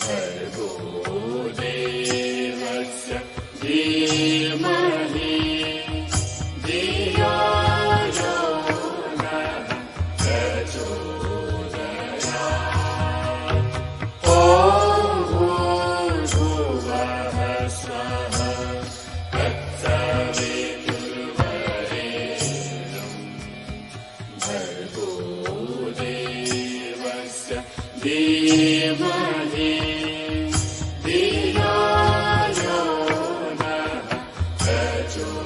भर्गो देवस्य धीमहि धियो यो नः प्रचोदयात्। ॐ भूर्भुवः स्वः तत्सवितुर्वरेण्यं भर्गो देवस्य धीमहि धियो यो नः प्रचोदयात्।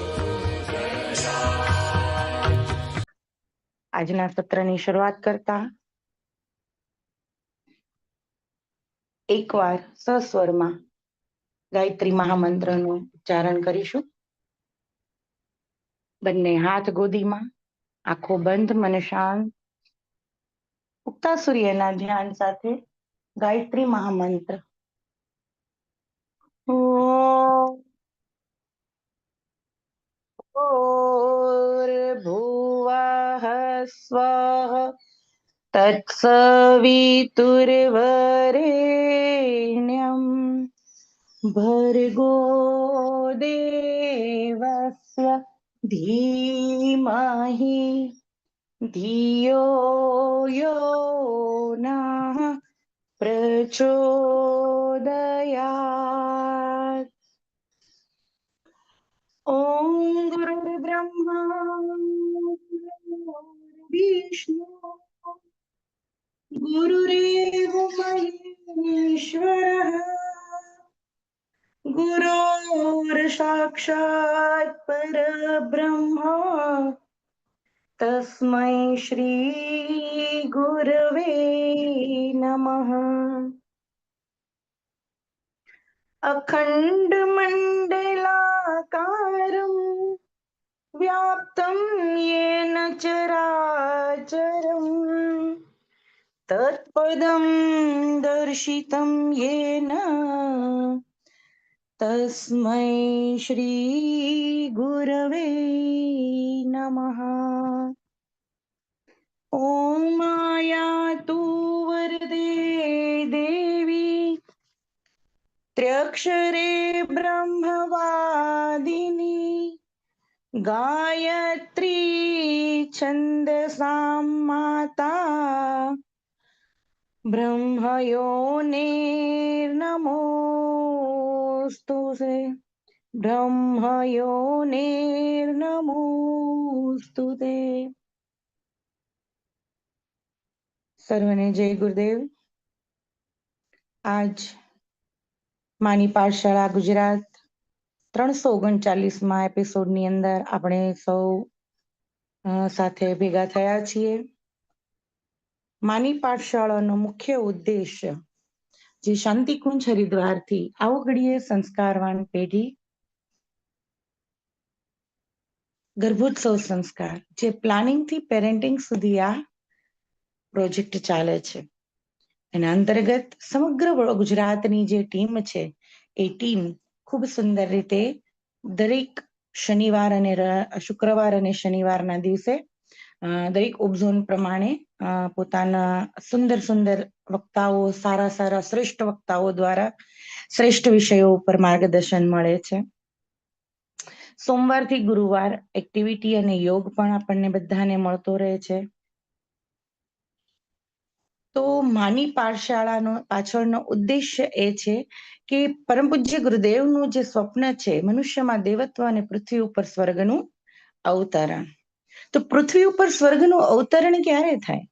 આજના સત્રની શરૂઆત કરતા એકવાર સસ્વરમાં ગાયત્રી મહામંત્રનું ઉચ્ચારણ કરીશું. બંને હાથ ગોદીમાં, આંખો બંધ, મન શાંત. ઉગતા સૂર્યના ધ્યાન સાથે ગાયત્રી મહામંત્ર. ભૂર્ભુવઃ સ્વઃ તત્સવિતુર્વરેણ્યં ભર્ગો દેવસ્ય ધીમહિ ધિયો યો નઃ પ્રચોદયાत्. ઓમ ગુરુર્બ્રહ્મા વિષ્ણુ ગુરુરેવ મહેશ્વરઃ ગુરુર્સાક્ષાत् પરબ્રહ્મા તસ્मै શ્રી ગુરવે નમઃ. અખંડ મંડલાકારં વ્યાપ્तं येन ચરાચરં તત્પદં દર્શિतं येन તસ્मै શ્રી ગુરવે નમઃ. ઓમ માયાતુ વરદે દેવી ત્ર્યક્ષરે બ્રહ્મવાદિની ગાયત્રી છંદસાં માતા બ્રહ્મયોનિર્નમોસ્તુતે બ્રહ્મયોનિર્નમોસ્તુતે. સર્વને જય ગુરુદેવ. આજ માની પાઠશાળા ગુજરાત 339માં એપિસોડની અંદર આપણે સૌ સાથે ભેગા થયા છીએ. માની પાઠશાળાનો મુખ્ય ઉદ્દેશ્ય જે શાંતિકુંજ હરિદ્વારથી આવઘડીએ સંસ્કારવાન પેઢી ગર્ભોત્સવ સંસ્કાર જે પ્લાનિંગ થી પેરેન્ટિંગ સુધી આ પ્રોજેક્ટ ચાલે છે. એના અંતર્ગત સમગ્ર ગુજરાતની જે ટીમ છે એ ટીમ ખૂબ સુંદર રીતે દરેક શનિવાર અને શુક્રવાર અને શનિવારના દિવસે દરેક ઉપઝોન પ્રમાણે પોતાના સુંદર સુંદર વક્તાઓ, સારા સારા શ્રેષ્ઠ વક્તાઓ દ્વારા શ્રેષ્ઠ વિષયો ઉપર માર્ગદર્શન મળે છે. સોમવારથી ગુરુવાર એક્ટિવિટી અને યોગ પણ આપણને બધાને મળતો રહે છે. તો માની પાઠશાળાનો પાછળનો ઉદ્દેશ્ય એ છે કે પરમ પૂજ્ય ગુરુદેવનું જે સ્વપ્ન છે મનુષ્યમાં દેવત્વ અને પૃથ્વી ઉપર સ્વર્ગનું અવતરણ. તો પૃથ્વી ઉપર સ્વર્ગનું અવતરણ ક્યારે થાય?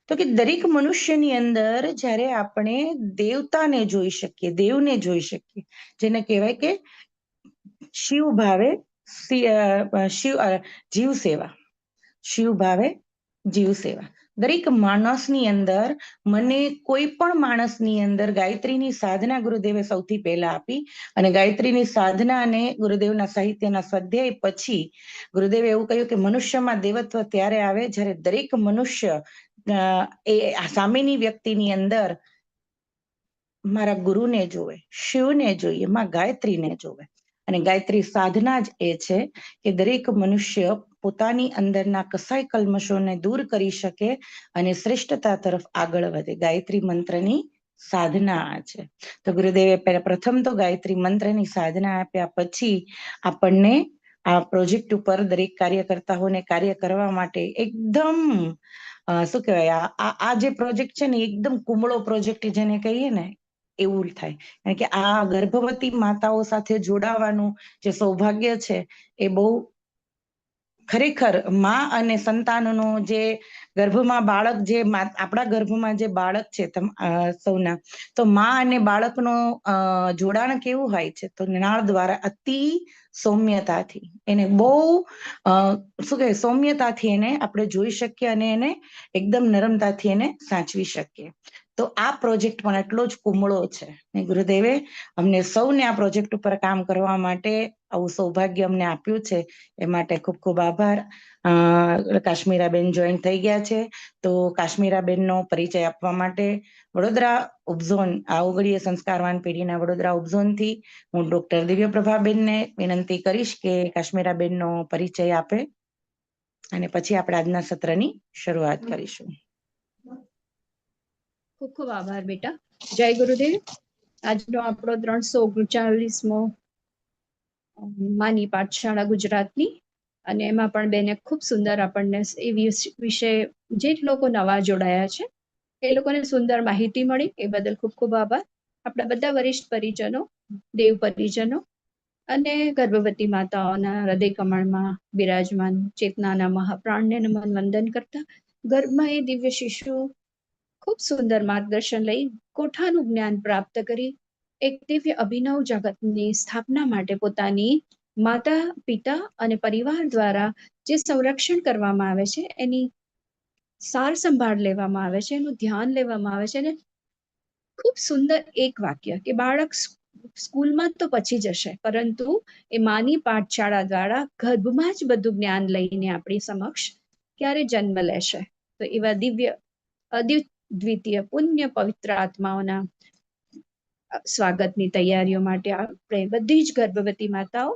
તો કે દરેક મનુષ્યની અંદર જ્યારે આપણે દેવતાને જોઈ શકીએ, દેવને જોઈ શકીએ, જેને કહેવાય કે શિવ ભાવે જીવ સેવા, શિવ ભાવે જીવ સેવા. દરેક માણસની અંદર, મને કોઈ પણ માણસની અંદર ગાયત્રીની સાધના ગુરુદેવે સૌથી પહેલા આપી અને ગાયત્રીની સાધના અને ગુરુદેવના સાહિત્યના સ્વાધ્યાય પછી ગુરુદેવે એવું કહ્યું કે મનુષ્યમાં દેવત્વ ત્યારે આવે જ્યારે દરેક મનુષ્ય એ સામેની વ્યક્તિની અંદર મારા ગુરુને જોવે, શિવને જોઈએ, માં ગાયત્રીને જોવે. અને ગાયત્રી સાધના જ એ છે કે દરેક મનુષ્ય પોતાની અંદરના કસાય કલ્મશોને દૂર કરી શકે અને શ્રેષ્ઠતા તરફ આગળ વધે. ગાયત્રી મંત્રની સાધના છે. તો ગુરુદેવે પ્રથમ તો ગાયત્રી મંત્રની સાધના આપ્યા, પછી આપણને આ પ્રોજેક્ટ ઉપર દરેક કાર્યકર્તાઓને કાર્ય કરવા માટે એકદમ શું કહેવાય, આ જે પ્રોજેક્ટ છે ને એકદમ કુમળો પ્રોજેક્ટ જેને કહીએ ને એવું થાય. કારણ કે આ ગર્ભવતી માતાઓ સાથે જોડાવાનું જે સૌભાગ્ય છે એ બહુ ખરેખર માં અને સંતાનનો જે ગર્ભમાં બાળક, જે આપણા ગર્ભમાં જે બાળક છે સૌના, તો માં અને બાળકનો જોડાણ કેવું હોય છે, તો નાળ દ્વારા અતિ સૌમ્યતાથી એને બહુ શું કહેવાય, સૌમ્યતાથી એને આપણે જોઈ શકીએ અને એને એકદમ નરમતાથી એને સાચવી શકીએ. તો આ પ્રોજેક્ટ પણ એટલો જ કુમળો છે. ગુરુદેવે અમને સૌને આ પ્રોજેક્ટ ઉપર કામ કરવા માટે આવું સૌભાગ્ય અમને આપ્યું છે, એ માટે ખૂબ ખૂબ આભાર. કાશ્મીરાબેન જોઈન થઈ ગયા છે, તો કાશ્મીરાબેનનો પરિચય આપવા માટે વડોદરા ઉપઝોન, આ ઓગળીય સંસ્કારવાન પેઢીના વડોદરા ઉપઝોનથી હું ડોક્ટર દિવ્યપ્રભાબેનને વિનંતી કરીશ કે કાશ્મીરાબેનનો પરિચય આપે, અને પછી આપણે આજના સત્રની શરૂઆત કરીશું. ખૂબ ખૂબ આભાર બેટા. જય ગુરુદેવ. આજનો આપણો 339મો માની પાઠશાળા ગુજરાતની, અને એમાં પણ બેને ખૂબ સુંદર આપણને એ વિશે જે લોકો નવા જોડાયા છે એ લોકોને સુંદર માહિતી મળી, એ બદલ ખૂબ ખૂબ આભાર. આપણા બધા વરિષ્ઠ પરિજનો, દેવ પરિજનો અને ગર્ભવતી માતાઓના હૃદય કમળમાં બિરાજમાન ચેતનાના મહાપ્રાણને નમન વંદન કરતા, ગર્ભમાં એ દિવ્ય શિશુ ખૂબ સુંદર માર્ગદર્શન લઈ કોઠાનું જ્ઞાન પ્રાપ્ત કરી એક દિવ્ય અભિનવ જગતની સ્થાપના માટે પોતાની માતા, પિતા અને પરિવાર દ્વારા જે સંરક્ષણ કરવામાં આવે છે, એની સાર સંભાળ લેવામાં આવે છે, એનું ધ્યાન લેવામાં આવે છે. અને ખૂબ સુંદર એક વાક્ય કે બાળક સ્કૂલમાં તો પછી જશે, પરંતુ એ માની પાઠશાળા દ્વારા ગર્ભમાં જ બધું જ્ઞાન લઈને આપણી સમક્ષ ક્યારે જન્મ લેશે. તો એવા દિવ્ય અદ્વિતીય પુણ્ય પવિત્ર આત્માઓના સ્વાગતની તૈયારીઓ માટે આપણે બધી જ ગર્ભવતી માતાઓ,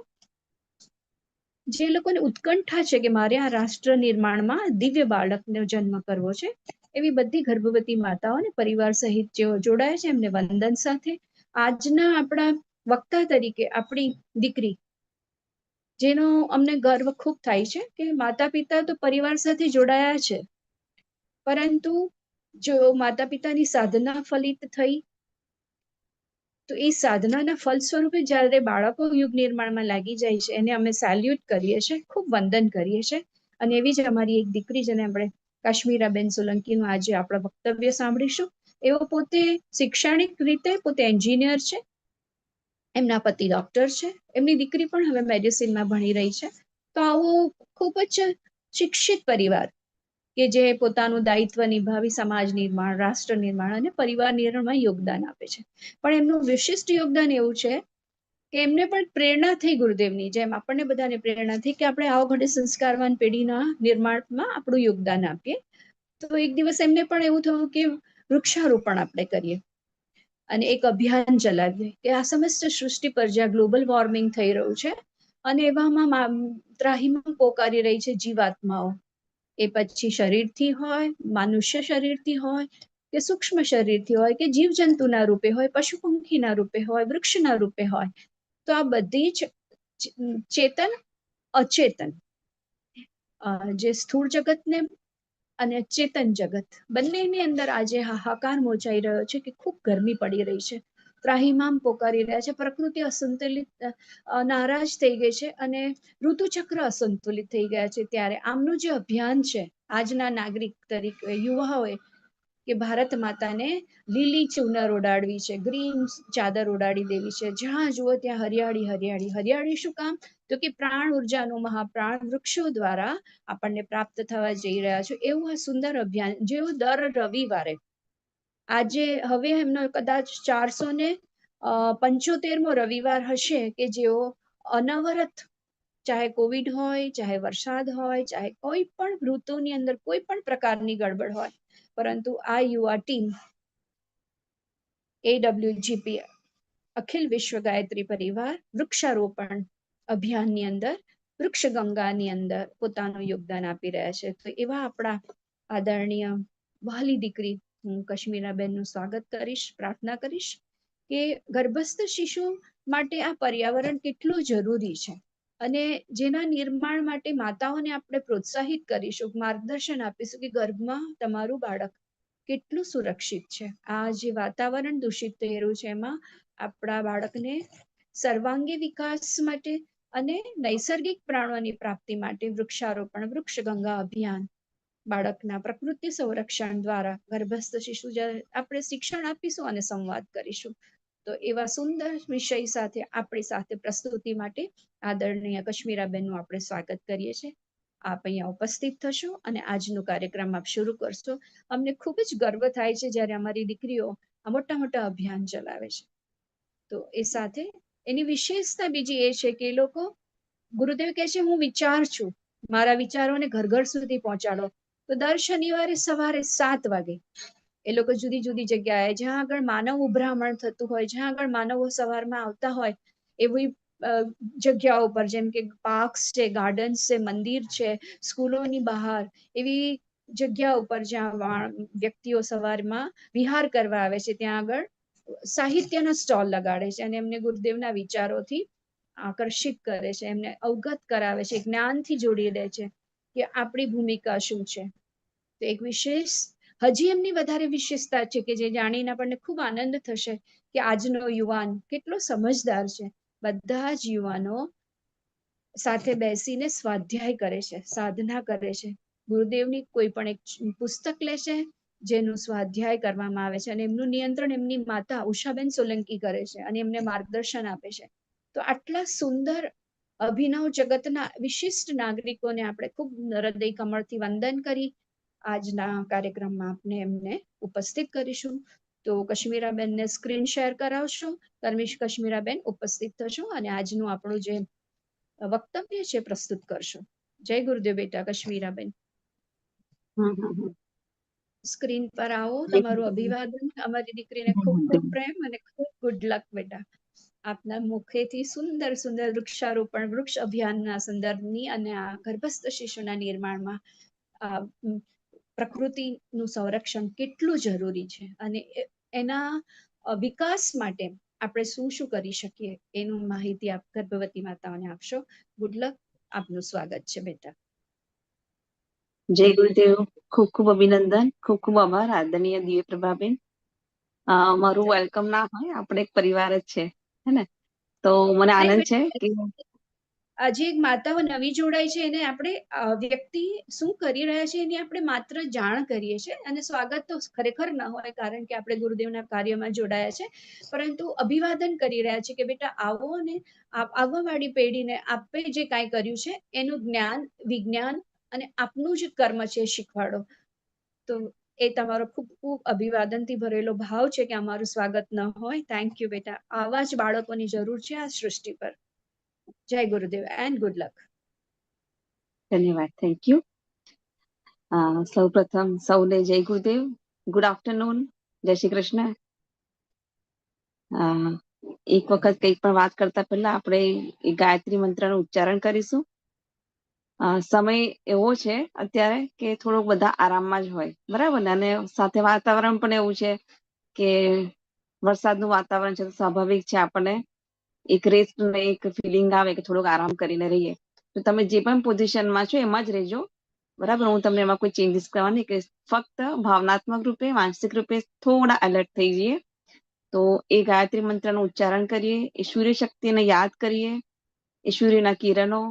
જે લોકોને ઉત્કંઠા છે કે મારે આ રાષ્ટ્ર નિર્માણમાં દિવ્ય બાળકનો જન્મ કરવો છે, એવી બધી ગર્ભવતી માતાઓ અને પરિવાર સહિત જેઓ જોડાયા છે એમને વંદન સાથે આજના આપણા વક્તા તરીકે આપણી દીકરી, જેનો અમને ગર્વ ખૂબ થાય છે કે માતા પિતા તો પરિવાર સાથે જોડાયા છે, પરંતુ જો માતા પિતાની સાધના ફલિત થઈ, તો એ સાધનાના ફલ સ્વરૂપે જ્યારે બાળકો યુગ નિર્માણમાં લાગી જાય છે, એને અમે સેલ્યુટ કરીએ છીએ, ખૂબ વંદન કરીએ છીએ. અને એવી જ અમારી એક દીકરી, જેને આપણે કાશ્મીરાબેન સોલંકીનું આજે આપણા વક્તવ્ય સાંભળીશું. એઓ પોતે શૈક્ષણિક રીતે પોતે એન્જિનિયર છે, એમના પતિ ડોક્ટર છે, એમની દીકરી પણ હવે મેડિસિનમાં ભણી રહી છે. તો આવો ખૂબ જ શિક્ષિત પરિવાર કે જે પોતાનું દાયિત્વ નિભાવી સમાજ નિર્માણ, રાષ્ટ્ર નિર્માણ અને પરિવાર નિર્માણમાં યોગદાન આપે છે. પણ એમનું વિશિષ્ટ યોગદાન એવું છે કે એમને પણ પ્રેરણા થઈ ગુરુદેવની જેમ, આપણને બધાને પ્રેરણા થઈ કે આપણે આવો ઘડે સંસ્કારવાન પેઢીના નિર્માણમાં આપણું યોગદાન આપીએ. તો એક દિવસ એમને પણ એવું થયું કે વૃક્ષારોપણ આપણે કરીએ અને એક અભિયાન ચલાવીએ કે આ સમસ્ત સૃષ્ટિ પર જ્યાં ગ્લોબલ વોર્મિંગ થઈ રહ્યું છે અને એવામાં ત્રાહિમામ પોકારી રહી છે જીવાત્માઓ, એ પછી શરીરથી હોય, મનુષ્ય શરીરથી હોય કે સૂક્ષ્મ શરીરથી હોય કે જીવજંતુના રૂપે હોય, પશુ પંખીના રૂપે હોય, વૃક્ષના રૂપે હોય, તો આ બધી જ ચેતન અચેતન જે સ્થૂળ જગતને અને ચેતન જગત બંનેની અંદર આજે હાહાકાર મોચાઈ રહ્યો છે કે ખૂબ ગરમી પડી રહી છે, ત્રાહિમામ પોકારી રહ્યા છે, પ્રકૃતિ અસંતુલિત નારાજ થઈ ગઈ છે અને ઋતુચક્ર અસંતુલિત થઈ ગયા છે. ત્યારે આમનું જે અભિયાન છે આજના નાગરિક તરીકે યુવાઓએ, કે ભારત માતાને લીલી ચુનર ઓડાડવી છે, ગ્રીન ચાદર ઓડાડી દેવી છે, જ્યાં જુઓ ત્યાં હરિયાળી હરિયાળી. હરિયાળી શું કામ? તો કે પ્રાણ ઉર્જાનું મહાપ્રાણ વૃક્ષો દ્વારા આપણને પ્રાપ્ત થવા જઈ રહ્યા છે. એવું આ સુંદર અભિયાન, જેવું દર રવિવારે, આજે હવે એમનો કદાચ 475મો રવિવાર હશે કે જેઓ અનવરત, ચાહે કોવિડ હોય, ચાહે વરસાદ હોય, ચાહે કોઈ પણ ઋતુની અંદર કોઈ પણ પ્રકારની ગડબડ હોય, પરંતુ આ યુવા ટીમ AWGP અખિલ વિશ્વ ગાયત્રી પરિવાર વૃક્ષારોપણ અભિયાનની અંદર, વૃક્ષ ગંગાની અંદર પોતાનું યોગદાન આપી રહ્યા છે. તો એવા આપણા આદરણીય વહાલી દીકરી હું કશ્મીરાબેનનું સ્વાગત કરીશ, પ્રાર્થના કરીશ કે ગર્ભસ્થ શિશુ માટે આ પર્યાવરણ કેટલું જરૂરી છે અને જેના નિર્માણ માટે માતાઓને આપણે પ્રોત્સાહિત કરીશું, માર્ગદર્શન આપીશું કે ગર્ભમાં તમારું બાળક કેટલું સુરક્ષિત છે. આ જે વાતાવરણ દૂષિત થઈ રહ્યું છે એમાં આપણા બાળકને સર્વાંગી વિકાસ માટે અને નૈસર્ગિક પ્રાણોની પ્રાપ્તિ માટે વૃક્ષારોપણ, વૃક્ષ ગંગા અભિયાન, બાળકના પ્રકૃતિ સંરક્ષણ દ્વારા ગર્ભસ્થ શિશુ આપણે શિક્ષણ આપીશું અને સંવાદ કરીશું. તો એવા સુંદર વિષય સાથે આપણી સાથે પ્રસ્તુતિ માટે આદરણીય કશ્મીરાબેનનું આપણે સ્વાગત કરીએ છીએ. આપ અહીંયા ઉપસ્થિત થશો અને આજનો કાર્યક્રમ આપ શરૂ કરશો. અમને ખૂબ જ ગર્વ થાય છે જ્યારે અમારી દીકરીઓ આ મોટા મોટા અભિયાન ચલાવે છે. તો એ સાથે એની વિશેષતા બીજી એ છે કે એ લોકો, ગુરુદેવ કહે છે હું વિચાર છું, મારા વિચારોને ઘર ઘર સુધી પહોંચાડો. તો દર શનિવારે સવારે 7 વાગે એ લોકો જુદી જુદી જગ્યાએ જ્યાં આગળ માનવ ઉભરામણ થતું હોય, જ્યાં આગળ માનવો સવારમાં આવતા હોય એવી જગ્યાઓ પર, જેમ કે પાર્ક્સ છે, ગાર્ડન્સ છે, મંદિર છે, સ્કૂલોની બહાર એવી જગ્યા ઉપર જ્યાં વ્યક્તિઓ સવારમાં વિહાર કરવા આવે છે ત્યાં આગળ સાહિત્યનો સ્ટોલ લગાડે છે અને એમને ગુરુદેવના વિચારોથી આકર્ષિત કરે છે, એમને અવગત કરાવે છે, જ્ઞાનથી જોડી દે છે કે આપણી ભૂમિકા શું છે. તો એક વિશેષ હજી એમની વધારે વિશેષતા છે કે જે જાણીને આપણને ખૂબ આનંદ થશે કે આજનો યુવાન કેટલો સમજદાર છે. બધા જ યુવાનો સાથે બેસીને સ્વાધ્યાય કરે છે, સાધના કરે છે, ગુરુદેવની કોઈ પણ એક પુસ્તક લે છે જેનું સ્વાધ્યાય કરવામાં આવે છે અને એમનું નિયંત્રણ એમની માતા ઉષાબેન સોલંકી કરે છે અને એમને માર્ગદર્શન આપે છે. તો આટલા સુંદર અભિનવ જગતના વિશિષ્ટ નાગરિકોને આપણે ખૂબ હૃદય કમળથી વંદન કરી આજના કાર્યક્રમમાં આપણે એમને ઉપસ્થિત કરીશું. તો કશ્મીરાબેનને સ્ક્રીન શેર કરાવશો. કશ્મીરાબેન ઉપસ્થિત થશો અને આજનું આપણું જે વક્તવ્ય છે પ્રસ્તુત કરશો. જય ગુરુદેવ બેટા. કશ્મીરાબેન સ્ક્રીન પર આવો. તમારું અભિવાદન. અમારી દીકરીને ખૂબ ખૂબ પ્રેમ અને ખૂબ ગુડ લક બેટા. આપના મુખેથી સુંદર સુંદર વૃક્ષારોપણ, વૃક્ષ અભિયાનના સંદર્ભની અને આ ગર્ભસ્થ શિશુના નિર્માણમાં પ્રકૃતિનું સંરક્ષણ કેટલું જરૂરી છે અને એના વિકાસ માટે આપણે શું શું કરી શકીએ એનું માહિતી આપ ગર્ભવતી માતાઓને આપશો. Good luck. આપનું સ્વાગત છે બેટા. જય ગુરુદેવ. ખૂબ ખૂબ અભિનંદન, ખૂબ ખૂબ આભાર આદરણીય દિવ્ય પ્રભાબેન. મારું વેલકમ ના હોય, આપણે એક પરિવાર જ છે, હે ને? તો મને આનંદ છે કે આજે એક માતાઓ નવી જોડાઈ છે એને આપણે વ્યક્તિ શું કરી રહ્યા છે એની આપણે માત્ર જાણ કરીએ છીએ અને સ્વાગત તો ખરેખર ન હોય કારણ કે આપણે ગુરુદેવના કાર્યમાં જોડાયા છે, પરંતુ અભિવાદન કરી રહ્યા છે કે બેટા આવો અને આવવાવાળી પેઢીને આપે જે કાંઈ કર્યું છે એનું જ્ઞાન, વિજ્ઞાન અને આપનું જે કર્મ છે શીખવાડો. તો એ તમારો ખૂબ ખૂબ અભિવાદનથી ભરેલો ભાવ છે કે અમારું સ્વાગત ન હોય. થેન્ક યુ બેટા. આવા જ બાળકોની જરૂર છે આ સૃષ્ટિ પર. જય ગુરુદેવ એન્ડ ગુડ લક. ધન્યવાદ. Thank you. સૌ પ્રથમ સૌને જય ગુરુદેવ, ગુડ આફ્ટરનૂન, જય શ્રી કૃષ્ણ. એક વખત કંઈક પણ વાત કરતા પહેલા આપણે એ ગાયત્રી મંત્રનું ઉચ્ચારણ કરીશું. સમય એવો છે અત્યારે કે થોડોક બધા આરામમાં જ હોય, બરાબર ને? અને સાથે વાતાવરણ પણ એવું છે કે વરસાદનું વાતાવરણ છે, તો સ્વાભાવિક છે આપણને એક રેસ્ટ ને એક ફિલિંગ આવે કે થોડોક આરામ કરીને રહીએ. તો તમે જે પણ પોઝિશનમાં છો એમાં જ રહેજો, બરાબર? હું તમને એમાં કોઈ ચેન્જીસ કરવાની કે ફક્ત ભાવનાત્મક રૂપે, માનસિક રૂપે થોડા એલર્ટ થઈ જઈએ. તો એ ગાયત્રી મંત્રનું ઉચ્ચારણ કરીએ, એ સૂર્ય શક્તિને યાદ કરીએ, એ સૂર્યના કિરણો,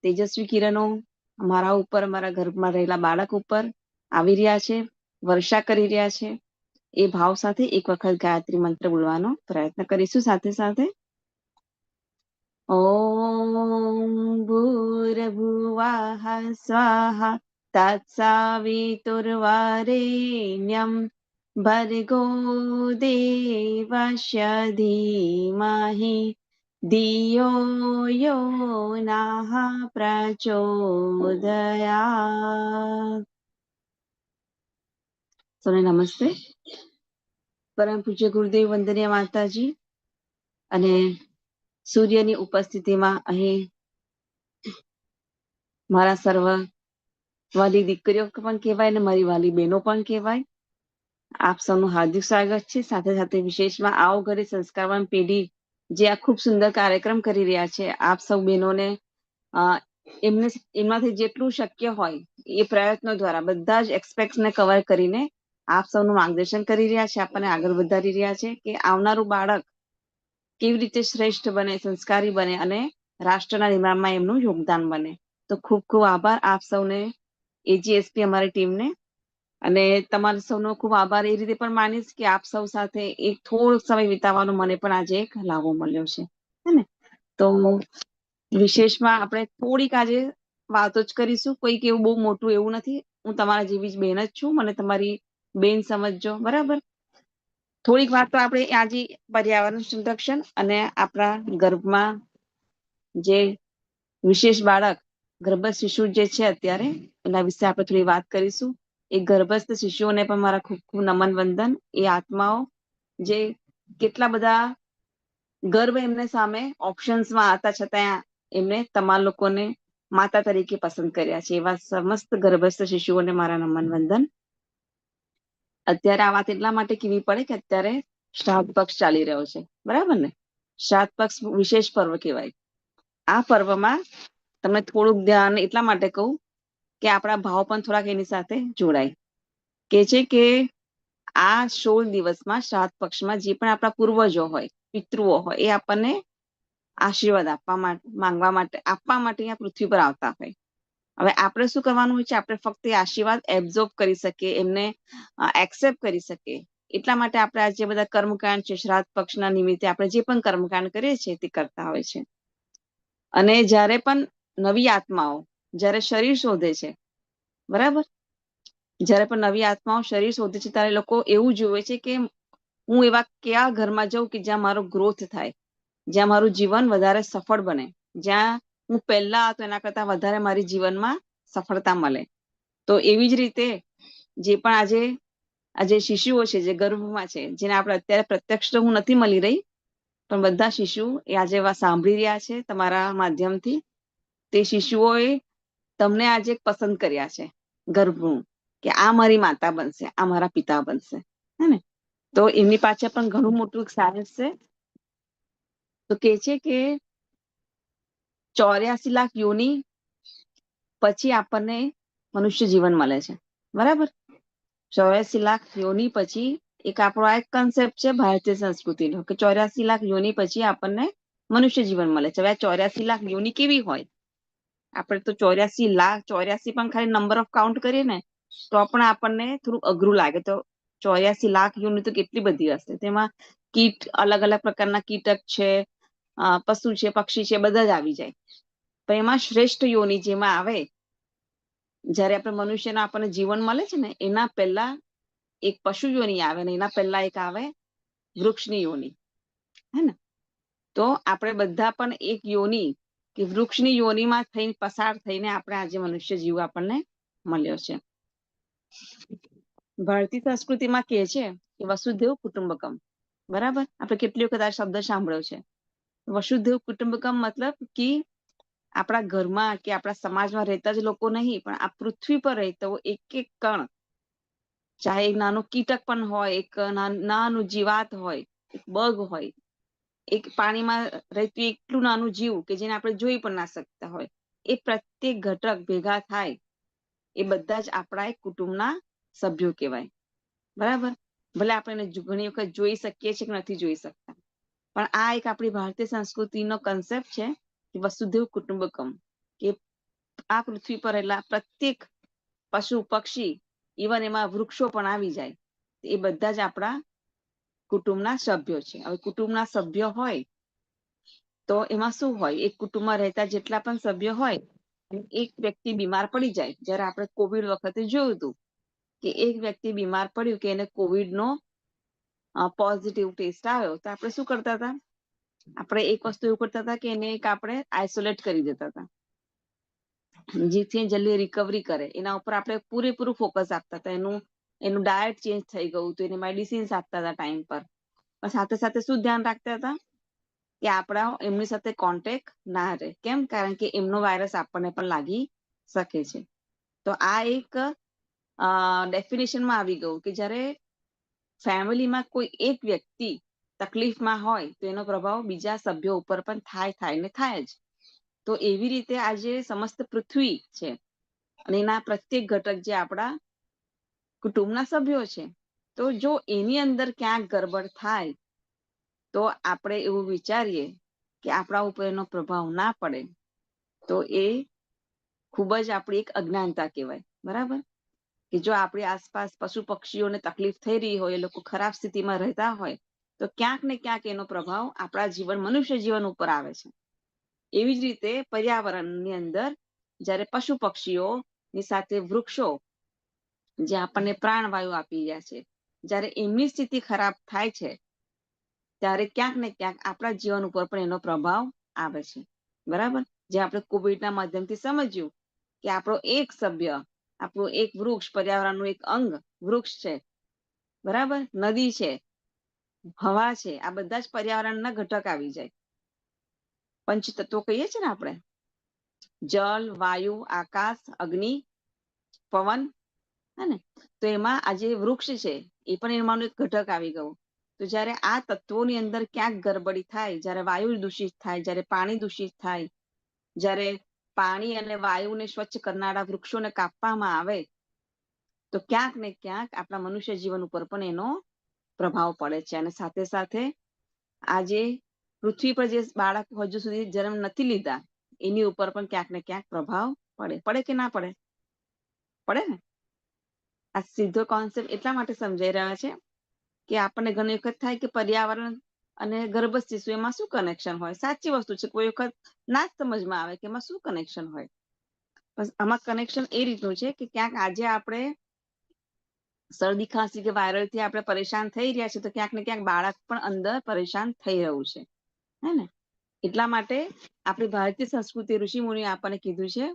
તેજસ્વી કિરણો મારા ઉપર, મારા ગર્ભમાં રહેલા બાળક ઉપર આવી રહ્યા છે, વર્ષા કરી રહ્યા છે. એ ભાવ સાથે એક વખત ગાયત્રી મંત્ર બોલવાનો પ્રયત્ન કરીશું. સાથે સાથે ઓમ ભૂર્ભુવઃ સ્વાહા તત્સવિતુર્વરેણ્યં ભર્ગો દેવસ્ય ધીમહિ ધિયો યો નઃ પ્રચોદયાત. સૌને નમસ્તે. પરમ પૂજ્ય ગુરુદેવ વંદનીય માતાજી અને સૂર્યની ઉપસ્થિતિમાં અહીં મારા સર્વ વાલી દીકરીઓ પણ કહેવાય ને મારી વાલી બહેનો પણ કહેવાય, આપ સૌનું હાર્દિક સ્વાગત છે. સાથે સાથે વિશેષમાં આવો ઘરે સંસ્કારવાન પેઢી જે આ ખૂબ સુંદર કાર્યક્રમ કરી રહ્યા છે. આપ સૌ બહેનોને એમનાથી જેટલું શક્ય હોય એ પ્રયત્નો દ્વારા બધા જ એસ્પેક્ટ્સને કવર કરીને આપ સૌનું માર્ગદર્શન કરી રહ્યા છે, આપણને આગળ વધારી રહ્યા છે કે આવનારું બાળક કેવી રીતે શ્રેષ્ઠ બને, સંસ્કારી બને અને રાષ્ટ્રના નિર્માણમાં એમનું યોગદાન બને. તો ખૂબ ખૂબ આભાર આપ સૌને, એજીએસપી અમારી ટીમને. અને તમારા સૌનો ખૂબ આભાર એ રીતે પણ માનીશ કે આપ સૌ સાથે એક થોડો સમય વિતાવવાનો મને પણ આજે એક લાવો મળ્યો છે, હે ને? તો વિશેષમાં આપણે થોડીક આજે વાતો જ કરીશું. કોઈક એવું બહુ મોટું એવું નથી. હું તમારા જેવી જ બેન જ છું, મને તમારી બેન સમજજો, બરાબર? થોડીક વાત તો આપણે આજે પર્યાવરણ સંરક્ષણ અને આપણા ગર્ભમાં જે વિશેષ બાળક ગર્ભસ્થ શિશુ જે છે અત્યારે એના વિશે આપણે થોડી વાત કરીશું. એ ગર્ભસ્થ શિશુઓને પણ મારા ખૂબ ખૂબ નમન વંદન. એ આત્માઓ જે કેટલા બધા ગર્ભ એમને સામે ઓપ્શન્સમાં હતા છતાં એમને તમારા લોકોને માતા તરીકે પસંદ કર્યા છે. એવા સમસ્ત ગર્ભસ્થ શિશુઓને મારા નમન વંદન. અત્યારે આ વાત એટલા માટે કહેવી પડે કે અત્યારે શ્રાદ્ધ પક્ષ ચાલી રહ્યો છે, બરાબર ને? શ્રાદ્ધ પક્ષ વિશેષ પર્વ કહેવાય. આ પર્વમાં તમને થોડુંક ધ્યાન એટલા માટે કહું કે આપણા ભાવ પણ થોડાક એની સાથે જોડાય. કે છે કે આ 16 દિવસમાં શ્રાદ્ધ પક્ષમાં જે પણ આપણા પૂર્વજો હોય, પિતૃઓ હોય, એ આપણને આશીર્વાદ આપવા માટે અહીંયા પૃથ્વી પર આવતા હોય. હવે આપણે શું કરવાનું હોય છે? આપણે ફક્ત એ આશીર્વાદ એબ્ઝોર્બ કરી શકીએ, એમને એક્સેપ્ટ કરી શકીએ. એટલા માટે આપણે આ જે બધા કર્મકાંડ છે, શ્રાદ્ધ પક્ષના નિમિત્તે આપણે જે પણ કર્મકાંડ કરીએ છીએ તે કરતા હોય છે. અને જ્યારે પણ નવી આત્માઓ જ્યારે શરીર શોધે છે, બરાબર? જ્યારે પણ નવી આત્માઓ શરીર શોધે છે ત્યારે લોકો એવું જોવે છે કે હું એવા કયા ઘરમાં જાઉં કે જ્યાં મારો ગ્રોથ થાય, જ્યાં મારું જીવન વધારે સફળ બને, જ્યાં હું પહેલા હતો એના કરતા વધારે મારી જીવનમાં સફળતા મળે. તો એવી જ રીતે જે પણ આજે શિશુઓ છે જે ગર્ભમાં છે, જેને આપણે અત્યારે પ્રત્યક્ષ તો હું નથી મળી રહી, પણ બધા શિશુ એ આજે સાંભળી રહ્યા છે તમારા માધ્યમથી. તે શિશુઓએ તમને આજે પસંદ કર્યા છે ગર્ભનું, કે આ મારી માતા બનશે, આ મારા પિતા બનશે, હે ને? તો એમની પાછળ પણ ઘણું મોટું સાયન્સ છે. તો કે છે કે 84 લાખ યોની પછી આપણને મનુષ્ય જીવન મળે છે, બરાબર? 84 લાખ યોની પછી એક આપણો આ એક કન્સેપ્ટ છે ભારતીય સંસ્કૃતિનો કે 84 લાખ યોની પછી આપણને મનુષ્ય જીવન મળે છે. હવે 84 લાખ યોની કેવી હોય? આપણે તો 84 લાખ 84 પણ ખાલી નંબર ઓફ કાઉન્ટ કરીએ ને તો પણ આપણને થોડું અઘરું લાગે. તો 84 લાખ યોની તો કેટલી બધી હશે? તેમાં કીટ, અલગ અલગ પ્રકારના કીટક છે, પશુ છે, પક્ષી છે, બધા જ આવી જાય. પણ એમાં શ્રેષ્ઠ યોની જેમાં આવે, જયારે આપણે મનુષ્યના આપણને જીવન મળે છે ને, એના પહેલા એક પશુ યોની આવે ને એના પહેલા એક આવે વૃક્ષની યોની, હે ને? તો આપણે બધા પણ એક યોની કે વૃક્ષની યોનીમાં થઈને પસાર થઈને આપણે આજે મનુષ્ય જીવ આપણને મળ્યો છે. ભારતીય સંસ્કૃતિમાં કહે છે કે વસુધૈવ કુટુંબકમ, બરાબર? આપણે કેટલી વખત આ શબ્દ સાંભળ્યો છે. વસુધૈવ કુટુંબકમ મતલબ કે આપણા ઘરમાં કે આપણા સમાજમાં રહેતા જ લોકો નહીં, પણ આ પૃથ્વી પર રહેતો એક એક કણ, ચાહે એક નાનું કીટક પણ હોય, એક નાનું જીવાત હોય, એક બગ હોય, એક પાણીમાં રહેતું એટલું નાનું જીવ કે જેને આપણે જોઈ પણ ના શકતા હોય, એ પ્રત્યેક ઘટક ભેગા થાય એ બધા જ આપણા એક કુટુંબના સભ્યો કહેવાય, બરાબર? ભલે આપણે ઘણી વખત જોઈ શકીએ છીએ કે નથી જોઈ શકતા, પણ આ એક આપણી ભારતીય સંસ્કૃતિનો કન્સેપ્ટ છે કે વસુધૈવ કુટુંબકમ, કે આ પૃથ્વી પર રહેલા પ્રત્યેક પશુ, પક્ષી, ઇવન એમાં વૃક્ષો પણ આવી જાય, એ બધા જ આપણા કુટુંબના સભ્યો છે. હવે કુટુંબના સભ્યો હોય તો એમાં શું હોય? એક કુટુંબમાં રહેતા જેટલા પણ સભ્યો હોય, એક વ્યક્તિ બીમાર પડી જાય, જ્યારે આપણે કોવિડ વખતે જોયું હતું કે એક વ્યક્તિ બીમાર પડ્યું કે એને કોવિડનો પોઝિટિવ ટેસ્ટ આવ્યો, તો આપણે શું કરતા હતા? આપણે એક વસ્તુ એવું કરતા હતા કે એને આપણે આઇસોલેટ કરી દેતા હતા, જેથી જલ્દી રિકવરી કરે. એના ઉપર આપણે પૂરેપૂરું ફોકસ આપતા હતા. એનું ડાયટ ચેન્જ થઈ ગયું હતું, એને મેડિસિન્સ આપતા હતા ટાઈમ પર, પણ સાથે સાથે શું ધ્યાન રાખતા હતા કે આપણા એમની સાથે કોન્ટેક્ટ ના રહે. કેમ? કારણ કે એમનો વાયરસ આપણને પણ લાગી શકે છે. તો આ એક ડેફિનેશનમાં આવી ગયું કે જ્યારે ફેમિલીમાં કોઈ એક વ્યક્તિ તકલીફમાં હોય તો એનો પ્રભાવ બીજા સભ્યો ઉપર પણ થાય ને થાય જ. તો એવી રીતે આજે સમસ્ત પૃથ્વી છે અને એના પ્રત્યેક ઘટક જે આપણા કુટુંબના સભ્યો છે, તો જો એની અંદર ક્યાંક ગરબડ થાય તો આપણે એવું વિચારીએ કે આપણા ઉપર એનો પ્રભાવ ના પડે, તો એ ખૂબ જ આપણી એક અજ્ઞાનતા કહેવાય. બરાબર? કે જો આપણી આસપાસ પશુ પક્ષીઓને તકલીફ થઈ રહી હોય, એ લોકો ખરાબ સ્થિતિમાં રહેતા હોય, તો ક્યાંક ને ક્યાંક એનો પ્રભાવ આપણા જીવન, મનુષ્ય જીવન ઉપર આવે છે. એવી જ રીતે પર્યાવરણની અંદર જ્યારે પશુ પક્ષીઓની સાથે વૃક્ષો જે આપણને પ્રાણવાયુ આપી રહ્યા છે, જ્યારે એમની સ્થિતિ ખરાબ થાય છે, ત્યારે ક્યાંક ને ક્યાંક આપણા જીવન ઉપર પણ એનો પ્રભાવ આવે છે. બરાબર? જે આપણે કોવિડના માધ્યમથી સમજ્યું કે આપણો એક સભ્ય, આપણું એક વૃક્ષ, પર્યાવરણનું એક અંગ વૃક્ષ છે. બરાબર? નદી છે, હવા છે, આ બધા જ પર્યાવરણના ઘટક આવી જાય. પંચતત્વો કહીએ છીએ ને આપણે, જલ, વાયુ, આકાશ, અગ્નિ, પવન, હે ને? તો એમાં આ જે વૃક્ષ છે એ પણ એમાંનું એક ઘટક આવી ગયું. તો જ્યારે આ તત્વોની અંદર ક્યાંક ગરબડી થાય, જ્યારે વાયુ દૂષિત થાય, જ્યારે પાણી દૂષિત થાય, જ્યારે પાણી અને વાયુને સ્વચ્છ કરનારા વૃક્ષોને કાપવામાં આવે, તો ક્યાંક ને ક્યાંક આપણા મનુષ્ય જીવન ઉપર પણ એનો પ્રભાવ પડે છે. અને સાથે સાથે આજે પૃથ્વી પર જે બાળક હજુ સુધી જન્મ નથી લીધા, એની ઉપર પણ ક્યાંક ને ક્યાંક પ્રભાવ પડે. પડે કે ના પડે? પડે ને? આ સીધો કોન્સેપ્ટ એટલા માટે સમજાઈ રહ્યા છે કે આપણને ઘણી વખત થાય કે પર્યાવરણ અને ગર્ભસ્થ શિશુ એમાં શું કનેક્શન હોય? સાચી વસ્તુ છે, કોઈ વખત ના જ સમજમાં આવે કે એમાં શું કનેક્શન હોય. બસ આમાં કનેક્શન એ રીતનું છે કે ક્યાંક આજે આપણે શરદી ખાંસી કે વાયરલ થી આપણે પરેશાન થઈ રહ્યા છે, તો ક્યાંક ને ક્યાંક બાળક પણ અંદર પરેશાન થઈ રહ્યું છે, હે ને? એટલા માટે આપણી ભારતીય સંસ્કૃતિ, ઋષિ મુનિ આપણને કીધું છે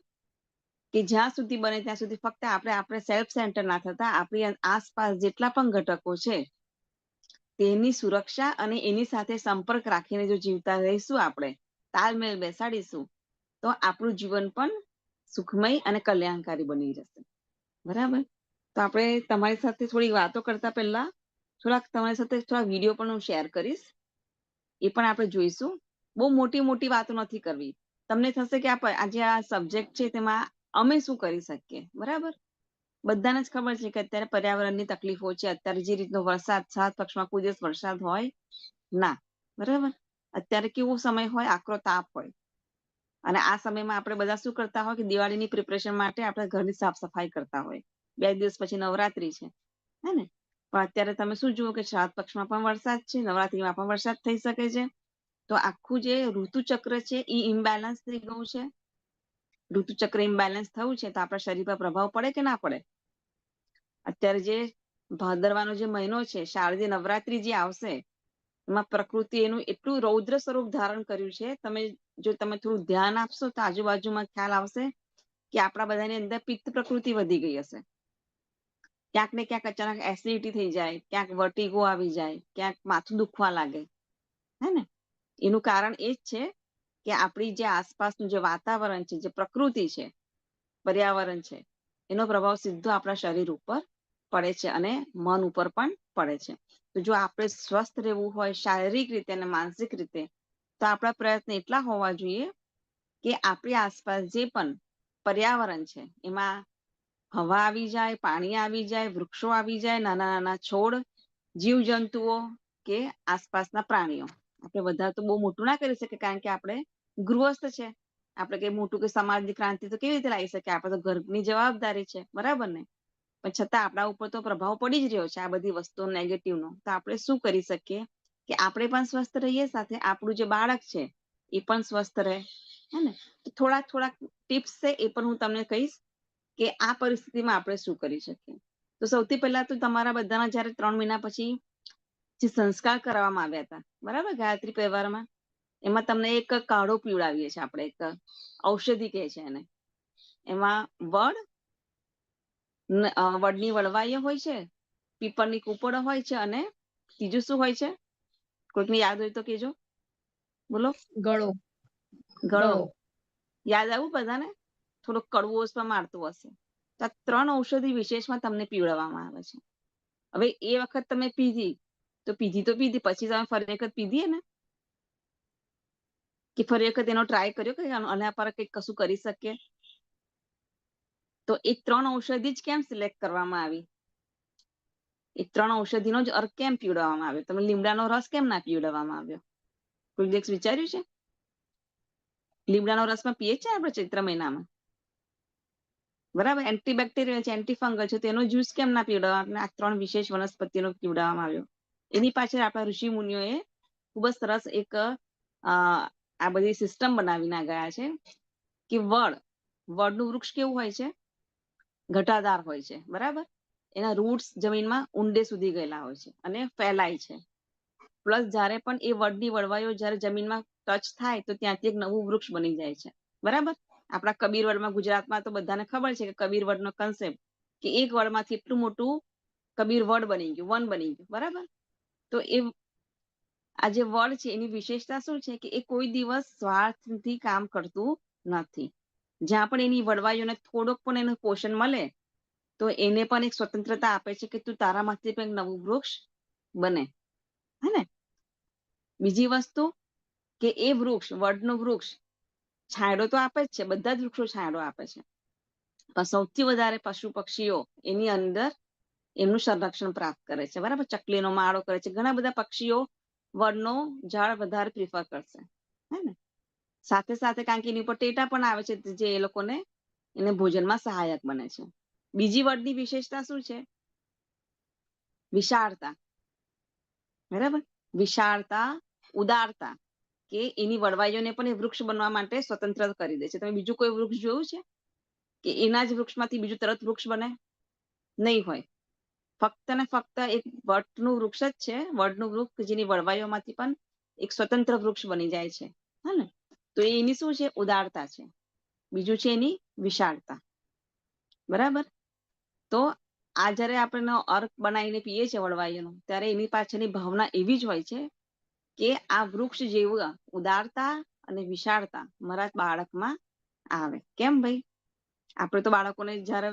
કે જ્યાં સુધી બને ત્યાં સુધી ફક્ત આપણે સેલ્ફ સેન્ટર ના થતા, આપણી આસપાસ જેટલા પણ ઘટકો છે તેની સુરક્ષા અને એની સાથે સંપર્ક રાખીને જો જીવતા રહીશું, આપણે તાલમેલ બેસાડીશું, તો આપણું જીવન પણ સુખમય અને કલ્યાણકારી બની જશે. બરાબર? તો આપણે તમારી સાથે થોડી વાતો કરતા પહેલા તમારી સાથે થોડા વિડીયો પણ હું શેર કરીશ, એ પણ આપણે જોઈશું. બહુ મોટી મોટી વાતો નથી કરવી. તમને થશે કે આજે આ સબ્જેક્ટ છે તેમાં અમે શું કરી શકીએ. બરાબર? બધાને જ ખબર છે કે અત્યારે પર્યાવરણની તકલીફો છે. અત્યારે જે રીતનો વરસાદ, 7 પક્ષમાં કોઈ દિવસ વરસાદ હોય ના. બરાબર? અત્યારે કેવો સમય હોય? આકરો તાપ હોય. અને આ સમયમાં આપણે બધા શું કરતા હોય કે દિવાળીની પ્રિપરેશન માટે આપણે ઘરની સાફ સફાઈ કરતા હોય. 2 દિવસ પછી નવરાત્રી છે, હે ને? પણ અત્યારે તમે શું જુઓ કે 7 પક્ષમાં પણ વરસાદ છે, નવરાત્રીમાં પણ વરસાદ થઈ શકે છે. તો આખું જે ઋતુચક્ર છે એ ઇમ્બેલેન્સ થઈ ગયું છે. ઋતુચક્ર ઇમ્બેલેન્સ થયું છે તો આપણા શરીર પર પ્રભાવ પડે કે ના પડે? અત્યારે જે ભાદરવાનો જે મહિનો છે, શારદીય નવરાત્રી જે આવશે, એમાં પ્રકૃતિ એનું એટલું રૌદ્ર સ્વરૂપ ધારણ કર્યું છે. જો તમે થોડું ધ્યાન આપશો તો આજુબાજુમાં ખ્યાલ આવશે કે આપણા બધાની અંદર પિત્ત પ્રકૃતિ વધી ગઈ હશે. ક્યાંક ને ક્યાંક અચાનક એસિડિટી થઈ જાય, ક્યાંક વર્ટિગો આવી જાય, ક્યાંક માથું દુખવા લાગે, હે ને? એનું કારણ એ જ છે કે આપણી જે આસપાસનું જે વાતાવરણ છે, જે પ્રકૃતિ છે, પર્યાવરણ છે, એનો પ્રભાવ સીધો આપણા શરીર ઉપર પડે છે અને મન ઉપર પણ પડે છે. તો જો આપણે સ્વસ્થ રહેવું હોય શારીરિક રીતે અને માનસિક રીતે, તો આપણા પ્રયત્ન એટલા હોવા જોઈએ કે આપણી આસપાસ જે પણ પર્યાવરણ છે એમાં હવા આવી જાય, પાણી આવી જાય, વૃક્ષો આવી જાય, નાના નાના છોડ, જીવજંતુઓ કે આસપાસના પ્રાણીઓ. આપણે બધા તો બહુ મોટું ના કરી શકીએ કારણ કે આપણે ગૃહસ્થ છે. આપણે કઈ મોટું કે સમાજની ક્રાંતિ તો કેવી રીતે લાવી શકીએ? આપણે તો ઘરની જવાબદારી છે. બરાબર ને? પણ છતાં આપણા ઉપર તો પ્રભાવ પડી જ રહ્યો છે આ બધી વસ્તુઓ નેગેટિવનો. તો આપણે શું કરી શકીએ કે આપણે પણ સ્વસ્થ રહીએ, સાથે આપણું જે બાળક છે એ પણ સ્વસ્થ રહે, હે ને? તો થોડાક ટિપ્સ છે એ પણ હું તમને કહીશ કે આ પરિસ્થિતિમાં આપણે શું કરી શકીએ. તો સૌથી પહેલા તો તમારા બધાના જયારે 3 મહિના પછી જે સંસ્કાર કરવામાં આવ્યા હતા, બરાબર, ગાયત્રી પરિવારમાં, એમાં તમને એક કાઢો પીવડાવીએ છીએ આપણે, એક ઔષધિ કહે છે એને. એમાં વડની વળવાઈઓ હોય છે, પીપળની કુપળો હોય છે, અને ત્રીજું શું હોય છે? કોઈકને યાદ હોય તો કેજો. બોલો. ગળો. ગળો. યાદ આવ્યું બધાને? થોડુંક કડવું ઓછમાં મારતું હશે. તો આ 3 ઔષધિ વિશેષમાં તમને પીવડાવવામાં આવે છે. હવે એ વખત તમે પીધી તો પીધી પછી તમે ફરી વખત પીધી ને, કે ફરી વખત એનો ટ્રાય કર્યો કે આના પર કંઈક કશું કરી શકીએ? તો એ 3 ઔષધિ જ કેમ સિલેક્ટ કરવામાં આવી? એ 3 ઔષધિનો જ અર્ક કેમ પીવડાવવામાં આવ્યો? તમે લીમડાનો રસ કેમ ના પીવડાવવામાં આવ્યો? કોઈ દિવસ વિચાર્યું છે? લીમડાનો રસમાં પીએ છે આપણે ચૈત્ર મહિનામાં, બરાબર? એન્ટીબેક્ટેરિયલ છે, એન્ટીફંગલ છે, તેનો જ્યુસ કેમ ના પીવડાવવામાં? આ 3 વિશેષ વનસ્પતિનો પીવડાવવામાં આવ્યો. એની પાછળ આપણા ઋષિ મુનિઓએ ખૂબ જ સરસ એક આ બધી સિસ્ટમ બનાવીને ગયા છે કે વડનું વૃક્ષ કેવું હોય છે? ઘટાદાર હોય છે, બરાબર? એના રૂટ્સ જમીનમાં ઊંડે સુધી ગયેલા હોય છે અને ફેલાય છે. પ્લસ જ્યારે પણ એ વડની વળવાઈઓ જ્યારે જમીનમાં ટચ થાય તો ત્યાંથી એક નવું વૃક્ષ બની જાય છે, બરાબર? આપણા કબીર વડમાં ગુજરાતમાં તો બધાને ખબર છે કે કબીર વડનો કન્સેપ્ટ, કે એક વડમાંથી એટલું મોટું કબીર વડ બની ગયું, વન બની ગયું, બરાબર? તો એ આ જે વડ છે એની વિશેષતા શું છે કે એ કોઈ દિવસ સ્વાર્થથી કામ કરતું નથી. જ્યાં પણ એની વડવાઈઓને થોડોક પણ એનું પોષણ મળે તો એને પણ એક સ્વતંત્રતા આપે છે કે તું તારામાંથી પણ નવું વૃક્ષ બને, હે ને? બીજી વસ્તુ કે એ વૃક્ષ, વડનું વૃક્ષ છાંયડો તો આપે જ છે, બધા જ વૃક્ષો છાંયડો આપે છે, પણ સૌથી વધારે પશુ પક્ષીઓ એની અંદર એમનું સંરક્ષણ પ્રાપ્ત કરે છે, બરાબર? ચકલીનો માળો કરે છે, ઘણા બધા પક્ષીઓ વડનો ઝાડ વધારે પ્રિફર કરશે, હે ને? સાથે સાથે કારણ કે એની ઉપર ટેટા પણ આવે છે જે એ લોકોને એને ભોજનમાં સહાયક બને છે. બીજી વડની વિશેષતા શું છે? વિશાળતા, બરાબર? વિશાળતા, ઉદારતા, કે એની વડવાઈઓને પણ એ વૃક્ષ બનવા માટે સ્વતંત્ર કરી દે છે. તમે બીજું કોઈ વૃક્ષ જોયું છે કે એના જ વૃક્ષમાંથી બીજું તરત વૃક્ષ બને? નહીં હોય. ફક્ત ને ફક્ત એક વડનું વૃક્ષ જ છે, વડનું વૃક્ષ જેની વડવાઈઓમાંથી પણ એક સ્વતંત્ર વૃક્ષ બની જાય છે, હે ને? તો એની શું છે? ઉદારતા છે. બીજું છે એની વિશાળતા, બરાબર? તો આ જયારે આપણે અર્ક બનાવીને પીએ છીએ વડવાઈઓનો, ત્યારે એની પાછળની ભાવના એવી જ હોય છે કે આ વૃક્ષ જેવું ઉદારતા અને વિશાળતા મારા બાળકમાં આવે. કેમ ભાઈ? આપણે તો બાળકોને જયારે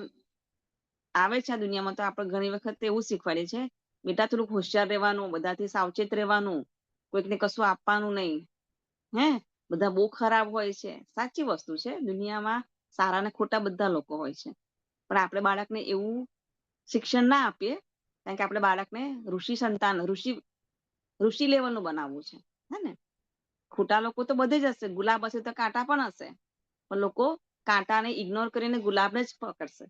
આવે છે આ દુનિયામાં તો આપણે ઘણી વખત એવું શીખવાડીએ છે, બેટા થોડુંક હોશિયાર રહેવાનું, બધાથી સાવચેત રહેવાનું, કોઈકને કશું આપવાનું નહીં, હે? બધા બહુ ખરાબ હોય છે. સાચી વસ્તુ છે, દુનિયામાં સારા ને ખોટા બધા લોકો હોય છે, પણ આપણે બાળકને એવું શિક્ષણ ના આપીએ કારણ કે આપણે બાળકને ઋષિ લેવલનું બનાવવું છે, હે ને? ખોટા લોકો તો બધે જ હશે, ગુલાબ હશે તો કાંટા પણ હશે, પણ લોકો કાંટાને ઇગ્નોર કરીને ગુલાબને જ પકડશે,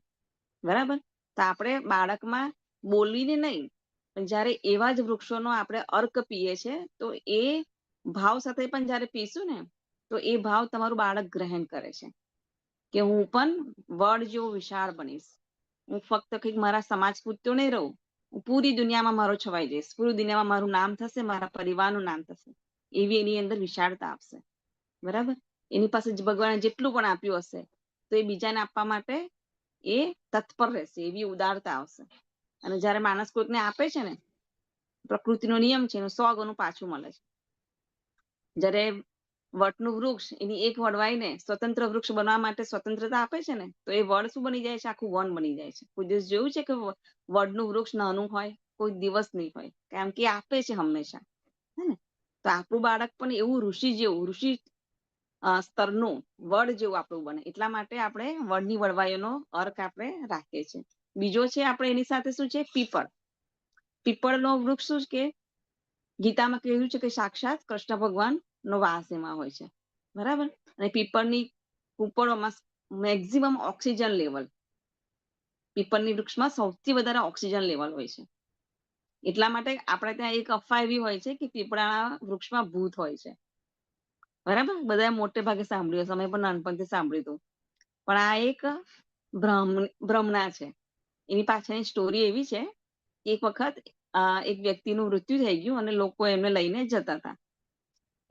બરાબર? તો આપણે બાળકમાં બોલીને નહીં, પણ જયારે એવા જ વૃક્ષોનો આપણે અર્ક પીએ છે તો એ ભાવ સાથે પણ જયારે પીશું ને તો એ ભાવ તમારું બાળક ગ્રહણ કરે છે કે હું પણ વડ જેવો વિશાળ બનીશ. હું ફક્ત કંઈક મારા સમાજ પૂરતો નહીં રહું, હું પૂરી દુનિયામાં મારો છવાઈ જઈશ, પૂરી દુનિયામાં મારું નામ થશે, મારા પરિવારનું નામ થશે. એવી એની અંદર વિશાળતા આપશે, બરાબર? એની પાસે ભગવાને જેટલું પણ આપ્યું હશે તો એ બીજાને આપવા માટે એ તત્પર રહેશે, એવી ઉદારતા આવશે. અને જયારે માણસ કોઈકને આપે છે ને, પ્રકૃતિનો નિયમ છે, એનું 100 ગણું પાછું મળે છે. જયારે વટનું વૃક્ષ એની એક વડવાઈને સ્વતંત્ર વૃક્ષ બનવા માટે સ્વતંત્રતા આપે છે ને, તો એ વડ શું બની જાય છે? આખું વન બની જાય છે. કોઈ દિવસ જોયું છે કે વડનું વૃક્ષ નાનું હોય? કોઈ દિવસ નહીં હોય, કારણ કે આપે છે હંમેશા, હે ને? તો આપણું બાળક પણ એવું ઋષિ સ્તરનું વડ જેવું આપણું બને, એટલા માટે આપણે વડની વડવાઈઓનો અર્ક આપણે રાખીએ છીએ. બીજો છે આપણે એની સાથે શું છે? પીપળનો વૃક્ષ શું કે ગીતામાં કહ્યું છે કે સાક્ષાત કૃષ્ણ ભગવાન નો વાસ એમાં હોય છે, બરાબર? અને પીપળની ઉપરોમાં મેક્સિમમ ઓક્સિજન લેવલ, પીપળની વૃક્ષમાં સૌથી વધારે ઓક્સિજન લેવલ હોય છે. એટલા માટે આપણે ત્યાં એક અફવા એવી હોય છે કે પીપળાના વૃક્ષમાં ભૂત હોય છે, બરાબર? બધા મોટે ભાગે સાંભળ્યું હશે, અમે પણ નાનપણથી સાંભળ્યું હતું, પણ આ એક ભ્રમણા છે. એની પાછળની સ્ટોરી એવી છે કે એક વખત એક વ્યક્તિનું મૃત્યુ થઈ ગયું અને લોકો એમને લઈને જતા હતા.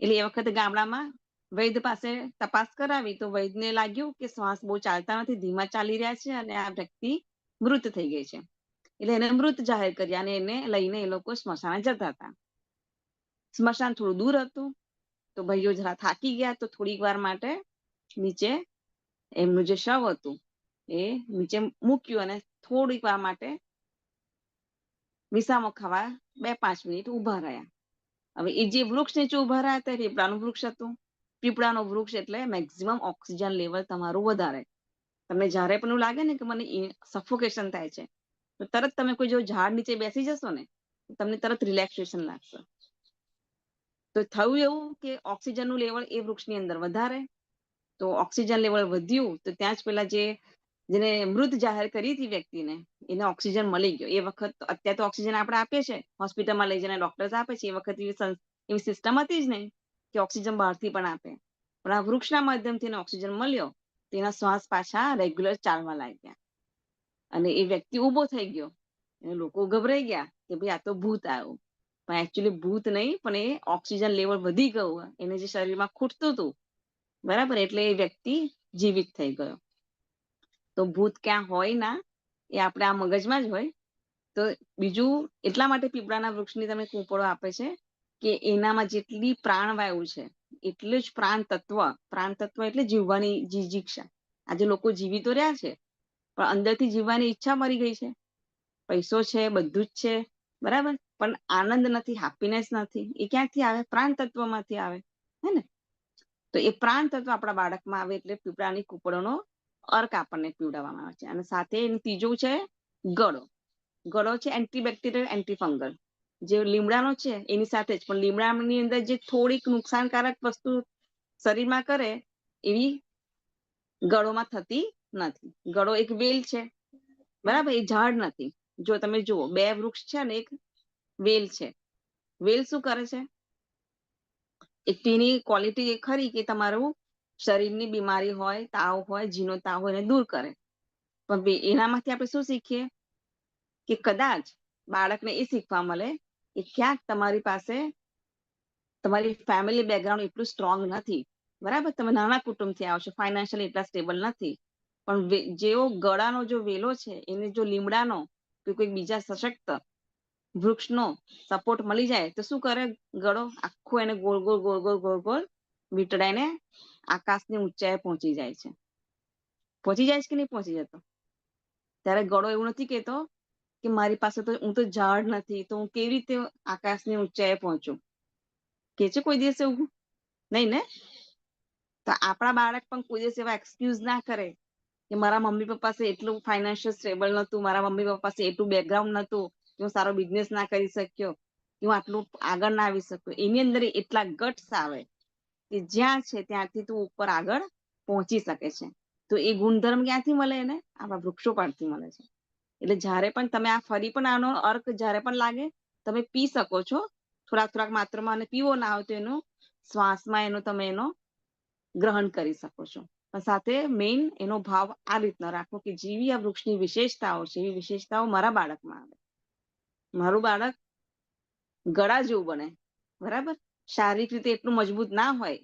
એટલે એ વખતે ગામડામાં વૈદ્ય પાસે તપાસ કરાવી તો વૈદ્યને લાગ્યું કે શ્વાસ બહુ ચાલતા નથી, ધીમા ચાલી રહ્યા છે અને આ વ્યક્તિ મૃત થઈ ગઈ છે. એટલે એને મૃત જાહેર કર્યા અને એને લઈને એ લોકો સ્મશાને જતા હતા. સ્મશાન થોડું દૂર હતું તો ભાઈઓ જરા થાકી ગયા તો થોડીક વાર માટે નીચે એમનું જે શવ હતું એ નીચે મૂક્યું અને થોડીક વાર માટે વિસામો ખાવા 2-5 મિનિટ ઊભા રહ્યા. હવે એ જે વૃક્ષ નીચે ઊભા રહ્યા હતા એ પીપળાનું વૃક્ષ હતું. પીપળાનું વૃક્ષ એટલે મેક્સિમમ ઓક્સિજન લેવલ તમારું વધારે. તમને જ્યારે પણ એવું લાગે ને કે મને સફોકેશન થાય છે, તો તરત તમે કોઈ જો ઝાડ નીચે બેસી જશો ને, તમને તરત રિલેક્સેશન લાગશે. તો થયું એવું કે ઓક્સિજનનું લેવલ એ વૃક્ષની અંદર વધારે. તો ઓક્સિજન લેવલ વધ્યું તો ત્યાં જ પેલા જેને મૃત જાહેર કરી હતી વ્યક્તિને, એને ઓક્સિજન મળી ગયો. એ વખત અત્યારે તો ઓક્સિજન આપણે આપીએ છીએ, હોસ્પિટલમાં લઈ જઈને ડોક્ટર્સ આપે છે. એ વખત એવી સિસ્ટમ હતી જ નહીં કે ઓક્સિજન બહારથી પણ આપે. પણ આ વૃક્ષના માધ્યમથી એને ઓક્સિજન મળ્યો, તેના શ્વાસ પાછા રેગ્યુલર ચાલવા લાગ્યા અને એ વ્યક્તિ ઊભો થઈ ગયો. અને લોકો ગભરાઈ ગયા કે ભાઈ આ તો ભૂત આવ્યું. પણ એકચ્યુઅલી ભૂત નહીં, પણ એ ઓક્સિજન લેવલ વધી ગયું, એને જે શરીરમાં ખૂટતું હતું, બરાબર, એટલે એ વ્યક્તિ જીવિત થઈ ગયો. તો ભૂત ક્યાં હોય ના, એ આપણે આ મગજમાં જ હોય. તો બીજું એટલા માટે પીપળાના વૃક્ષની તમે કૂંપળો આપે છે કે એનામાં જેટલી પ્રાણવાયુ છે એટલું જ પ્રાણ તત્વ એટલે જીવવાની જીજીક્ષા. આજે લોકો જીવી તો રહ્યા છે, પણ અંદરથી જીવવાની ઈચ્છા મરી ગઈ છે. પૈસો છે, બધું જ છે, બરાબર, પણ આનંદ નથી, હેપીનેસ નથી. એ ક્યાંથી આવે? પ્રાણ તત્વમાંથી આવે, હે ને? તો એ પ્રાણ તત્વ આપણા બાળકમાં આવે એટલે પીપળાની કૂંપળોનો અર્ક આપણને પીવડાવવામાં આવે છે. અને સાથે એનું ત્રીજું છે ગળો. ગળો છે એન્ટીબેક્ટેરિયલ, એન્ટીફંગલ. જે લીમડાનો છે એની સાથે જ, પણ લીમડાની અંદર જે થોડીક નુકસાનકારક વસ્તુ શરીરમાં કરે એવી ગળોમાં થતી નથી. ગળો એક વેલ છે, બરાબર, એ ઝાડ નથી. જો તમે જુઓ, 2 વૃક્ષ છે ને એક વેલ છે. વેલ શું કરે છે? એક તેની ક્વોલિટી એ ખરી કે તમારું શરીરની બીમારી હોય, તાવ હોય, ઝીણો તાવ હોય એને દૂર કરે. પણ એનામાંથી આપણે શું શીખીએ કે કદાચ બાળકને એ શીખવા મળે કે ક્યાંક તમારી પાસે તમારી ફેમિલી બેકગ્રાઉન્ડ એટલું સ્ટ્રોંગ નથી, બરાબર, તમે નાના કુટુંબથી આવો છો, ફાઇનાન્શિયલી એટલા સ્ટેબલ નથી, પણ જેવો ગળાનો જો વેલો છે એને જો લીમડાનો કે કોઈ બીજા સશક્ત વૃક્ષનો સપોર્ટ મળી જાય તો શું કરે ગળો? આખું એને ગોળ ગોળ ગોળ ગોળ ગોળ ગોળ વીંટળાઈને આકાશની ઊંચાઈએ પહોંચી જાય છે. પહોંચી જાય છે કે નહીં પહોંચી જતો? ત્યારે ગળો એવું નથી કેતો કે મારી પાસે તો, હું તો ઝાડ નથી, તો હું કેવી રીતે આકાશની ઊંચાઈએ પહોંચું? કે છે કોઈ દિવસ એવું? નહીં ને? તો આપણા બાળક પણ કોઈ દિવસ એવા એક્સક્યુઝ ના કરે કે મારા મમ્મી પપ્પા પાસે એટલું ફાઇનાન્શિયલ સ્ટેબલ નતું, મારા મમ્મી પપ્પા પાસે એટલું બેકગ્રાઉન્ડ નતું કે હું સારો બિઝનેસ ના કરી શક્યો, કે હું આટલું આગળ ના આવી શક્યો. એની અંદર એટલા ગટ્સ આવે કે જ્યાં છે ત્યાંથી તું ઉપર આગળ પહોંચી શકે છે. તો એ ગુણધર્મ ક્યાંથી મળે એને? આપણા વૃક્ષો પરથી મળે છે. એટલે જ્યારે પણ તમે આ ફરી પણ આનો અર્ક જ્યારે પણ લાગે તમે પી શકો છો, થોડાક માત્રામાં, અને પીવો ના હોય તો એનું શ્વાસમાં તમે એનો ગ્રહણ કરી શકો છો. પણ સાથે મેઇન એનો ભાવ આ રીતના રાખો કે જેવી આ વૃક્ષની વિશેષતાઓ છે એવી વિશેષતાઓ મારા બાળકમાં આવે. મારું બાળક ગળા જેવું બને, બરાબર, શારીરિક રીતે એટલું મજબૂત ના હોય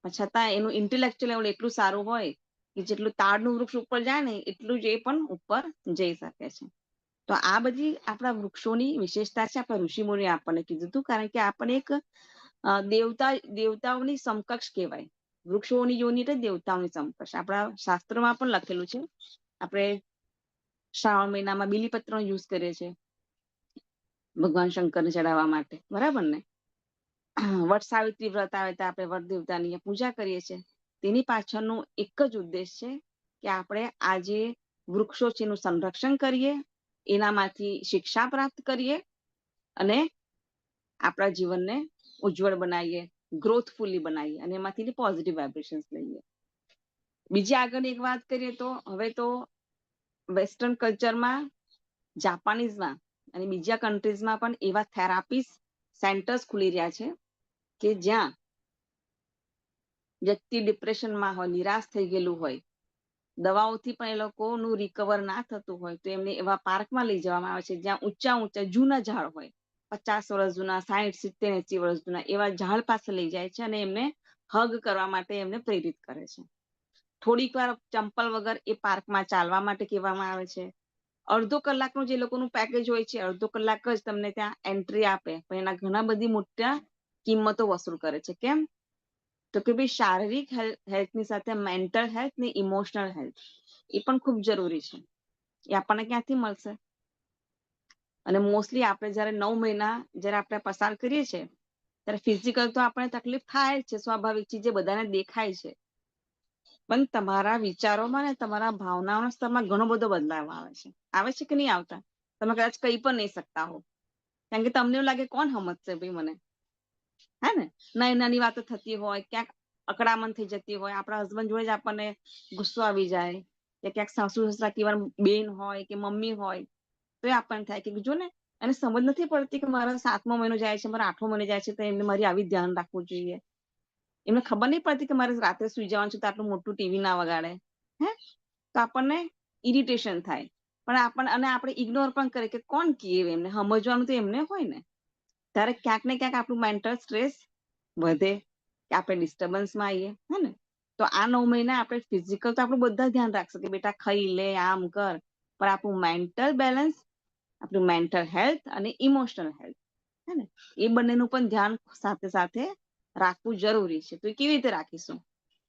પણ છતાં એનું ઇન્ટેલેક્ચ્યુઅલ લેવલ એટલું સારું હોય કે જેટલું તાડનું વૃક્ષ ઉપર જાય ને એટલું જ એ પણ ઉપર જઈ શકે છે. તો આ બધી આપણા વૃક્ષોની વિશેષતા છે. આપણા ઋષિમુનિએ આપણને કીધું હતું, કારણ કે આપણને એક દેવતાઓની સમકક્ષ કહેવાય. વૃક્ષોની યોની એટલે દેવતાઓની સમકક્ષ. આપણા શાસ્ત્રોમાં પણ લખેલું છે. આપણે શ્રાવણ મહિનામાં બીલીપત્રનો યુઝ કરીએ છીએ ભગવાન શંકરને ચડાવવા માટે, બરાબર ને? વટ સાવિત્રી વ્રત આવે તો આપણે વટ દેવતાની પૂજા કરીએ છીએ. તેની પાછળનું એક જ ઉદ્દેશ છે કે આપણે આ જે વૃક્ષો છે એનું સંરક્ષણ કરીએ, એનામાંથી શિક્ષા પ્રાપ્ત કરીએ અને આપણા જીવનને ઉજ્જવળ બનાવીએ, ગ્રોથફુલી બનાવીએ અને એમાંથી પોઝિટિવ વાઇબ્રેશન્સ લઈએ. બીજી આગળ એક વાત કરીએ તો હવે તો વેસ્ટર્ન કલ્ચરમાં, જાપાનીઝમાં અને બીજા કન્ટ્રીઝમાં પણ એવા થેરાપીસ સેન્ટર્સ ખુલી રહ્યા છે કે જ્યાં વ્યક્તિ ડિપ્રેશનમાં હોય, નિરાશ થઈ ગયેલું હોય, દવાઓથી પણ એ લોકોનું રિકવર ના થતું હોય તો એમને એવા પાર્કમાં લઈ જવામાં આવે છે જ્યાં ઊંચા ઊંચા જૂના ઝાડ હોય, 50 વર્ષ જૂના, 60, 70, 80 વર્ષ જૂના, એવા ઝાડ પાસે લઈ જાય છે અને એમને હગ કરવા માટે એમને પ્રેરિત કરે છે. થોડીક વાર ચંપલ વગર એ પાર્કમાં ચાલવા માટે કહેવામાં આવે છે. અડધો કલાકનું જે લોકોનું પેકેજ હોય છે, અડધો કલાક જ તમને ત્યાં એન્ટ્રી આપે, પણ એના ઘણા બધી મોટા કિંમતો વસૂલ કરે છે. કેમ? તો કે ભાઈ શારીરિક હેલ્થની સાથે મેન્ટલ હેલ્થ ને ઇમોશનલ હેલ્થ એ પણ ખૂબ જરૂરી છે. એ આપણને ક્યાંથી મળશે? અને મોસ્ટલી આપણે જયારે 9 મહિના જયારે આપણે પસાર કરીએ છીએ ત્યારે ફિઝિકલ તો આપણને તકલીફ થાય જ છે, સ્વાભાવિક છે, જે બધાને દેખાય છે. પણ તમારા વિચારોમાં ને તમારા ભાવનાઓના સ્તરમાં ઘણો બધો બદલાવ આવે છે કે નહીં આવતા? તમે કદાચ કહી પણ નહીં શકતા હો, કારણ કે તમને એવું લાગે કોણ સમજશે ભાઈ મને, હે ને? નાની નાની વાતો થતી હોય, ક્યાંક અકળામણ થઈ જતી હોય, આપણા હસબન્ડ જોડે જ આપણને ગુસ્સો આવી જાય, કે ક્યાંક સાસુ સસરા કેવા બેન હોય કે મમ્મી હોય તો એ આપણને થાય કે જો ને એને સમજ નથી પડતી કે મારા 7મો મહિનો જાય છે, મારા 8મો મહિનો જાય છે, તો એમને મારી આવી ધ્યાન રાખવું જોઈએ. એમને ખબર નહીં પડતી કે મારે રાત્રે સુઈ જવાનું છે તો આટલું મોટું ટીવી ના વગાડે, હે? તો આપણને ઇરિટેશન થાય. પણ આપણે ઇગ્નોર પણ કરીએ કે કોણ કહે, એમને સમજવાનું તો એમને હોય ને. ત્યારે ક્યાંક ને ક્યાંક આપણું મેન્ટલ સ્ટ્રેસ વધે, કે આપણે ડિસ્ટર્બન્સમાં આવીએ, હે ને? તો આ 9 મહિના આપણે ફિઝિકલ તો આપણું બધા ધ્યાન રાખશે કે બેટા ખાઈ લે, આમ કર, પણ આપણું મેન્ટલ બેલેન્સ, આપણું મેન્ટલ હેલ્થ અને ઇમોશનલ હેલ્થ, હે ને, એ બંનેનું પણ ધ્યાન સાથે સાથે રાખવું જરૂરી છે. તો એ કેવી રીતે રાખીશું?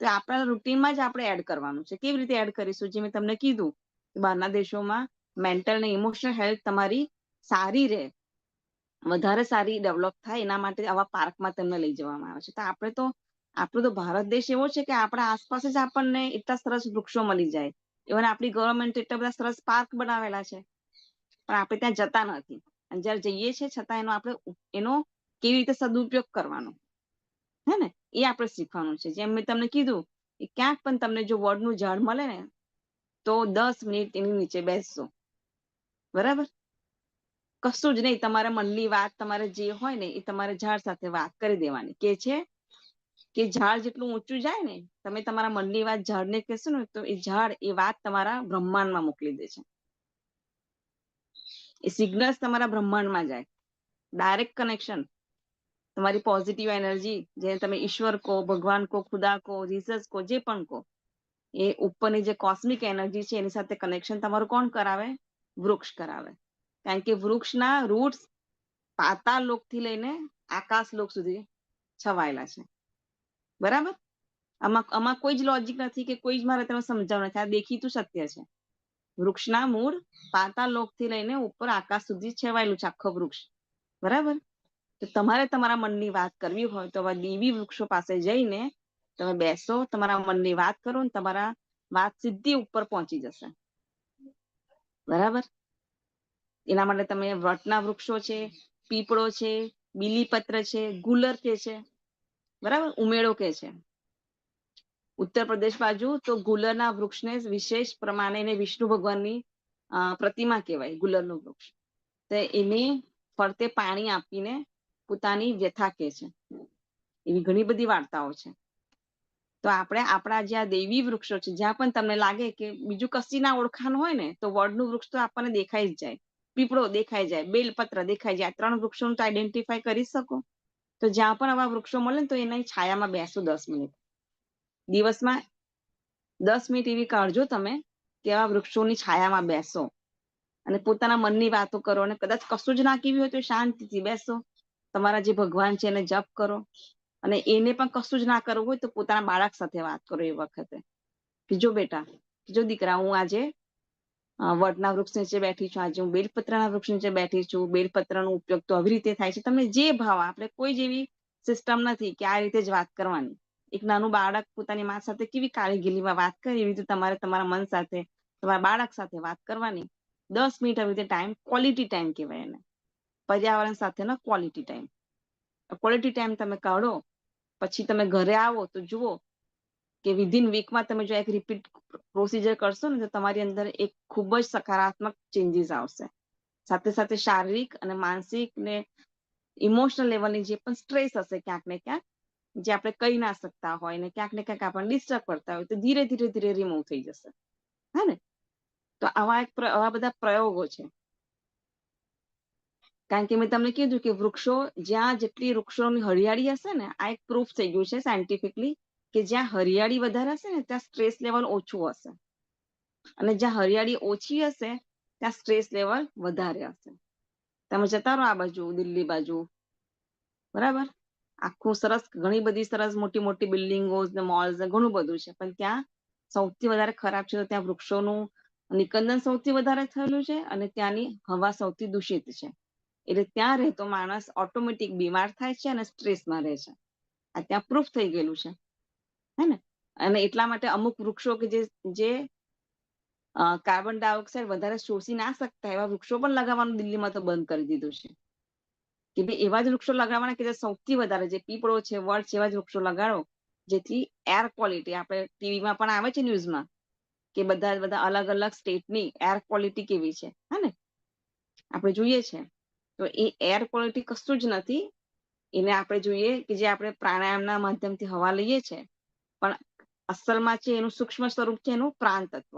તો આપણા રૂટીનમાં જ આપણે એડ કરવાનું છે. કેવી રીતે એડ કરીશું? જે મેં તમને કીધું કે બહારના દેશોમાં મેન્ટલ અને ઇમોશનલ હેલ્થ તમારી સારી રહે, વધારે સારી ડેવલપ થાય, એના માટે આવા પાર્કમાં તમને લઈ જવામાં આવે છે. તો આપણો તો ભારત દેશ એવો છે કે આપણા આસપાસ જ આપણને એટલા સરસ વૃક્ષો મળી જાય. ઇવન આપણી ગવર્મેન્ટ એટલા બધા સરસ પાર્ક બનાવેલા છે, પણ આપણે ત્યાં જતા નથી. અને જયારે જઈએ છીએ છતાં એનો કેવી રીતે સદુપયોગ કરવાનો, હે ને, એ આપણે શીખવાનું છે. જેમ મેં તમને કીધું કે ક્યાંક પણ તમને જો વડનું ઝાડ મળે ને તો 10 મિનિટ એની નીચે બેસજો, બરાબર? કશું જ નહીં, તમારા મનની વાત, તમારે જે હોય ને એ તમારે ઝાડ સાથે વાત કરી દેવાની. કે છે કે ઝાડ જેટલું ઊંચું જાય ને, તમે તમારા મનની વાત ઝાડને કહેશો ને તો એ ઝાડ એ વાત તમારા બ્રહ્માંડમાં મોકલી દે છે. એ સિગ્નલ્સ તમારા બ્રહ્માંડમાં જાય, ડાયરેક્ટ કનેક્શન. તમારી પોઝિટિવ એનર્જી, જે તમે ઈશ્વર કહો, ભગવાન કહો, ખુદા કહો, જીસસ કહો, જે પણ કહો, એ ઉપરની જે કોસ્મિક એનર્જી છે એની સાથે કનેક્શન તમારું કોણ કરાવે? વૃક્ષ કરાવે. કારણ કે વૃક્ષના રૂટ્સ પાતાળ લોકથી લઈને આકાશ લોક સુધી છવાયેલા છે, બરાબર? આમાં કોઈ જ લોજિક નથી કે કોઈ જ મારે તમે સમજાવવું નથી, આ દેખીતું સત્ય છે. વૃક્ષના મૂળ પાતાળ લોકથી લઈને ઉપર આકાશ સુધી છવાયેલું છે આખો વૃક્ષ, બરાબર? તો તમારે તમારા મનની વાત કરવી હોય તો દેવી વૃક્ષો પાસે જઈને તમે બેસો, તમારા મનની વાત કરો ને તમારા વાત સીધી ઉપર પહોંચી જશે, બરાબર? એના માટે તમે વટના વૃક્ષો છે, પીપળો છે, બીલીપત્ર છે, ગુલર કે છે, બરાબર, ઉમેળો કે છે. ઉત્તર પ્રદેશ બાજુ તો ગુલરના વૃક્ષને વિશેષ પ્રમાણે વિષ્ણુ ભગવાનની પ્રતિમા કહેવાય, ગુલરનું વૃક્ષ. તો એને ફરતે પાણી આપીને પોતાની વ્યથા કહે છે. એવી ઘણી બધી વાર્તાઓ છે. તો આપણે આપણા જ્યાં દેવી વૃક્ષો છે, જ્યાં પણ તમને લાગે કે બીજું કશી ના ઓળખાણ હોય ને, તો વડનું વૃક્ષ તો આપણને દેખાઈ જ જાય, પીપળો દેખાઈ જાય, બેલપત્ર દેખાઈ જાય. 3 વૃક્ષોનું તો આઈડેન્ટિફાઈ કરી શકો. તો જ્યાં પણ આવા વૃક્ષો મળે ને તો એના છાયામાં બેસો 10 મિનિટ. દિવસમાં 10 મિનિટ એવી કાઢજો તમે કે આવા વૃક્ષોની છાયામાં બેસો અને પોતાના મનની વાતો કરો. અને કદાચ કશું જ ના કેવી હોય તો શાંતિથી બેસો, તમારા જે ભગવાન છે એને જપ કરો. અને એને પણ કશું જ ના કરવું હોય તો પોતાના બાળક સાથે વાત કરો એ વખતે, કે જો બેટા, જો દીકરા, હું આજે વડના વૃક્ષ નીચે બેઠી છું, આજે હું બેલપત્રના વૃક્ષ નીચે બેઠી છું. બેલપત્રનો ઉપયોગ તો આવી રીતે થાય છે. તમને જે ભાવ, આપણે કોઈ જેવી સિસ્ટમ નથી કે આ રીતે જ વાત કરવાની. એક નાનું બાળક પોતાની મા સાથે કેવી કાળીગીલીમાં વાત કરે, એવી રીતે તમારે તમારા મન સાથે, તમારા બાળક સાથે વાત કરવાની. 10 મિનિટ આવી રીતે ટાઈમ, ક્વોલિટી ટાઈમ કહેવાય એને, પર્યાવરણ સાથેનો ક્વોલિટી ટાઈમ. ક્વોલિટી ટાઈમ તમે કાઢો, પછી તમે ઘરે આવો તો જુઓ કે વિધિન વીકમાં તમે જો એક રિપીટ પ્રોસીજર કરશો ને તો તમારી અંદર એક ખૂબ જ સકારાત્મક ચેન્જીસ આવશે. સાથે સાથે શારીરિક અને માનસિક ને ઇમોશનલ લેવલની જે પણ સ્ટ્રેસ હશે ક્યાંક ને ક્યાંક, જે આપણે કહી ના શકતા હોય ને ક્યાંક ને ક્યાંક આપણને ડિસ્ટર્બ કરતા હોય, તો ધીરે ધીરે ધીરે રિમૂવ થઈ જશે, હે ને? તો આવા બધા પ્રયોગો છે. કારણ કે મેં તમને કીધું કે વૃક્ષો, જ્યાં જેટલી વૃક્ષોની હરિયાળી હશે ને, આ એક પ્રૂફ થઈ ગયું છે સાયન્ટિફિકલી, કે જ્યાં હરિયાળી વધારે હશે ને ત્યાં સ્ટ્રેસ લેવલ ઓછું હશે, અને જ્યાં હરિયાળી ઓછી હશે ત્યાં સ્ટ્રેસ લેવલ વધારે હશે. તમે જતા રહો આ બાજુ, દિલ્હી બાજુ, બરાબર, આખું સરસ, ઘણી બધી સરસ મોટી મોટી બિલ્ડિંગો ને મોલ્સ ને ઘણું બધું છે, પણ ત્યાં સૌથી વધારે ખરાબ છે તો ત્યાં વૃક્ષોનું નિકંદન સૌથી વધારે થયેલું છે અને ત્યાંની હવા સૌથી દૂષિત છે. એટલે ત્યાં રહેતો માણસ ઓટોમેટિક બીમાર થાય છે અને સ્ટ્રેસમાં રહે છે. આ ત્યાં પ્રૂફ થઈ ગયેલું છે, હે ને? અને એટલા માટે અમુક વૃક્ષો કે જે કાર્બન ડાયોક્સાઇડ વધારે શોષી ના શકતા એવા વૃક્ષો પણ લગાવવાનું દિલ્હીમાં તો બંધ કરી દીધું છે. કે ભાઈ એવા જ વૃક્ષો લગાવવાના કે જે સૌથી વધારે, જે પીપળો છે, વડ છે, એવા જ વૃક્ષો લગાડો જેથી એર ક્વોલિટી, આપણે ટીવીમાં પણ આવે છે ન્યૂઝમાં કે બધા અલગ અલગ સ્ટેટની એર ક્વોલિટી કેવી છે, હે ને? આપણે જોઈએ છે. તો એ એર ક્વોલિટી કશું જ નથી. એને આપણે જોઈએ કે જે આપણે પ્રાણાયામના માધ્યમથી હવા લઈએ છે, પણ અસલમાં છે એનું સૂક્ષ્મ સ્વરૂપ છે એનું પ્રાણ તત્વ.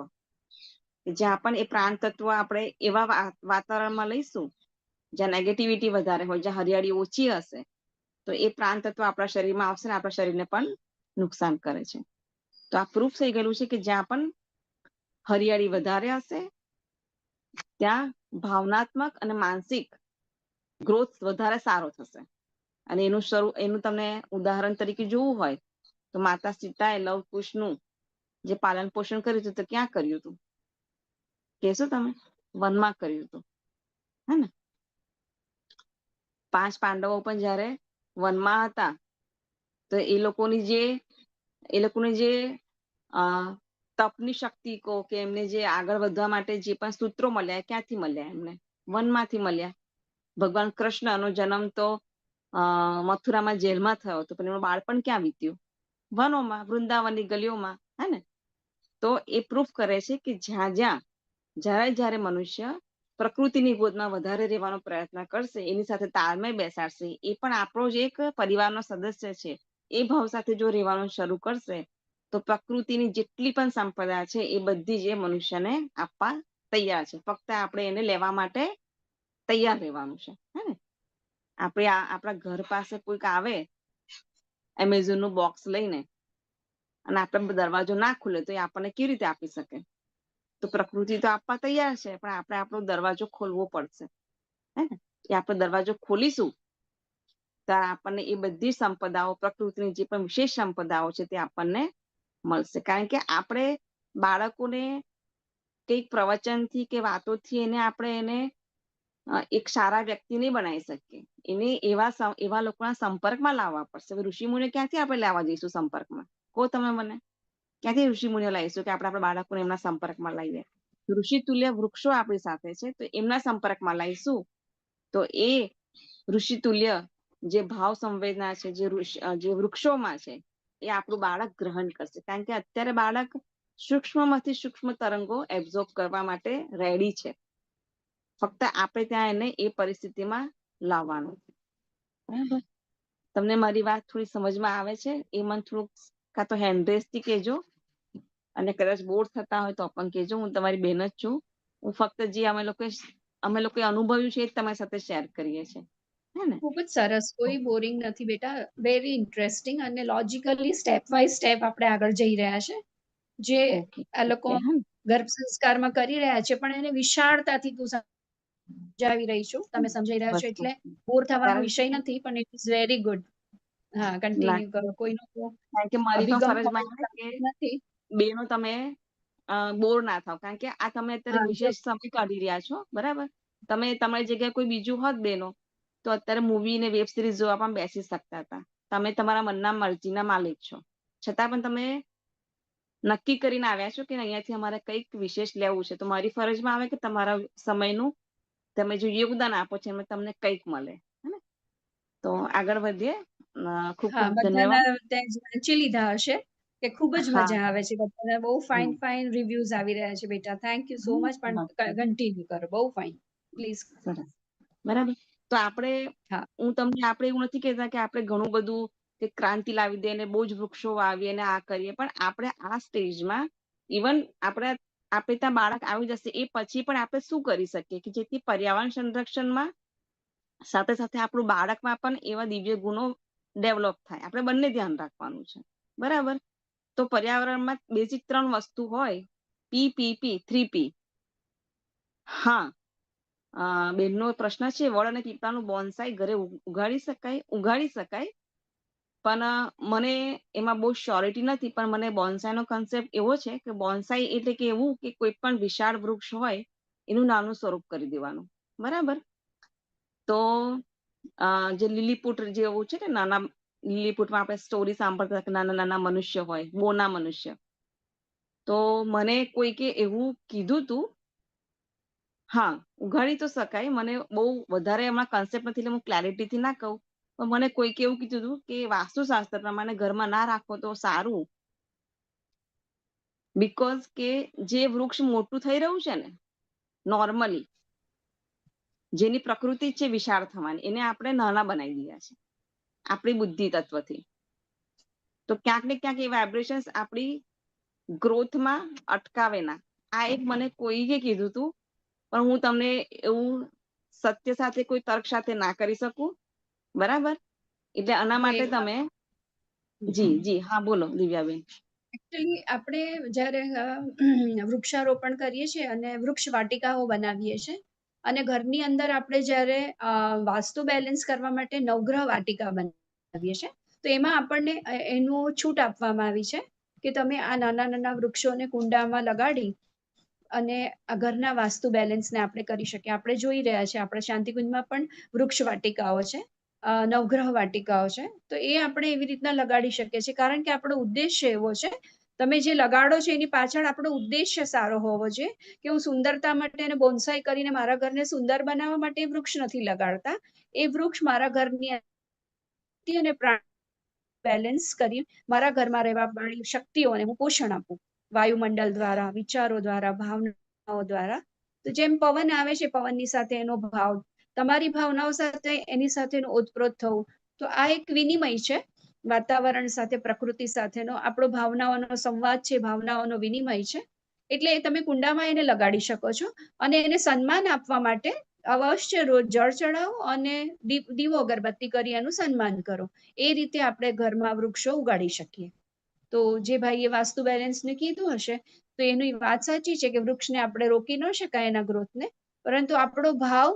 જ્યાં પણ એ પ્રાણ તત્વ આપણે એવા વાતાવરણમાં લઈશું જ્યાં નેગેટિવિટી વધારે હોય, જ્યાં હરિયાળી ઓછી હશે, તો એ પ્રાણ તત્વ આપણા શરીરમાં આવશે ને આપણા શરીરને પણ નુકસાન કરે છે. તો આ પ્રૂફ થઈ ગયેલું છે કે જ્યાં પણ હરિયાળી વધારે હશે ત્યાં ભાવનાત્મક અને માનસિક ગ્રોથ વધારે સારો થશે. અને એનું તમને ઉદાહરણ તરીકે જોવું હોય તો માતા સીતાએ લવ કુશનું જે પાલન પોષણ કર્યું હતું તો ક્યાં કર્યું હતું? કહેશો તમે? વનમાં કર્યું હતું, હે ને? 5 પાંડવો પણ જયારે વનમાં હતા તો એ લોકોની જે તપની શક્તિ કહો કે એમને જે આગળ વધવા માટે જે પણ સૂત્રો મળ્યા, ક્યાંથી મળ્યા? એમને વનમાંથી મળ્યા. ભગવાન કૃષ્ણનો જન્મ તો મથુરામાં જેલમાં થયો હતો, પણ એનું બાળપણ ક્યાં વીત્યું? વનોમાં, વૃંદાવનની ગલીઓમાં, હે ને? તો એ પ્રૂફ કરે છે કે જ્યારે મનુષ્ય પ્રકૃતિની ગોદમાં વધારે રહેવાનો પ્રયત્ન કરશે, એની સાથે તાલમેલ બેસાડશે, એ પણ આપણો જ એક પરિવારનો સદસ્ય છે, એ ભાવ સાથે જો રહેવાનું શરૂ કરશે તો પ્રકૃતિની જેટલી પણ સંપદા છે એ બધી જ મનુષ્યને આપવા તૈયાર છે. ફક્ત આપણે એને લેવા માટે તૈયાર રહેવાનું છે, હે ને? આપણે આપણા ઘર પાસે કોઈક આવે એમેઝોન નું બોક્સ લઈને અને આપણે દરવાજો ના ખુલે તો એ આપણને કેવી રીતે આપી શકે? તો પ્રકૃતિ તો આપવા તૈયાર છે, પણ આપણે આપણો દરવાજો ખોલવો પડશે, હે ને? એ આપણે દરવાજો ખોલીશું ત્યારે આપણને એ બધી સંપદાઓ, પ્રકૃતિની જે પણ વિશેષ સંપદાઓ છે તે આપણને મળશે. કારણ કે આપણે બાળકોને કઈક પ્રવચનથી કે વાતોથી એને એક સારા વ્યક્તિ નહીં બનાવી શકીએ. એને એવા લોકોના સંપર્કમાં લાવવા પડશે. ઋષિ મુનિ ક્યાંથી આપણે લાવવા જઈશું સંપર્કમાં? કહો તમે મને, ક્યાંથી ઋષિ મુનિઓ લાવીશું કે આપણા બાળકોને એમના સંપર્કમાં લાવીએ? ઋષિ તુલ્ય વૃક્ષો આપણી સાથે છે, તો એમના સંપર્કમાં લાવીશું તો એ ઋષિ તુલ્ય જે ભાવ સંવેદના છે, જે વૃક્ષોમાં છે, એ આપણું બાળક ગ્રહણ કરશે. કારણ કે અત્યારે બાળક સૂક્ષ્મમાંથી સૂક્ષ્મ તરંગો એબ્ઝોર્બ કરવા માટે રેડી છે. ફક્ત આપણે ત્યાં એને એ પરિસ્થિતિમાં લાવવાનું. બરાબર? તમને મારી વાત થોડી સમજમાં આવે છે? એ મને થોડુંક કાં તો હેન્ડરેસ થી કહેજો, અને કદાચ બોર થતા હોય તો પણ કહેજો. હું તમારી બહેન જ છું. હું ફક્ત જે અમે લોકોએ અનુભવ્યું છે એ જ તમારી સાથે શેર કરીએ છીએ, હે ને? ખૂબ જ સરસ, કોઈ બોરિંગ નથી બેટા. વેરી ઇન્ટરેસ્ટિંગ અને લોજિકલી સ્ટેપ બાય સ્ટેપ આપણે આગળ જઈ રહ્યા છે. જે ઓકે, આ લોકો ગર્ભ સંસ્કારમાં કરી રહ્યા છે, પણ એને વિશાળતાથી તું સમજાવી રહી છું, તમે સમજાઈ રહ્યા છો, એટલે બોર થવાનો કારણ વિષય નથી, પણ ઇટ ઇઝ વેરી ગુડ. હા, કન્ટિન્યુ કરો. કોઈનો કે મારી પણ અભિગમ ફરજમાં હોવો છે કે નથી. બેનો તમે બોર ના થાવ. કારણ કે આ તમે અત્યારે હા, વિશેષ સમય કાઢી રહ્યા છો, બરાબર? તમે તમારી જગ્યાએ કોઈ બીજું હોત બેનો તો અત્યારે મૂવી ને વેબ સિરીઝ જોવા પણ બેસી શકતા હતા. તમે તમારા મનના મરજીના માલિક છો, છતાં પણ તમે નક્કી કરીને આવ્યા છો કે અહીંયાથી અમારે કંઈક વિશેષ લેવું છે, તો મારી ફરજમાં આવે કે તમારા સમયનું તમે જો યોગદાન આપો છો એમાં તમને કંઈક મળે, હે ને? તો આગળ વધીએ. ખૂબ હા, ખૂબ ધન્યવાદ. બધાના તે જ વાંચી લીધા હશે કે ખૂબ જ હા, મજા આવે છે. બધાને બહુ ફાઇન હમ, ફાઇન રિવ્યુઝ આવી રહ્યા છે બેટા. Thank you so much. પણ બસ, કન્ટિન્યુ કરો. બહુ ફાઇન. પ્લીઝ. સરસ. બરાબર. તો હા, આપણે એવું નથી કહેતા કે આપણે ઘણું બધું કે ક્રાંતિ લાવી દઈએ અને બહુ જ વૃક્ષો વાવીએ અને આ કરીએ, પણ આપણે આ સ્ટેજમાં ઇવન આપણે ત્યાં બાળક આવી જશે એ પછી પણ આપણે શું કરી શકીએ કે જેથી પર્યાવરણ સંરક્ષણમાં સાથે સાથે આપણું બાળકમાં પણ એવા દિવ્ય ગુણો ડેવલપ થાય. આપણે બંને ધ્યાન રાખવાનું છે, બરાબર? તો પર્યાવરણમાં બેઝિક 3 વસ્તુ હોય, પી પી પી 3P. હા, બેનનો પ્રશ્ન છે, વડ અને પીપળાનું બોન્સાઈ ઘરે ઉગાડી શકાય? પણ મને એમાં બહુ શ્યોરિટી નથી. પણ મને બોન્સાઈનો કન્સેપ્ટ એવો છે કે બોન્સાઈ એટલે કે એવું કે કોઈ પણ વિશાળ વૃક્ષ હોય એનું નાનું સ્વરૂપ કરી દેવાનું, બરાબર. તો જે લીલીપુટ જેવું છે ને, નાના લીલીપુટમાં આપણે સ્ટોરી સાંભળતા કે નાના નાના મનુષ્ય હોય, બોના મનુષ્ય. તો મને કોઈકે એવું કીધું તું. હા, ઉઘાડી તો શકાય, મને બહુ વધારે એમાં કન્સેપ્ટ નથી એટલે હું ક્લેરિટીથી ના કહું. પણ મને કોઈકે એવું કીધું હતું કે વાસ્તુશાસ્ત્ર પ્રમાણે ઘરમાં ના રાખો તો સારું, બીકોઝ કે જે વૃક્ષ મોટું થઈ રહ્યું છે ને નોર્મલી, જેની પ્રકૃતિ છે વિશાળ થવાની, એને આપણે નાના બનાવી દીધા છે આપણી બુદ્ધિ તત્વથી. તો ક્યાંક ને ક્યાંક એ વાઇબ્રેશન્સ આપણી ગ્રોથમાં અટકાવે ના. આ એક મને કોઈએ કીધું હતું, પણ હું તમને એવું સત્ય સાથે કોઈ તર્ક સાથે ના કરી શકું, બરાબર. એટલે આના માટે તમે જી જી હા બોલો દિવ્યાબેન. એકચ્યુઅલી આપણે જ્યારે વૃક્ષારોપણ કરીએ છીએ અને વૃક્ષ વાટિકાઓ બનાવીએ છીએ, અને ઘરની અંદર આપણે જ્યારે વાસ્તુ બેલેન્સ કરવા માટે નવગ્રહ વાટિકા બનાવીએ છીએ, તો એમાં આપણને એનું છૂટ આપવામાં આવી છે કે તમે આ નાના નાના વૃક્ષોને કુંડામાં લગાડી અને ઘરના વાસ્તુ બેલેન્સને આપણે કરી શકીએ. આપણે જોઈ રહ્યા છીએ આપણા શાંતિકુંજમાં પણ વૃક્ષ વાટિકાઓ છે, નવગ્રહ વાટિકાઓ છે. તો એ આપણે એવી રીતના લગાડી શકીએ છીએ, કારણ કે આપણો ઉદ્દેશ્ય એવો છે. તમે જે લગાડો છો એની પાછળ આપણો ઉદ્દેશ્ય સારો હોવો જોઈએ કે હું સુંદરતા માટે અને બોન્સાઈ કરીને મારા ઘરને સુંદર બનાવવા માટે વૃક્ષ નથી લગાડતા. એ વૃક્ષ મારા ઘરની અને પ્રાણ બેલેન્સ કરી મારા ઘરમાં રહેવા વાળી શક્તિઓને હું પોષણ આપું, વાયુમંડળ દ્વારા, વિચારો દ્વારા, ભાવનાઓ દ્વારા. તો જેમ પવન આવે છે, પવનની સાથે એનો ભાવ, તમારી ભાવનાઓ સાથે એની સાથેનું ઓતપ્રોત થવું. તો આ એક વિનિમય છે વાતાવરણ સાથે, પ્રકૃતિ સાથેનો આપણો ભાવનાઓનો સંવાદ છે, ભાવનાઓનો વિનિમય છે. એટલે તમે કુંડામાં એને લગાડી શકો છો અને એને સન્માન આપવા માટે અવશ્ય રોજ જળ ચડાવો અને દીવો અગરબત્તી કરી એનું સન્માન કરો. એ રીતે આપણે ઘરમાં વૃક્ષો ઉગાડી શકીએ. તો જે ભાઈએ વાસ્તુ બેલેન્સને કીધું હશે, તો એની વાત સાચી છે કે વૃક્ષને આપણે રોકી ન શકાય એના ગ્રોથને, પરંતુ આપણો ભાવ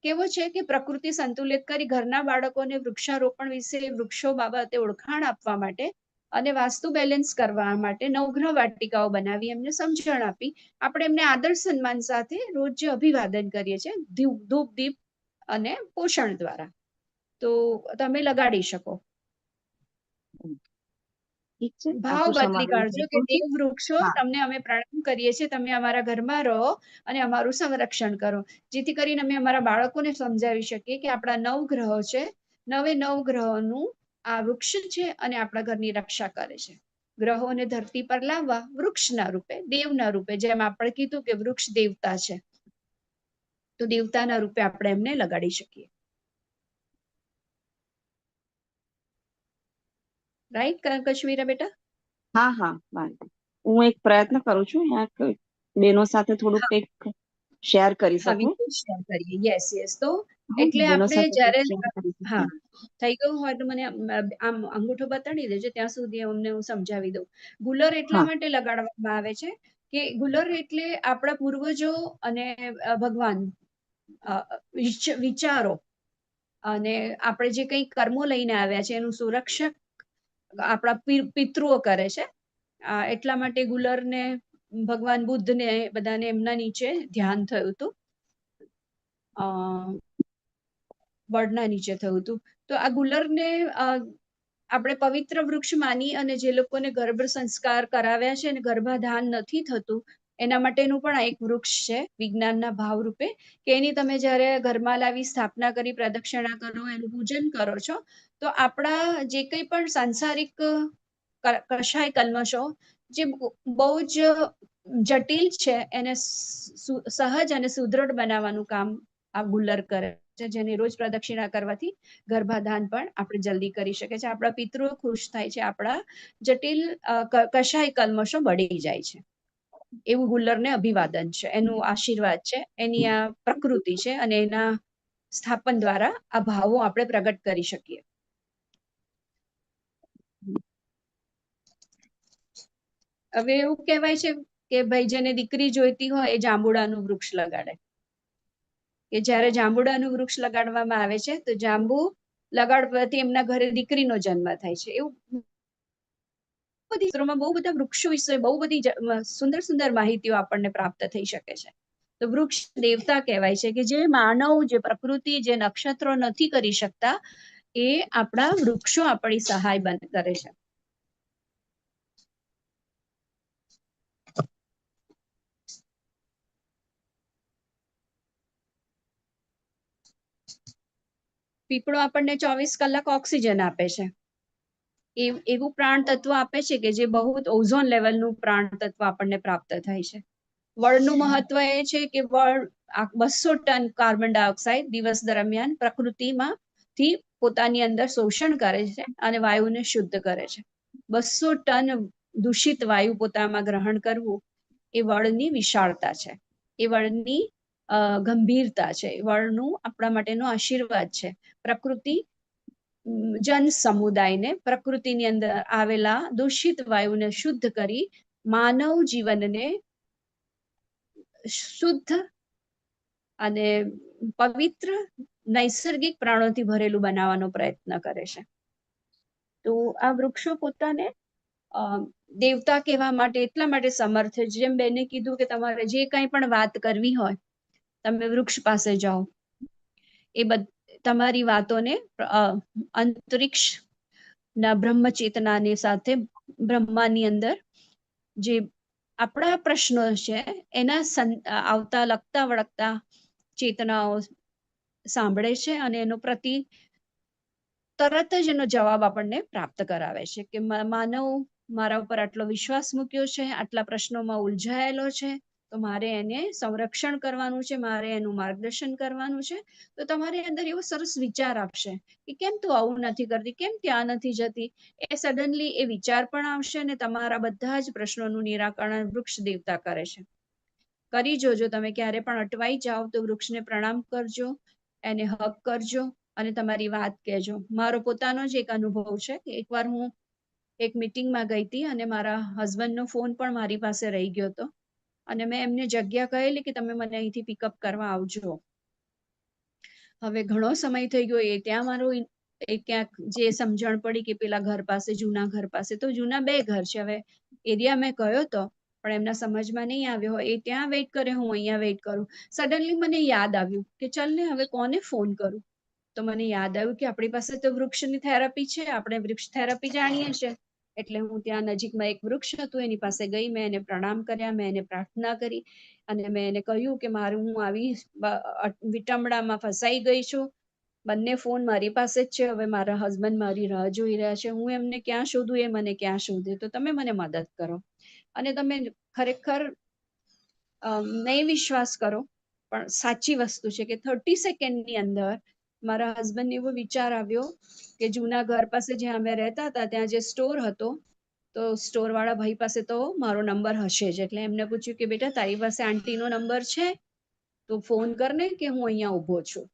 કેવો છે કે પ્રકૃતિ સંતુલિત કરી ઘરના બાળકોને વૃક્ષારોપણ વિશે, વૃક્ષો બાબતે ઓળખાણ આપવા માટે અને વાસ્તુ બેલેન્સ કરવા માટે નવગ્રહ વાટિકાઓ બનાવી એમને સમજણ આપી આપણે એમને આદર સન્માન સાથે રોજ અભિવાદન કરીએ છીએ ધૂપ દીપ અને પોષણ દ્વારા. તો તમે લગાડી શકો. ઠીક છે, ભાવ આપણું બદલી સમાધાન કાઢજો થઈ કે ગયું છે. દેવ વૃક્ષો, હા તમને અમે પ્રણામ કરીએ છીએ, તમે અમારા ઘરમાં રહો અને અમારું સંરક્ષણ કરો, જેથી કરીને અમે અમારા બાળકોને સમજાવી શકીએ કે આપણા નવગ્રહો છે, નવે નવગ્રહોનું આ વૃક્ષ છે અને આપણા ઘરની રક્ષા કરે છે. ગ્રહોને ધરતી પર લાવવા વૃક્ષના રૂપે, દેવના રૂપે, જેમ આપણે કીધું કે વૃક્ષ દેવતા છે, તો દેવતાના રૂપે આપણે એમને લગાડી શકીએ. રાઈટ કશ્મીરા બેટા? હા હા વાંધો. હું એક પ્રયત્ન કરું છું અહીંયા બેનો સાથે થોડુંક કંઈક શેર કરી હા, શકું. વિશે શેર કરીએ. Yes yes. તો હા, એટલે બેનો આપણે સાથે જ્યારે કંઈક શેર કરી હા શકું. થઈ ગયું હોય તો મને આમ અંગૂઠો બતાડી દેજો, ત્યાં સુધી અમને હું સમજાવી દઉં. ગુલર એટલા હા માટે લગાડવામાં આવે છે કે ગુલર એટલે આપણા પૂર્વજો અને ભગવાન વિચારો અને આપણે જે કંઈ કર્મો લઈને આવ્યા છે એનું સુરક્ષક આપણા પિતૃઓ કરે છે. એટલા માટે ગુલરને ભગવાન બુદ્ધને બધાને એમના નીચે ધ્યાન થયું હતું, વડના નીચે થયું હતું. તો આ ગુલરને આપણે પવિત્ર વૃક્ષ માની અને જે લોકોને ગર્ભ સંસ્કાર કરાવ્યા છે અને ગર્ભાધાન નથી થતું એના માટેનું પણ આ એક વૃક્ષ છે વિજ્ઞાનના ભાવરૂપે, કે એની તમે જ્યારે ઘરમાં લાવી સ્થાપના કરી, પ્રદક્ષિણા કરો, એનું પૂજન કરો છો, તો આપણા જે કંઈ પણ સાંસારિક કશાય કલ્મશો જે બહુ જ જટિલ છે એને સહજ અને સુદૃઢ બનાવવાનું કામ આ ગુલ્લર કરે છે, જેની રોજ પ્રદક્ષિણા કરવાથી ગર્ભાધાન પણ આપણે જલ્દી કરી શકીએ છીએ. આપણા પિતૃઓ ખુશ થાય છે, આપણા જટિલ કશાય કલ્મશો બળી જાય છે. એવું ગુલ્લરને અભિવાદન છે, એનું આશીર્વાદ છે, એની આ પ્રકૃતિ છે અને એના સ્થાપન દ્વારા આ ભાવો આપણે પ્રગટ કરી શકીએ. હવે એવું કહેવાય છે કે ભાઈ જેને દીકરી જોઈતી હોય એ જાંબુડાનું વૃક્ષ લગાડે, કે જ્યારે જાંબુડાનું વૃક્ષ લગાડવામાં આવે છે તો જાંબુ લગાડવાથી એમના ઘરે દીકરીનો જન્મ થાય છે. એવું બહુ બધા વૃક્ષો વિશે બહુ બધી સુંદર સુંદર માહિતીઓ આપણને પ્રાપ્ત થઈ શકે છે. તો વૃક્ષ દેવતા કહેવાય છે કે જે માનવ, જે પ્રકૃતિ, જે નક્ષત્રો નથી કરી શકતા, એ આપણા વૃક્ષો આપણી સહાય કરે છે. પીપળો આપણને 24 કલાક ઓક્સિજન આપે છે. એવું પ્રાણ તત્વ આપે છે કે જે બહુ ઓઝોન લેવલનું પ્રાણ તત્વ આપણને પ્રાપ્ત થાય છે. વડનું મહત્વ એ છે કે વડ 200 ટન કાર્બન ડાયોક્સાઇડ દિવસ દરમિયાન પ્રકૃતિમાં થી પોતાની અંદર શોષણ કરે છે અને વાયુને શુદ્ધ કરે છે. 200 ટન દૂષિત વાયુ પોતામાં ગ્રહણ કરવું એ વડની વિશાળતા છે, એ વડની ગંભીરતા છે, વડનું આપણા માટેનો આશીર્વાદ છે. પ્રકૃતિ જન સમુદાયને પ્રકૃતિની અંદર આવેલા દૂષિત વાયુને શુદ્ધ કરી માનવ જીવનને શુદ્ધ અને પવિત્ર નૈસર્ગિક પ્રાણોથી ભરેલું બનાવવાનો પ્રયત્ન કરે છે. તો આ વૃક્ષો પોતાને દેવતા કહેવા માટે એટલા માટે સમર્થ છે. જેમ બેને કીધું કે તમારે જે કંઈ પણ વાત કરવી હોય, તમે વૃક્ષ પાસે જાઓ, એ તમારી વાતોને અંતરિક્ષ ના બ્રહ્મ ચેતનાની સાથે બ્રહ્માની અંદર જે આપણા પ્રશ્નો છે એના આવતા લગતા વળગતા ચેતનાઓ સાંભળે છે અને એનો તરત જ એનો જવાબ આપણને પ્રાપ્ત કરાવે છે કે માનવ મારા ઉપર આટલો વિશ્વાસ મૂક્યો છે, આટલા પ્રશ્નોમાં ઉલઝાયેલો છે, તો મારે એને સંરક્ષણ કરવાનું છે, મારે એનું માર્ગદર્શન કરવાનું છે. તો તમારી અંદર એવો સરસ વિચાર આપશે કે કેમ તું આવું નથી કરતી, કેમ ત્યાં નથી જતી. એ સડનલી એ વિચાર પણ આવશે અને તમારા બધા જ પ્રશ્નોનું નિરાકરણ વૃક્ષ દેવતા કરે છે. કરી જોજો, તમે ક્યારે પણ અટવાઈ જાઓ તો વૃક્ષને પ્રણામ કરજો, એને હક કરજો અને તમારી વાત કહેજો. મારો પોતાનો જ એક અનુભવ છે કે એકવાર હું એક મીટિંગમાં ગઈ હતી અને મારા હસબન્ડનો ફોન પણ મારી પાસે રહી ગયો હતો અને મેં એમને જગ્યા કહેલી કે તમે મને અહીંથી પિકઅપ કરવા આવજો. હવે ઘણો સમય થઈ ગયો, એ ત્યાં મારું ક્યાંક જે સમજણ પડી કે પેલા ઘર પાસે, જૂના ઘર પાસે, તો જૂના 2 ઘર છે. હવે એરિયા મેં કયો તો પણ એમના સમજમાં નહીં આવ્યો હોય, એ ત્યાં વેઇટ કરે, હું અહીંયા વેઇટ કરું. સડનલી મને યાદ આવ્યું કે ચલ ને હવે કોને ફોન કરું. તો મને યાદ આવ્યું કે આપણી પાસે તો વૃક્ષની થેરાપી છે, આપણે વૃક્ષ થેરાપી જાણીએ છીએ. એટલે હું ત્યાં નજીકમાં એક વૃક્ષ હતું એની પાસે ગઈ, મેં એને પ્રણામ કર્યા, મેં એને પ્રાર્થના કરી અને મેં એને કહ્યું કે હું આવી વિટંબણામાં ફસાઈ ગઈ છું. બંને ફોન મારી પાસે જ છે, હવે મારા હસબન્ડ મારી રાહ જોઈ રહ્યા છે, હું એમને ક્યાં શોધું, એ મને ક્યાં શોધે, તો તમે મને મદદ કરો. અને તમે ખરેખર નહીં વિશ્વાસ કરો પણ સાચી વસ્તુ છે કે 30 સેકન્ડની અંદર મારા હસબન્ડને એવો વિચાર આવ્યો કે જૂના ઘર પાસે જ્યાં અમે રહેતા હતા ત્યાં જે સ્ટોર હતો, તો સ્ટોર વાળા ભાઈ પાસે તો મારો નંબર હશે જ. એટલે એમને પૂછ્યું કે બેટા તારી પાસે આંટીનો નંબર છે તો ફોન કરને કે હું અહીંયા ઊભો છું.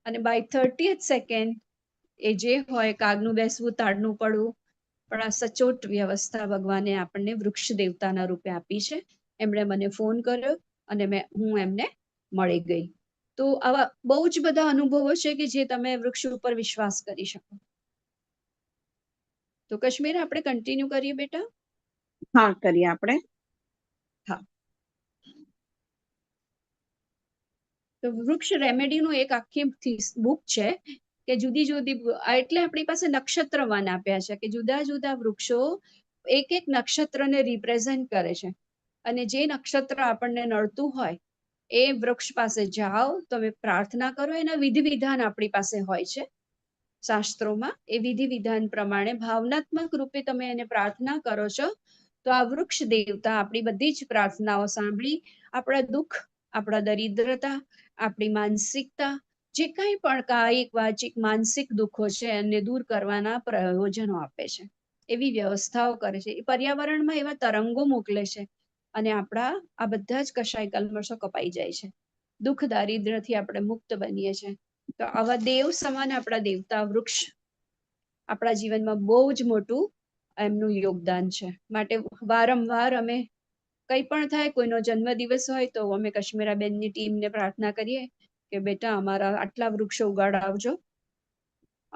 અને બાય 30th સેકન્ડ એ જે હોય, કાગનું બેસવું તાડનું પડવું, પણ આ સચોટ વ્યવસ્થા ભગવાને આપણને વૃક્ષ દેવતાના રૂપે આપી છે. એમણે મને ફોન કર્યો અને હું એમને મળી ગઈ. તો આવા બહુ જ બધા અનુભવો છે કે જે તમે વૃક્ષ ઉપર વિશ્વાસ કરી શકો. તો કશ્મીર આપણે કન્ટિન્યુ કરીએ બેટા? હા, કરીએ આપણે. હા, તો વૃક્ષ રેમેડીનું એક આખી બુક છે કે જુદી જુદી, એટલે આપણી પાસે નક્ષત્ર વન આપ્યા છે કે જુદા જુદા વૃક્ષો એક એક નક્ષત્રને રિપ્રેઝન્ટ કરે છે. અને જે નક્ષત્ર આપણને નડતું હોય એ વૃક્ષ પાસે જાઓ, તમે પ્રાર્થના કરો, એના વિધિ વિધાન આપણી પાસે હોય છે શાસ્ત્રોમાં. એ વિધિ વિધાન પ્રમાણે ભાવનાત્મક રૂપે તમે એને પ્રાર્થના કરો છો તો આ વૃક્ષ દેવતા આપણી બધી જ પ્રાર્થનાઓ સાંભળી આપણા દુઃખ, આપણા દરિદ્રતા, આપણી માનસિકતા, જે કંઈ પણ કાયિક, વાચિક, માનસિક દુઃખો છે એને દૂર કરવાના પ્રયોજનો આપે છે, એવી વ્યવસ્થાઓ કરે છે. એ પર્યાવરણમાં એવા તરંગો મોકલે છે અને આપણા આ બધા જ કશાય કલ્મશો કપાઈ જાય છે, દુઃખ દારિદ્ર્યથી આપણે મુક્ત બનીએ છીએ. તો આવા દેવ સમાન આપણા દેવતા વૃક્ષ આપણા જીવનમાં બહુ જ મોટું એમનું યોગદાન છે. માટે વારંવાર અમે કંઈ પણ થાય, કોઈનો જન્મદિવસ હોય તો અમે કશ્મીરાબેનની ટીમને પ્રાર્થના કરીએ કે બેટા અમારા આટલા વૃક્ષો ઉગાડાવજો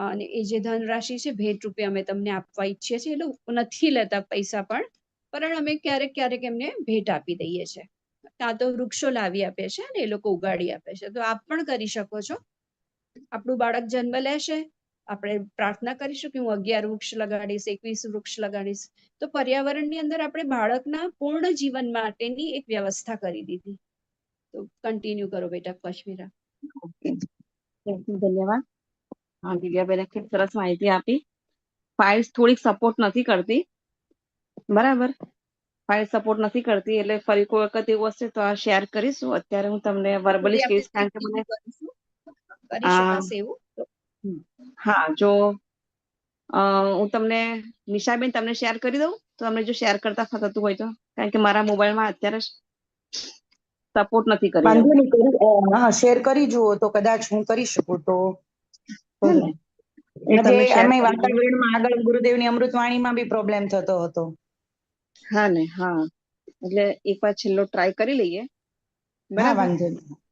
અને એ જે ધનરાશિ છે ભેટ રૂપે અમે તમને આપવા ઈચ્છીએ છીએ. એ લોકો નથી લેતા પૈસા પણ અમે ક્યારેક ક્યારેક એમને ભેટ આપી દઈએ છીએ. કાં તો વૃક્ષો લાવી આપે છે અને એ લોકો ઉગાડી આપે છે. તો આપ પણ કરી શકો છો. આપણું બાળક જન્મ લેશે, આપણે પ્રાર્થના કરીશું કે હું 11 વૃક્ષ લગાડીશ, 21 વૃક્ષ લગાડીશ. તો પર્યાવરણની અંદર આપણે બાળકના પૂર્ણ જીવન માટેની એક વ્યવસ્થા કરી દીધી. તો કન્ટિન્યુ કરો બેટા કશ્મીરા. ઓકે, ધન્યવાદ. હા, દિવ્યાબેને ખૂબ સરસ માહિતી આપી. ફાઇલ્સ થોડીક સપોર્ટ નથી કરતી, બરાબર. ફાઇલ સપોર્ટ નથી કરતી, એટલે ફરી કોઈ વખત એવું હશે તો આ શેર કરીશું. અત્યારે હું તમને વર્બલી જ કહીશ, કારણ કે મને કરી શકાશે એવું. હા, જો હું તમને નિશાબેન તમને શેર કરી દઉં તો તમને જો શેર કરતા થતું હોય તો, કારણ કે મારા મોબાઈલમાં અત્યારે સપોર્ટ નથી કરી વાંધો રહ્યું. નહીં, હા શેર કરી જુઓ તો કદાચ હું કરી શકું તો. હે ને? હું આજે તમને શેર અમે કરી દઉં. વાતાવરણમાં આગળ ગુરુદેવની અમૃતવાણીમાં બી પ્રોબ્લેમ થતો હતો. હા ને, હા, એટલે એકવાર છેલ્લો ટ્રાય કરી લઈએ, હા બરાબર. વાંધો નહીં.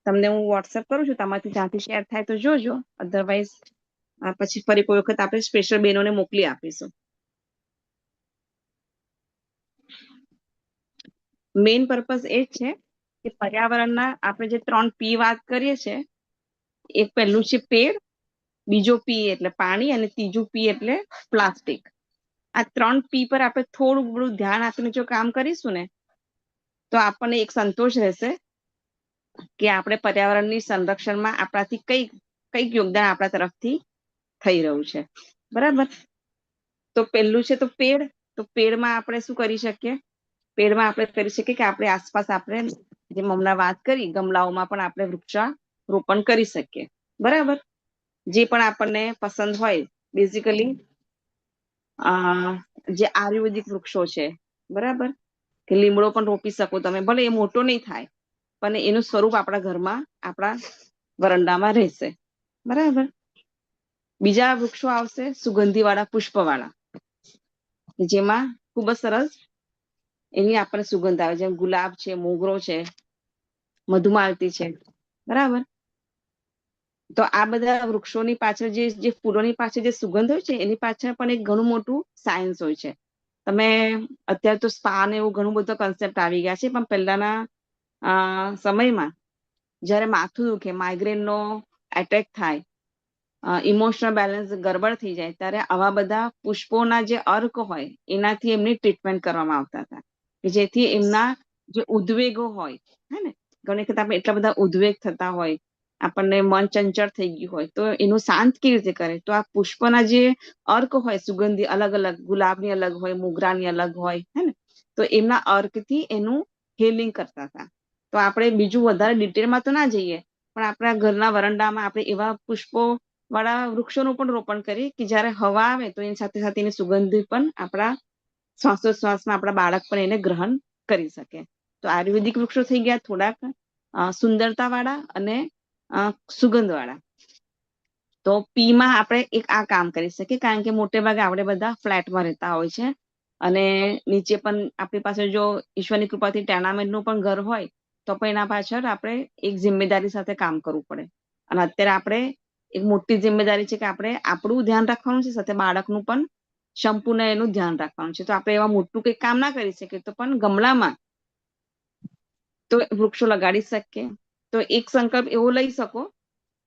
તમને હું વોટ્સએપ કરું છું, તમારાથી જ્યાંથી શેર થાય તો જોજો. અધરવાઇઝ પછી ફરી કોઈ વખત આપણે સ્પેશિયલ બહેનોને મોકલી આપીશું. મેઇન પર્પઝ એ જ છે કે પર્યાવરણના આપણે જે 3 પી વાત કરીએ છીએ, એક પહેલું છે પેડ, બીજો પી એટલે પાણી, અને ત્રીજું પી એટલે પ્લાસ્ટિક. આ 3 પી પર આપણે થોડું બધું ધ્યાન આપીને જો કામ કરીશું ને, તો આપણને એક સંતોષ રહેશે કે આપણે પર્યાવરણની સંરક્ષણમાં આપણાથી કઈક યોગદાન આપણા તરફથી થઈ રહ્યું છે, બરાબર. તો પહેલું છે તો પેડ. તો પેડમાં આપણે શું કરી શકીએ? પેડમાં આપણે કરી શકીએ કે આપણે આસપાસ આપણે જે હમણાં વાત કરી, ગમલાઓમાં પણ આપણે વૃક્ષારોપણ કરી શકીએ, બરાબર. જે પણ આપણને પસંદ હોય, બેઝિકલી જે આયુર્વેદિક વૃક્ષો છે, બરાબર, કે લીમડો પણ રોપી શકો તમે. ભલે એ મોટો નહીં થાય, પણ એનું સ્વરૂપ આપણા ઘરમાં, આપણા વરંડામાં રહેશે, બરાબર. બીજા વૃક્ષો આવશે સુગંધી વાળા, પુષ્પ વાળા, જેમાં ખૂબ જ સરસ એની આપણને સુગંધ આવે, જેમ ગુલાબ છે, મોગરો છે, મધુમાલતી છે, બરાબર. તો આ બધા વૃક્ષોની પાછળ જે ફૂલોની પાછળ જે સુગંધ હોય છે, એની પાછળ પણ એક ઘણું મોટું સાયન્સ હોય છે. તમે અત્યારે તો સ્પા ને એવું ઘણું બધું કન્સેપ્ટ આવી ગયા છે, પણ પહેલાના સમયમાં જયારે માથું દુખે, માઇગ્રેન નો એટેક થાય, ઇમોશનલ બેલેન્સ ગડબડ થઈ જાય, ત્યારે આવા બધા પુષ્પોના જે અર્ક હોય એનાથી એમની ટ્રીટમેન્ટ કરવામાં આવતા હતા, કે જેથી એમના જે ઉદ્વેગો હોય, હે ને, ઘણી વખત આપણે એટલા બધા ઉદ્વેગ થતા હોય, આપણને મન ચંચળ થઈ ગયું હોય, તો એનું શાંત કેવી રીતે કરે? તો આ પુષ્પના જે અર્ક હોય, સુગંધી અલગ અલગ, ગુલાબની અલગ હોય, મોગરાની અલગ હોય, હે ને, તો એમના અર્કથી એનું હીલિંગ કરતા હતા. તો આપણે બીજું વધારે ડિટેલમાં તો ના જઈએ, પણ આપણા ઘરના વરંડામાં આપણે એવા પુષ્પો વાળા વૃક્ષોનું પણ રોપણ કરીએ કે જયારે હવા આવે તો એની સાથે સાથે એની સુગંધી પણ આપણા શ્વાસોશ્વાસમાં આપણા બાળક પણ એને ગ્રહણ કરી શકે. તો આયુર્વેદિક વૃક્ષો થઈ ગયા થોડાક સુંદરતા વાળા અને સુગંધ વાળા. તો પી માં આપણે એક આ કામ કરી શકીએ, કારણ કે મોટે ભાગે આપણે બધા ફ્લેટમાં રહેતા હોય છે, અને નીચે પણ આપણી પાસે જો ઈશ્વરની કૃપાથી ટેનામેન્ટ નું પણ ઘર હોય, તો પણ એના પાછળ આપણે એક જિમ્મેદારી સાથે કામ કરવું પડે. અને અત્યારે આપણે એક મોટી જિમ્મેદારી છે કે આપણે આપણું ધ્યાન રાખવાનું છે, સાથે બાળકનું પણ સંપૂર્ણ એનું ધ્યાન રાખવાનું છે. તો આપણે એવા મોટું કંઈક કામ ના કરી શકીએ, તો પણ ગમલામાં તો વૃક્ષો લગાડી શકીએ. તો એક સંકલ્પ એવો લઈ શકો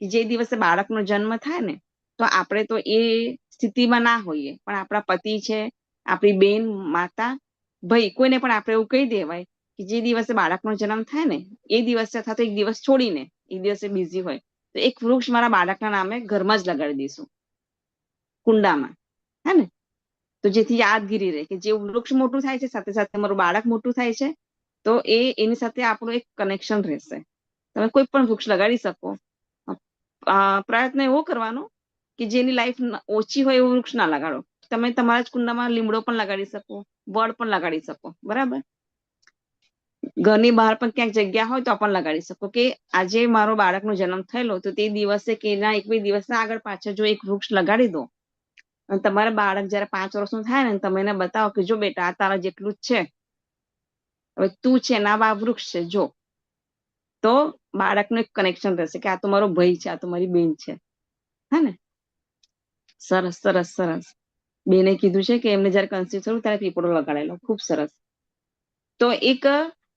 કે જે દિવસે બાળકનો જન્મ થાય ને, તો આપણે તો એ સ્થિતિમાં ના હોઈએ, પણ આપણા પતિ છે, આપણી બેન, માતા, ભાઈ, કોઈને પણ આપણે એવું કહી દેવાય કે જે દિવસે બાળકનો જન્મ થાય ને, એ દિવસે અથવા તો એક દિવસ છોડીને, એ દિવસે બિઝી હોય, તો એક વૃક્ષ મારા બાળકના નામે ઘરમાં જ લગાડી દઈશું, કુંડામાં, હે ને. તો જેથી યાદગીરી રહે કે જે વૃક્ષ મોટું થાય છે, સાથે સાથે મારું બાળક મોટું થાય છે, તો એની સાથે આપણું એક કનેક્શન રહેશે. તમે કોઈ પણ વૃક્ષ લગાડી શકો. પ્રયત્ન એવો કરવાનો કે જેની લાઈફ ઓછી હોય એવું વૃક્ષ ના લગાડો. તમે તમારા જ કુંડામાં લીમડો પણ લગાડી શકો, વડ પણ લગાડી શકો, બરાબર. ઘરની બહાર પણ ક્યાંક જગ્યા હોય તો પણ લગાડી શકો, કે આજે મારો બાળકનો જન્મ થયેલો, તો તે દિવસે કે એના એક બે દિવસના આગળ પાછળ જો એક વૃક્ષ લગાડી દો, અને તમારા બાળક જયારે 5 વર્ષનું થાય ને, તમે એને બતાવો કે જો બેટા, આ તારા જેટલું જ છે, હવે તું છે ના, આ વૃક્ષ છે જો, તો બાળકનું એક કનેક્શન રહેશે કે આ તો મારો ભાઈ છે, આ તો મારી બેન છે, હે ને. સરસ સરસ સરસ. બેને કીધું છે કે એમને જયારે કન્સીવ થયું ત્યારે પીપળો લગાડેલો. ખૂબ સરસ. તો એક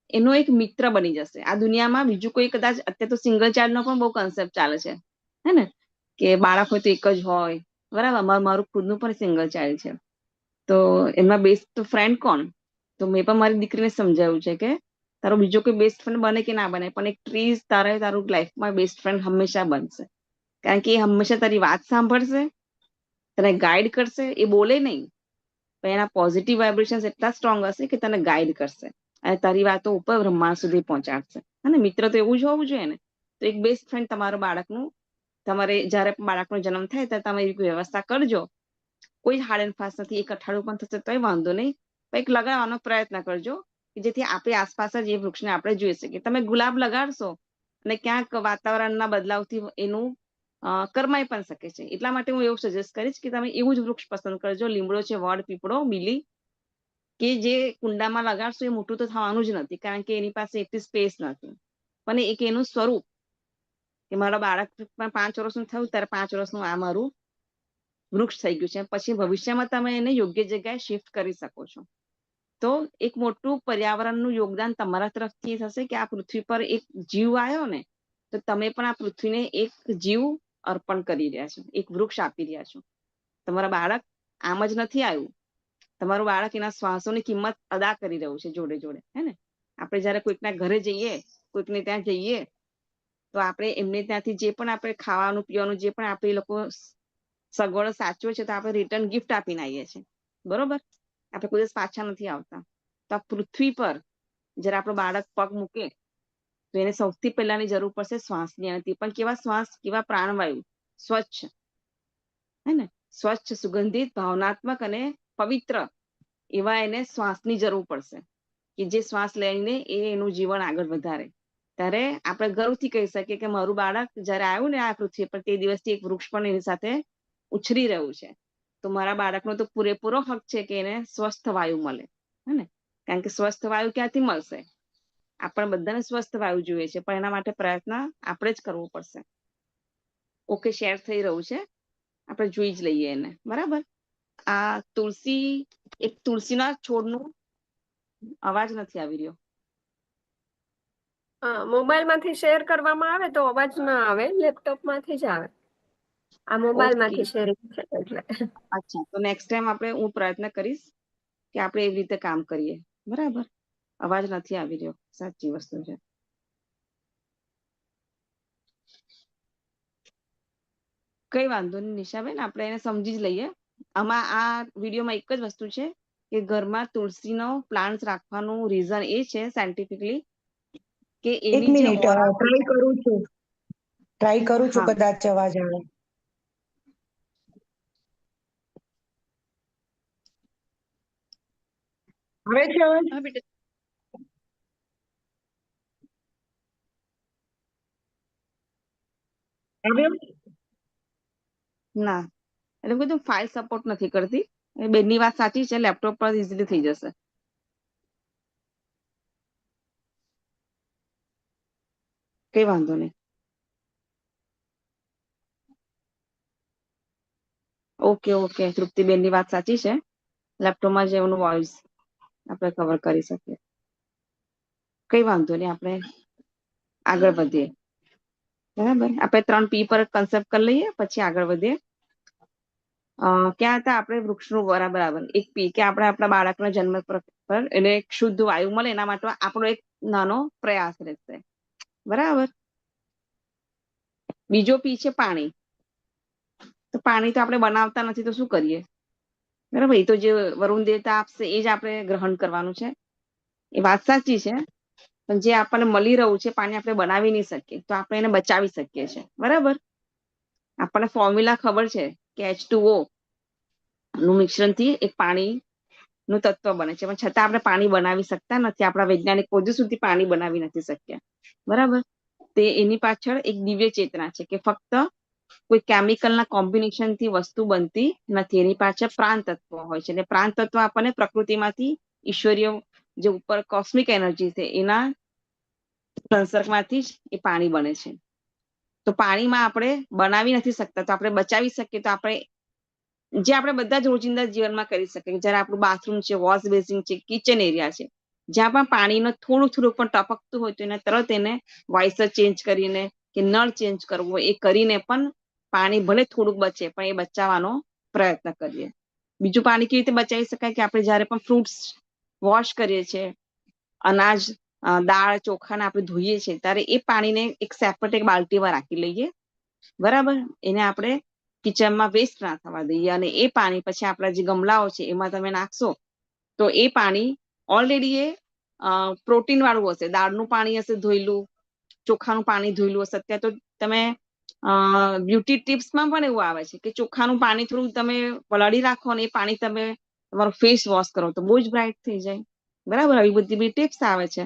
એનો એક મિત્ર બની જશે આ દુનિયામાં. બીજું કોઈ કદાચ અત્યારે તો સિંગલ ચાઇલ્ડ નો પણ બહુ કન્સેપ્ટ ચાલે છે, હે ને, કે બાળક હોય તો એક જ હોય. બરાબર. મારું ખુદનું પણ સિંગલ ચાઇલ્ડ છે. તો એમાં બેસ્ટ ફ્રેન્ડ કોણ? તો મેં પણ મારી દીકરીને સમજાવ્યું છે કે તારો બીજો કોઈ બેસ્ટ ફ્રેન્ડ બને કે ના બને, પણ એક ટ્રીઝ તારું લાઈફમાં બેસ્ટ ફ્રેન્ડ હંમેશા બનશે. કારણ કે એ હંમેશા તારી વાત સાંભળશે, તને ગાઈડ કરશે. એ બોલે નહીં, પણ એના પોઝિટિવ વાઇબ્રેશન એટલા સ્ટ્રોંગ હશે કે તને ગાઈડ કરશે અને તારી વાતો ઉપર બ્રહ્માંડ સુધી પહોંચાડશે. અને મિત્ર તો એવું જ હોવું જોઈએ ને. તો એક બેસ્ટ ફ્રેન્ડ તમારું બાળકનું, તમારે જયારે બાળકનો જન્મ થાય ત્યારે તમે એવી વ્યવસ્થા કરજો. કોઈ હાર્ડ એન્ડ ફાસ્ટ નથી. એક અઠવાડિયું પણ થશે તોય વાંધો નહીં, કંઈક લગાવવાનો પ્રયત્ન કરજો કે જેથી આપણી આસપાસ જ એ વૃક્ષને આપણે જોઈ શકીએ. તમે ગુલાબ લગાડશો અને ક્યાંક વાતાવરણના બદલાવથી એનું કરમાઈ પણ શકે છે. એટલા માટે હું એવું સજેસ્ટ કરીશ કે તમે એવું જ વૃક્ષ પસંદ કરજો. લીમડો છે, વડ, પીપળો, બીલી, કે જે કુંડામાં લગાડશો એ મોટું તો થવાનું જ નથી, કારણ કે એની પાસે એટલી સ્પેસ નથી. પણ એક એનું સ્વરૂપ કે મારા બાળક પણ 5 વર્ષનું થયું ત્યારે 5 વર્ષનું આ મારું વૃક્ષ થઈ ગયું છે. પછી ભવિષ્યમાં તમે એને યોગ્ય જગ્યાએ શિફ્ટ કરી શકો છો. તો એક મોટું પર્યાવરણનું યોગદાન તમારા તરફથી થશે કે આ પૃથ્વી પર એક જીવ આવ્યો ને, તો તમે પણ આ પૃથ્વીને એક જીવ અર્પણ કરી રહ્યા છો, એક વૃક્ષ આપી રહ્યા છો. તમારા બાળક આમ જ નથી આવ્યું. તમારું બાળક એના શ્વાસોની કિંમત અદા કરી રહ્યું છે જોડે જોડે, હે ને. આપણે જયારે કોઈકના ઘરે જઈએ, કોઈકને ત્યાં જઈએ, તો આપણે એમને ત્યાંથી જે પણ આપણે ખાવાનું પીવાનું જે પણ આપણે લોકો સગવડો સાચવે છે, તો આપણે રિટર્ન ગિફ્ટ આપીને આવીએ છીએ. બરોબર. આપણે કોઈ દિવસ પાછા નથી આવતા. તો આ પૃથ્વી પર જયારે આપણું બાળક પગ મૂકે તો એને સૌથી પહેલાની જરૂર પડશે શ્વાસની. અને તે પણ કેવા શ્વાસ, કેવા પ્રાણવાયુ, સ્વચ્છ, હે ને, સ્વચ્છ, સુગંધિત, ભાવનાત્મક અને પવિત્ર એવા એને શ્વાસની જરૂર પડશે કે જે શ્વાસ લઈને એ એનું જીવન આગળ વધારે. ત્યારે આપણે ગર્વથી કહી શકીએ કે મારું બાળક જયારે આવ્યું ને આ પૃથ્વી પર, તે દિવસથી એક વૃક્ષ પણ એની સાથે ઉછરી રહ્યું છે. તો મારા બાળકનો તો પૂરેપૂરો હક છે કે એને સ્વસ્થ વાયુ મળે, હે ને. કારણ કે સ્વસ્થ વાયુ ક્યાંથી મળશે? આપણે બધાને સ્વસ્થ વાયુ જોઈએ છે, પણ એના માટે પ્રયત્ન આપણે જ કરવો પડશે. ઓકે, શેર થઈ રહ્યું છે, આપણે જોઈ જ લઈએ એને. બરાબર. આ તુલસી, એક તુલસીના છોડનું અવાજ નથી આવી રહ્યો. મોબાઈલ માંથી શેર કરવામાં આવે તો અવાજ ના આવે, લેપટોપ માંથી જ આવે. આ મોબાઈલ ઓકે, માંથી શેરિંગ છે એટલે. અચ્છા. તો નેક્સ્ટ ટાઈમ હું પ્રયત્ન કરીશ કે આપણે એવી રીતે કામ કરીએ. બરાબર. અવાજ નથી આવી રહ્યો, સાચી વસ્તુ છે. કઈ વાંધો નહીં નિશાબેન, આપણે એને સમજી જ લઈએ. આમાં આ વિડીયોમાં એક જ વસ્તુ છે કે ઘરમાં તુલસીનો પ્લાન્ટ રાખવાનું રીઝન એ છે સાયન્ટિફિકલી કે એક એની જે મિનિટ, ઓરા. ટ્રાય કરું છું, હા, કદાચ અવાજ આવે. આવે છે અવાજ? હા બેટા. આવ્યો? ના, એટલે કીધું ફાઇલ સપોર્ટ નથી કરતી. બેનની વાત સાચી છે, લેપટોપ પર ઇઝીલી થઈ જશે. કઈ વાંધો નહીં. ઓકે ઓકે, તૃપ્તિબેનની વાત સાચી છે. લેપટોપમાં જે એનું વોઇસ આપણે કવર કરી શકીએ. કઈ વાંધો નહીં, આપણે આગળ વધીએ. બરાબર. આપણે 3P પર કન્સેપ્ટ કરી લઈએ, પછી આગળ વધીએ. ક્યાં હતા આપણે? વૃક્ષનું. બરાબર. એક પી કે આપણે આપણા બાળકના જન્મ પર એને એક શુદ્ધ વાયુ મળે, એના માટે આપણો એક નાનો પ્રયાસ રહેશે. બરાબર. બીજો પી છે પાણી. તો પાણી તો આપણે બનાવતા નથી, તો શું કરીએ? બરાબર. એ તો જે વરુણ દેવતા આપશે એ જ આપણે ગ્રહણ કરવાનું છે. એ વાત સાચી છે. પણ જે આપણને મળી રહ્યું છે પાણી, આપણે બનાવી નહીં શકીએ, તો આપણે એને બચાવી શકીએ છીએ. બરાબર. આપણને ફોર્મ્યુલા ખબર છે કે H2O નું મિશ્રણથી એક પાણી નું તત્વ બને છે, પણ છતાં આપણે પાણી બનાવી શકતા નથી. આપણા વૈજ્ઞાનિક હજુ સુધી પાણી બનાવી નથી શક્યા. બરાબર. તે એની પાછળ એક દિવ્ય ચેતના છે કે ફક્ત કોઈ કેમિકલના કોમ્બિનેશન થી વસ્તુ બનતી નથી. એની પાછળ પ્રાણ તત્વ હોય છે, અને પ્રાણ તત્વ આપણને પ્રકૃતિમાંથી, ઈશ્વરીય જે ઉપર કોસ્મિક એનર્જી છે એના સંસર્ગમાંથી જ એ પાણી બને છે. તો પાણીમાં આપણે બનાવી નથી શકતા, તો આપણે બચાવી શકીએ તો આપણે જે આપણે બધા જ રોજિંદા જીવનમાં કરી શકીએ. જયારે આપણું બાથરૂમ છે, વોશ બેસિન છે, કિચન એરિયા છે, જ્યાં પણ પાણીનો થોડું થોડું પણ ટપકતું હોય તો એને તરત એને વાઇસર ચેન્જ કરીને કે નળ ચેન્જ કરવો એ કરીને પણ પાણી ભલે થોડુંક બચે પણ એ બચાવવાનો પ્રયત્ન કરીએ. બીજું પાણી કેવી રીતે બચાવી શકાય કે આપણે જયારે પણ ફ્રૂટ્સ વોશ કરીએ છીએ, અનાજ, દાળ, ચોખાને આપણે ધોઈએ છીએ ત્યારે એ પાણીને એક સેપરેટ એક બાલ્ટીમાં રાખી લઈએ. બરાબર, એને આપણે કિચનમાં વેસ્ટ ના થવા દઈએ અને એ પાણી પછી આપણા જે ગમલાઓ છે એમાં તમે નાખશો તો એ પાણી ઓલરેડી એ પ્રોટીન વાળું હશે. દાળનું પાણી હશે ધોયેલું, ચોખાનું પાણી ધોયેલું હશે. અત્યારે તો તમે બ્યુટી ટિપ્સમાં પણ એવું આવે છે કે ચોખાનું પાણી થોડું તમે પલાળી રાખો અને એ પાણી તમે તમારો ફેસ વોશ કરો તો બહુ જ બ્રાઇટ થઈ જાય. બરાબર, આવી બધી બી ટિપ્સ આવે છે.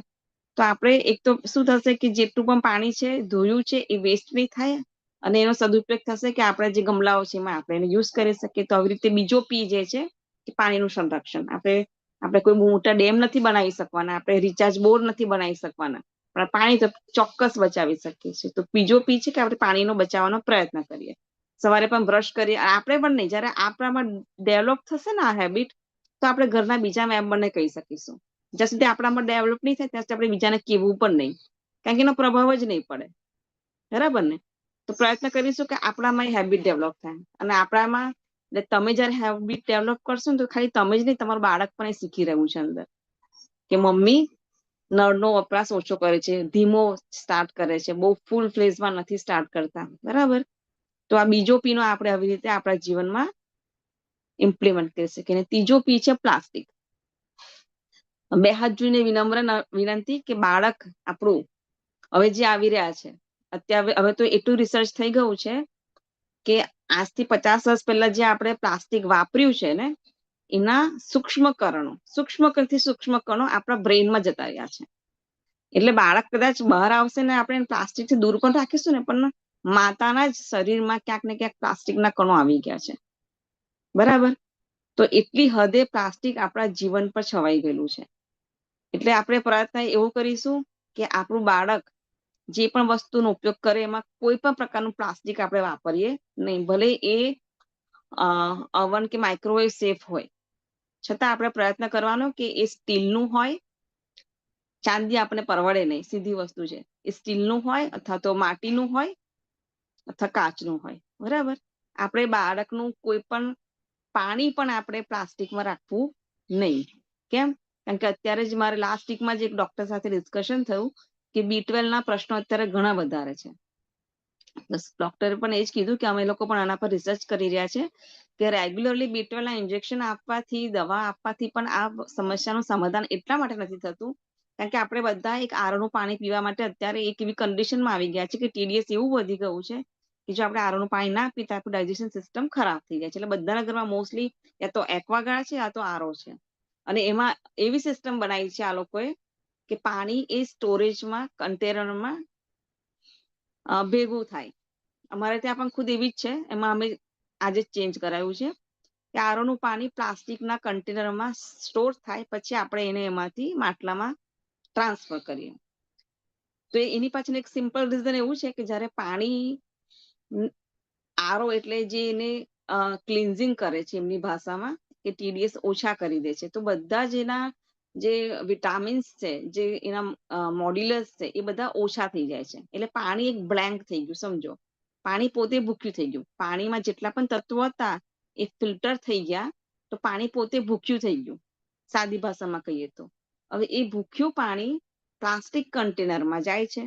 તો આપણે એક તો શું થશે કે જેટલું પણ પાણી છે ધોયું છે એ વેસ્ટ નહીં થાય અને એનો સદુપયોગ થશે કે આપણા જે ગમલાઓ છે એમાં આપણે એને યુઝ કરી શકીએ. તો આવી રીતે બીજો પી જે છે કે પાણીનું સંરક્ષણ. આપણે કોઈ મોટા ડેમ નથી બનાવી શકવાના, આપણે રિચાર્જ બોર નથી બનાવી શકવાના, પણ પાણી તો ચોક્કસ બચાવી શકીએ છીએ. તો બીજો પી છે કે આપણે પાણીનો બચાવવાનો પ્રયત્ન કરીએ. સવારે પણ બ્રશ કરીએ. આપણે પણ નહીં, જયારે આપણામાં ડેવલપ થશે ને આ હેબિટ તો આપણે ઘરના બીજા મેમ્બરને કહી શકીશું. જ્યાં સુધી આપણામાં ડેવલપ નહીં થાય ત્યાં સુધી આપણે બીજાને કહેવું પણ નહીં, કારણ કે એનો પ્રભાવ જ નહીં પડે. બરાબર ને? તો પ્રયત્ન કરીશું કે આપણામાં હેબિટ ડેવલપ થાય અને આપણામાં તમે જયારે હેબિટ ડેવલપ કરશો ને તો ખાલી તમે જ નહીં, તમારું બાળક પણ એ શીખી રહ્યું છે અંદર કે મમ્મી નળનો વપરાશ ઓછો કરે છે, ધીમો સ્ટાર્ટ કરે છે, બહુ ફૂલ ફ્લેઝમાં નથી સ્ટાર્ટ કરતા. બરાબર, તો આ બીજો પીનો આપણે આવી રીતે આપણા જીવનમાં ઇમ્પ્લિમેન્ટ કરી શકીએ. અને ત્રીજો પી છે પ્લાસ્ટિક. બે હાથ જોઈને વિનમ્ર વિનંતી કે બાળક આપણું હવે જે આવી રહ્યા છે અત્યારે, હવે તો એટલું રિસર્ચ થઈ ગયું છે કે આજથી 50 વર્ષ પહેલા જે આપણે પ્લાસ્ટિક વાપર્યું છે ને એના સૂક્ષ્મ કણો આપણા બ્રેઇનમાં જતા રહ્યા છે. એટલે બાળક કદાચ બહાર આવશે ને આપણે પ્લાસ્ટિકથી દૂર પણ રાખીશું ને પણ માતાના જ શરીરમાં ક્યાંક ને ક્યાંક પ્લાસ્ટિકના કણો આવી ગયા છે. બરાબર, તો એટલી હદે પ્લાસ્ટિક આપણા જીવન પર છવાઈ ગયેલું છે. એટલે આપણે પ્રયત્ન એવું કરીશું કે આપણું બાળક જે પણ વસ્તુનો ઉપયોગ કરે એમાં કોઈ પણ પ્રકારનું પ્લાસ્ટિક આપણે વાપરીએ નહીં. ભલે એ અવન કે માઇક્રોવેવ સેફ હોય છતાં આપણે પ્રયત્ન કરવાનો કે એ સ્ટીલનું હોય. ચાંદી આપણે પરવડે નહીં, સીધી વસ્તુ છે. એ સ્ટીલનું હોય અથવા તો માટીનું હોય અથવા કાચનું હોય. બરાબર, આપણે બાળકનું કોઈ પણ પાણી પણ આપણે પ્લાસ્ટિકમાં રાખવું નહીં. કેમ? કારણ કે અત્યારે જ મારે લાસ્ટ વીકમાં જ એક ડોક્ટર સાથે ડિસ્કશન થયું કે B12 ના પ્રશ્નો અત્યારે ઘણા વધારે છે. ડોક્ટરે પણ એ જ કીધું કે અમે લોકો પણ આના પર રિસર્ચ કરી રહ્યા છે કે રેગ્યુલરલી B12 ના ઇન્જેક્શન આપવાથી, દવા આપવાથી પણ આ સમસ્યાનું સમાધાન એટલા માટે નથી થતું કારણ કે આપણે બધા એક આરોનું પાણી પીવા માટે અત્યારે એક એવી કન્ડિશનમાં આવી ગયા છે કે TDS એવું વધી ગયું છે કે જો આપણે આરોનું પાણી ના પીતા આપણું ડાયજેશન સિસ્ટમ ખરાબ થઈ જાય છે. એટલે બધાના ઘરમાં મોસ્ટલી યા તો એક્વાગાર્ડ છે યા તો આરો છે. અને એમાં એવી સિસ્ટમ બનાવી છે આ લોકોએ કે પાણી એ સ્ટોરેજમાં, કન્ટેનરમાં ભેગું થાય. અમારે ત્યાં પણ ખુદ એવી જ છે. એમાં અમે આજે ચેન્જ કરાયું છે કે આરોનું પાણી પ્લાસ્ટિકના કન્ટેનરમાં સ્ટોર થાય પછી આપણે એને એમાંથી માટલામાં ટ્રાન્સફર કરીએ. તો એની પાછળ એક સિમ્પલ રીઝન એવું છે કે જ્યારે પાણી આરો એટલે જે એને ક્લિન્ઝિંગ કરે છે એમની ભાષામાં કે TDS ઓછા કરી દે છે. તો બધા જ એના જે વિટામિન્સ છે, જે એના મોડ્યુલસ છે એ બધા ઓછા થઈ જાય છે. એટલે પાણી એક બ્લેન્ક થઈ ગયું, સમજો. પાણી પોતે ભૂખ્યું થઈ ગયું. પાણીમાં જેટલા પણ તત્વો હતા એ ફિલ્ટર થઈ ગયા તો પાણી પોતે ભૂખ્યું થઈ ગયું, સાદી ભાષામાં કહીએ તો. હવે એ ભૂખ્યું પાણી પ્લાસ્ટિક કન્ટેનરમાં જાય છે.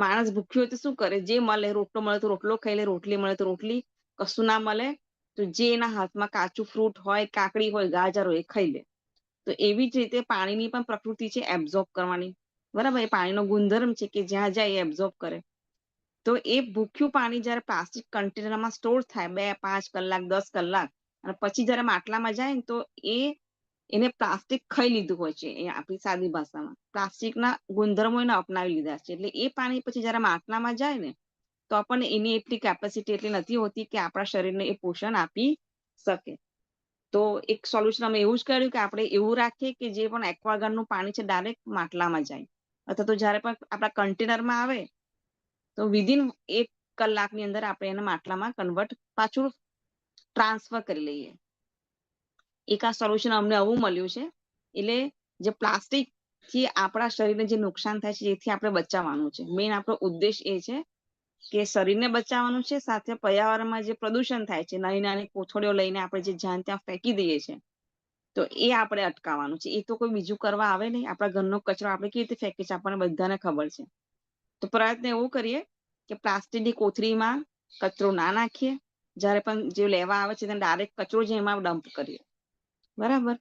માણસ ભૂખ્યું હોય તો શું કરે? જે મળે, રોટલો મળે તો રોટલો ખાઈ લે, રોટલી મળે તો રોટલી, કશું ના મળે તો જે એના હાથમાં કાચું ફ્રૂટ હોય, કાકડી હોય, ગાજર હોય એ ખાઈ લે. તો એવી જ રીતે પાણીની પણ પ્રકૃતિ છે એબ્ઝોર્બ કરવાની. બરાબર, એ પાણીનો ગુણધર્મ છે કે જ્યાં જાય એ એબ્ઝોર્બ કરે. તો એ ભૂખ્યું પાણી જયારે પ્લાસ્ટિક કન્ટેનરમાં સ્ટોર થાય 2, 5 કલાક, 10 કલાક અને પછી જયારે માટલામાં જાય ને તો એને પ્લાસ્ટિક ખાઈ લીધું હોય છે. એ આપણી સાદી ભાષામાં પ્લાસ્ટિકના ગુણધર્મો એને અપનાવી લીધા છે. એટલે એ પાણી પછી જયારે માટલામાં જાય ને તો આપણને એની એટલી કેપેસિટી એટલી નથી હોતી કે આપણા શરીરને એ પોષણ આપી શકે. તો એક સોલ્યુશન અમે એવું જ કર્યું કે આપણે એવું રાખીએ કે જે પણ એક્વાગાર્ડનું પાણી છે ડાયરેક્ટ માટલામાં જાય. અથવા તો જયારે પણ આપણા કન્ટેનરમાં આવે તો વિધિન 1 કલાકની અંદર આપણે એને માટલામાં કન્વર્ટ પાછું ટ્રાન્સફર કરી લઈએ. એક આ સોલ્યુશન અમને આવું મળ્યું છે. એટલે જે પ્લાસ્ટિક થી આપણા શરીરને જે નુકસાન થાય છે એથી આપણે બચાવવાનું છે. મેઇન આપણો ઉદ્દેશ એ છે કે શરીરને બચાવવાનું છે, સાથે પર્યાવરણમાં જે પ્રદૂષણ થાય છે, નાની નાની કોથળીઓ લઈને આપણે જે જ્યાં ત્યાં ફેંકી દઈએ છીએ, તો એ આપણે અટકાવવાનું છે. એ તો કોઈ બીજું કરવા આવે નહીં. આપણા ઘરનો કચરો આપણે કેવી રીતે ફેંકીએ છીએ આપણને બધાને ખબર છે. તો પ્રયત્ન એવો કરીએ કે પ્લાસ્ટિકની કોથળીમાં કચરો ના નાખીએ. જ્યારે પણ જે લેવા આવે છે તેને ડાયરેક્ટ કચરો જ એમાં ડમ્પ કરીએ. બરાબર?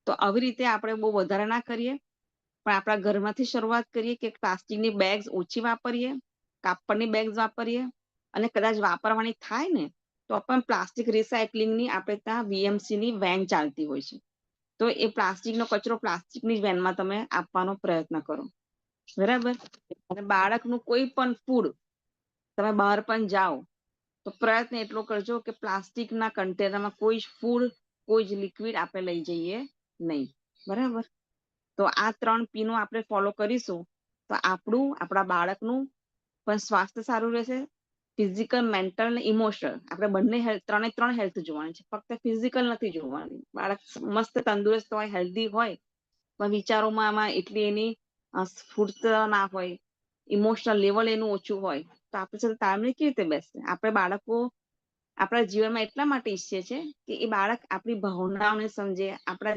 તો આવી રીતે આપણે બહુ વધારે ના કરીએ, પણ આપણા ઘરમાંથી શરૂઆત કરીએ કે પ્લાસ્ટિકની બેગ્સ ઓછી વાપરીએ, કાપડની બેગ્સ વાપરીએ, અને કદાચ વાપરવાની થાય ને તો પણ પ્લાસ્ટિક રિસાયકલિંગની આપણે ત્યાં VMC ની વેન ચાલતી હોય છે. તો એ પ્લાસ્ટિકનો કચરો પ્લાસ્ટિકની વેનમાં તમે આપવાનો પ્રયત્ન કરો. બરાબર? અને બાળકનું કોઈ પણ ફૂડ તમે બહાર પણ જાઓ તો પ્રયત્ન એટલો કરજો કે પ્લાસ્ટિકના કન્ટેનરમાં કોઈ જ ફૂડ, કોઈ જ લિક્વિડ આપણે લઈ જઈએ નહીં. બરાબર? તો આ 3 P નું આપણે ફોલો કરીશું તો આપણા બાળકનું પણ સ્વાસ્થ્ય સારું રહેશે. ફિઝિકલ, મેન્ટલ અને ઇમોશનલ આપણે બંને ત્રણે હેલ્થ જોવાની છે. ફક્ત ફિઝિકલ નથી જોવાની. બાળક મસ્ત તંદુરસ્ત હોય, હેલ્ધી હોય, પણ વિચારોમાં આમાં એટલી એની સ્ફૂર્તતા ના હોય, ઇમોશનલ લેવલ એનું ઓછું હોય, તો આપણી સાથે તાલમેલ કેવી રીતે બેસશે? આપણે બાળકો આપણા જીવનમાં એટલા માટે ઈચ્છીએ છીએ કે એ બાળક આપણી ભાવનાઓને સમજે, આપણા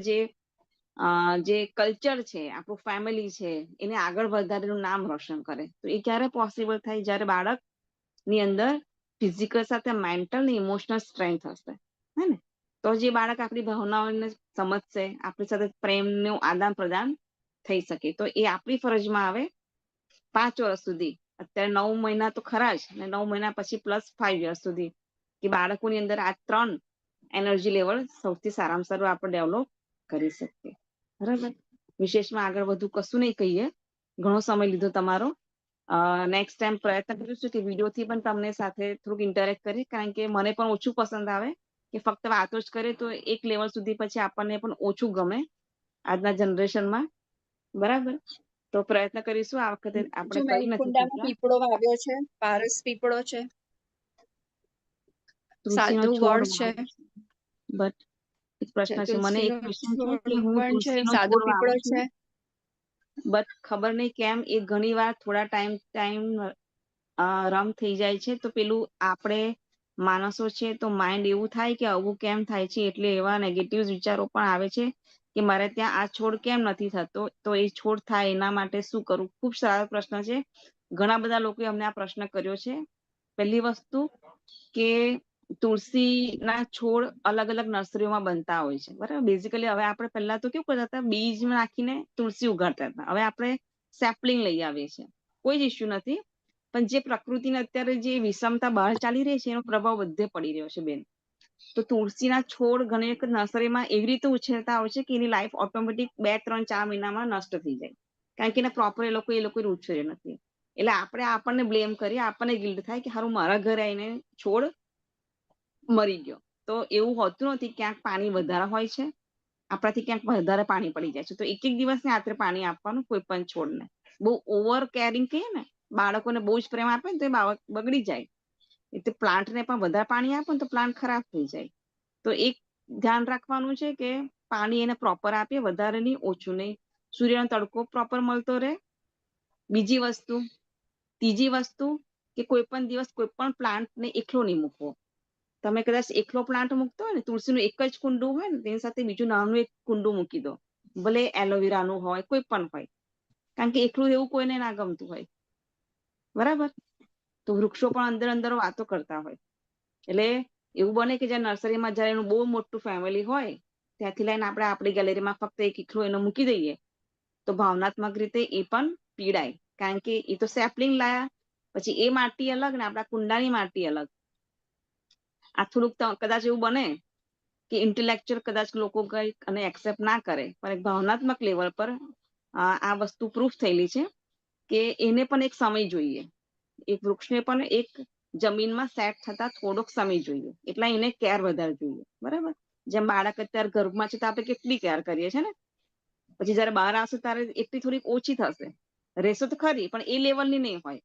જે કલ્ચર છે, આપણું ફેમિલી છે, એને આગળ વધારીનું નામ રોશન કરે. તો એ ક્યારે પોસિબલ થાય? જ્યારે બાળકની અંદર ફિઝિકલ સાથે મેન્ટલ ને ઇમોશનલ સ્ટ્રેન્થ હશે. હે ને? તો જે બાળક આપણી ભાવનાઓને સમજશે, આપણી સાથે પ્રેમનું આદાન પ્રદાન થઈ શકે. તો એ આપણી ફરજમાં આવે 5 વર્ષ સુધી. અત્યારે 9 મહિના તો ખરા જ, ને 9 મહિના પછી +5 યર્સ સુધી કે બાળકોની અંદર આ 3 એનર્જી લેવલ સૌથી સારામાં સારું આપણે ડેવલપ કરી શકીએ. બરાબર? વિશેષમાં આગળ વધુ કશું નહીં કહીએ. ઘણો સમય લીધો તમારો. નેક્સ્ટ ટાઈમ પ્રયત્ન કરીશું કે વિડીયોથી પણ તમને સાથે થોડુંક ઇન્ટરેક્ટ કરી, કારણ કે મને પણ ઓછું પસંદ આવે કે ફક્ત વાતો જ કરે તો એક લેવલ સુધી પછી આપણને પણ ઓછું ગમે આજના જનરેશનમાં. બરાબર? તો પ્રયત્ન કરીશું આ વખતે આપણે જો મેં કરી નથી કુંડામાં શક્યા. પીપળો વાવ્યો છે, પારસ પીપળો છે, તુલસીનો સાધુ છોડ વડ છે, વાવ્યો છે. બટ એક પ્રશ્ન છે, મને એક તુલસીનો ક્વેશ્ચન છે છોડ કે હું પણ છે, તુલસીનો સાધુ છોડ પીપળો વાવું છું, છે. બટ ખબર નહીં કેમ એ ઘણી વાર થોડા ટાઈમ રમ થઈ જાય છે. તો પેલું આપણે માણસો છે તો માઇન્ડ એવું થાય કે આવું કેમ થાય છે, એટલે એવા નેગેટિવ વિચારો પણ આવે છે કે મારે ત્યાં આ છોડ કેમ નથી થતો, તો એ છોડ થાય એના માટે શું કરવું? ખૂબ સારો પ્રશ્ન છે. ઘણા બધા લોકોએ અમને આ પ્રશ્ન કર્યો છે. પહેલી વસ્તુ કે તુલસીના છોડ અલગ અલગ નર્સરીઓમાં બનતા હોય છે. બરાબર? બેઝિકલી હવે આપણે પહેલા તો કેવું કરતા હતા, બીજ નાખીને તુલસી ઉગાડતા હતા. હવે આપણે સેપલિંગ લઈ આવીએ છીએ. કોઈ જ ઇસ્યુ નથી, પણ જે પ્રકૃતિને અત્યારે જે વિષમતા બહાર ચાલી રહી છે એનો પ્રભાવ બધે પડી રહ્યો છે બેન. તો તુલસીના છોડ ઘણી વખત નર્સરીમાં એવી રીતે ઉછેરતા હોય છે કે એની લાઈફ ઓટોમેટિક 2, 3, 4 મહિનામાં નષ્ટ થઈ જાય, કારણ કે એને પ્રોપર એ લોકો ઉછેર્યો નથી. એટલે આપણે આપણને બ્લેમ કરીએ, આપણને ગિલ્ટ થાય કે હારું મારા ઘરે આવીને છોડ મરી ગયો. તો એવું હોતું નથી. ક્યાંક પાણી વધારે હોય છે, આપણાથી ક્યાંક વધારે પાણી પડી જાય છે. તો એક દિવસને આત્રે પાણી આપવાનું કોઈ પણ છોડને. બહુ ઓવર કેરિંગ કહીએ ને, બાળકોને બહુ જ પ્રેમ આપે ને તો એ બાળક બગડી જાય. એટલે પ્લાન્ટને પણ વધારે પાણી આપે ને તો પ્લાન્ટ ખરાબ થઈ જાય. તો એક ધ્યાન રાખવાનું છે કે પાણી એને પ્રોપર આપીએ, વધારે નહીં, ઓછું નહીં. સૂર્યનો તડકો પ્રોપર મળતો રહે. બીજી વસ્તુ, ત્રીજી વસ્તુ કે કોઈ પણ દિવસ કોઈ પણ પ્લાન્ટને એકલો નહીં મૂકવો. તમે કદાચ એકલો પ્લાન્ટ મૂકતો હોય ને, તુલસીનું એક જ કુંડું હોય ને, તેની સાથે બીજું નાનું એક કુંડું મૂકી દો. ભલે એલોવેરાનું હોય, કોઈ પણ હોય, કારણ કે એકલું એવું કોઈને ના ગમતું હોય. બરાબર? તો વૃક્ષો પણ અંદર વાતો કરતા હોય. એટલે એવું બને કે જ્યાં નર્સરીમાં જયારે એનું બહુ મોટું ફેમિલી હોય, ત્યાંથી લઈને આપણે આપણી ગેલેરીમાં ફક્ત એક એકલું એને મૂકી દઈએ તો ભાવનાત્મક રીતે એ પણ પીડાય, કારણ કે એ તો સેપલિંગ લાયા, પછી એ માટી અલગ ને આપણા કુંડાની માટી અલગ. આ થોડુંક કદાચ એવું બને કે ઇન્ટેલેક્ચુઅલ કદાચ લોકો કઈ અને એક્સેપ્ટ ના કરે, પણ એક ભાવનાત્મક લેવલ પર આ વસ્તુ પ્રૂફ થયેલી છે કે એને પણ એક સમય જોઈએ. એક વૃક્ષને પણ એક જમીનમાં સેટ થતા થોડોક સમય જોઈએ, એટલે એને કેર વધારે જોઈએ. બરાબર? જેમ બાળક અત્યારે ગર્ભમાં છે તો આપણે કેટલી કેર કરીએ છીએ ને, પછી જયારે બહાર આવશે ત્યારે એટલી થોડીક ઓછી થશે, રહેશે તો ખરી પણ એ લેવલની નહીં હોય.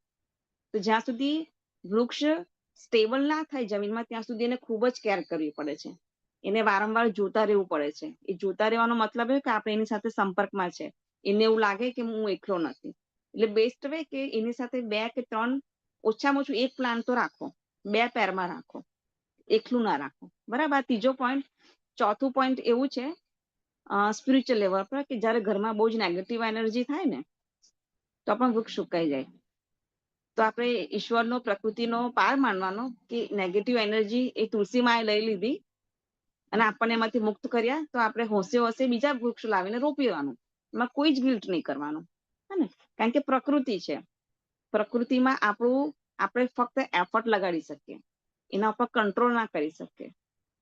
તો જ્યાં સુધી વૃક્ષ સ્ટેબલ ના થાય જમીનમાં ત્યાં સુધી એને ખૂબ જ કેર કરવી પડે છે. એને વારંવાર જોતા રહેવું પડે છે. એ જોતા રહેવાનો મતલબ એ કે આપણે એની સાથે સંપર્કમાં છે. એને એવું લાગે કે હું એકલો નથી. એટલે બેસ્ટ વે કે એની સાથે 2 કે 3, ઓછામાં ઓછું એક પ્લાન્ટ તો રાખો, 2 પેરમાં રાખો, એકલું ના રાખો. બરાબર. આ ત્રીજો પોઈન્ટ. ચોથું પોઈન્ટ એવું છે સ્પિરિચ્યુઅલ લેવલ પર કે જ્યારે ઘરમાં બહુ જ નેગેટિવ એનર્જી થાય ને તો પણ વૃક્ષ સુકાઈ જાય. તો આપણે ઈશ્વરનો, પ્રકૃતિનો પાર માનવાનો કે નેગેટિવ એનર્જી એ તુલસી માએ લઈ લીધી અને આપણને એમાંથી મુક્ત કર્યા, તો આપણે હોશે હોશે બીજા વૃક્ષ લાવીને રોપી દેવાનું. એમાં કોઈ જ ગિલ્ટ નહીં કરવાનું. હે ને? કારણ કે પ્રકૃતિ છે. પ્રકૃતિમાં આપણે ફક્ત એફર્ટ લગાડી શકીએ, એના ઉપર કંટ્રોલ ના કરી શકીએ.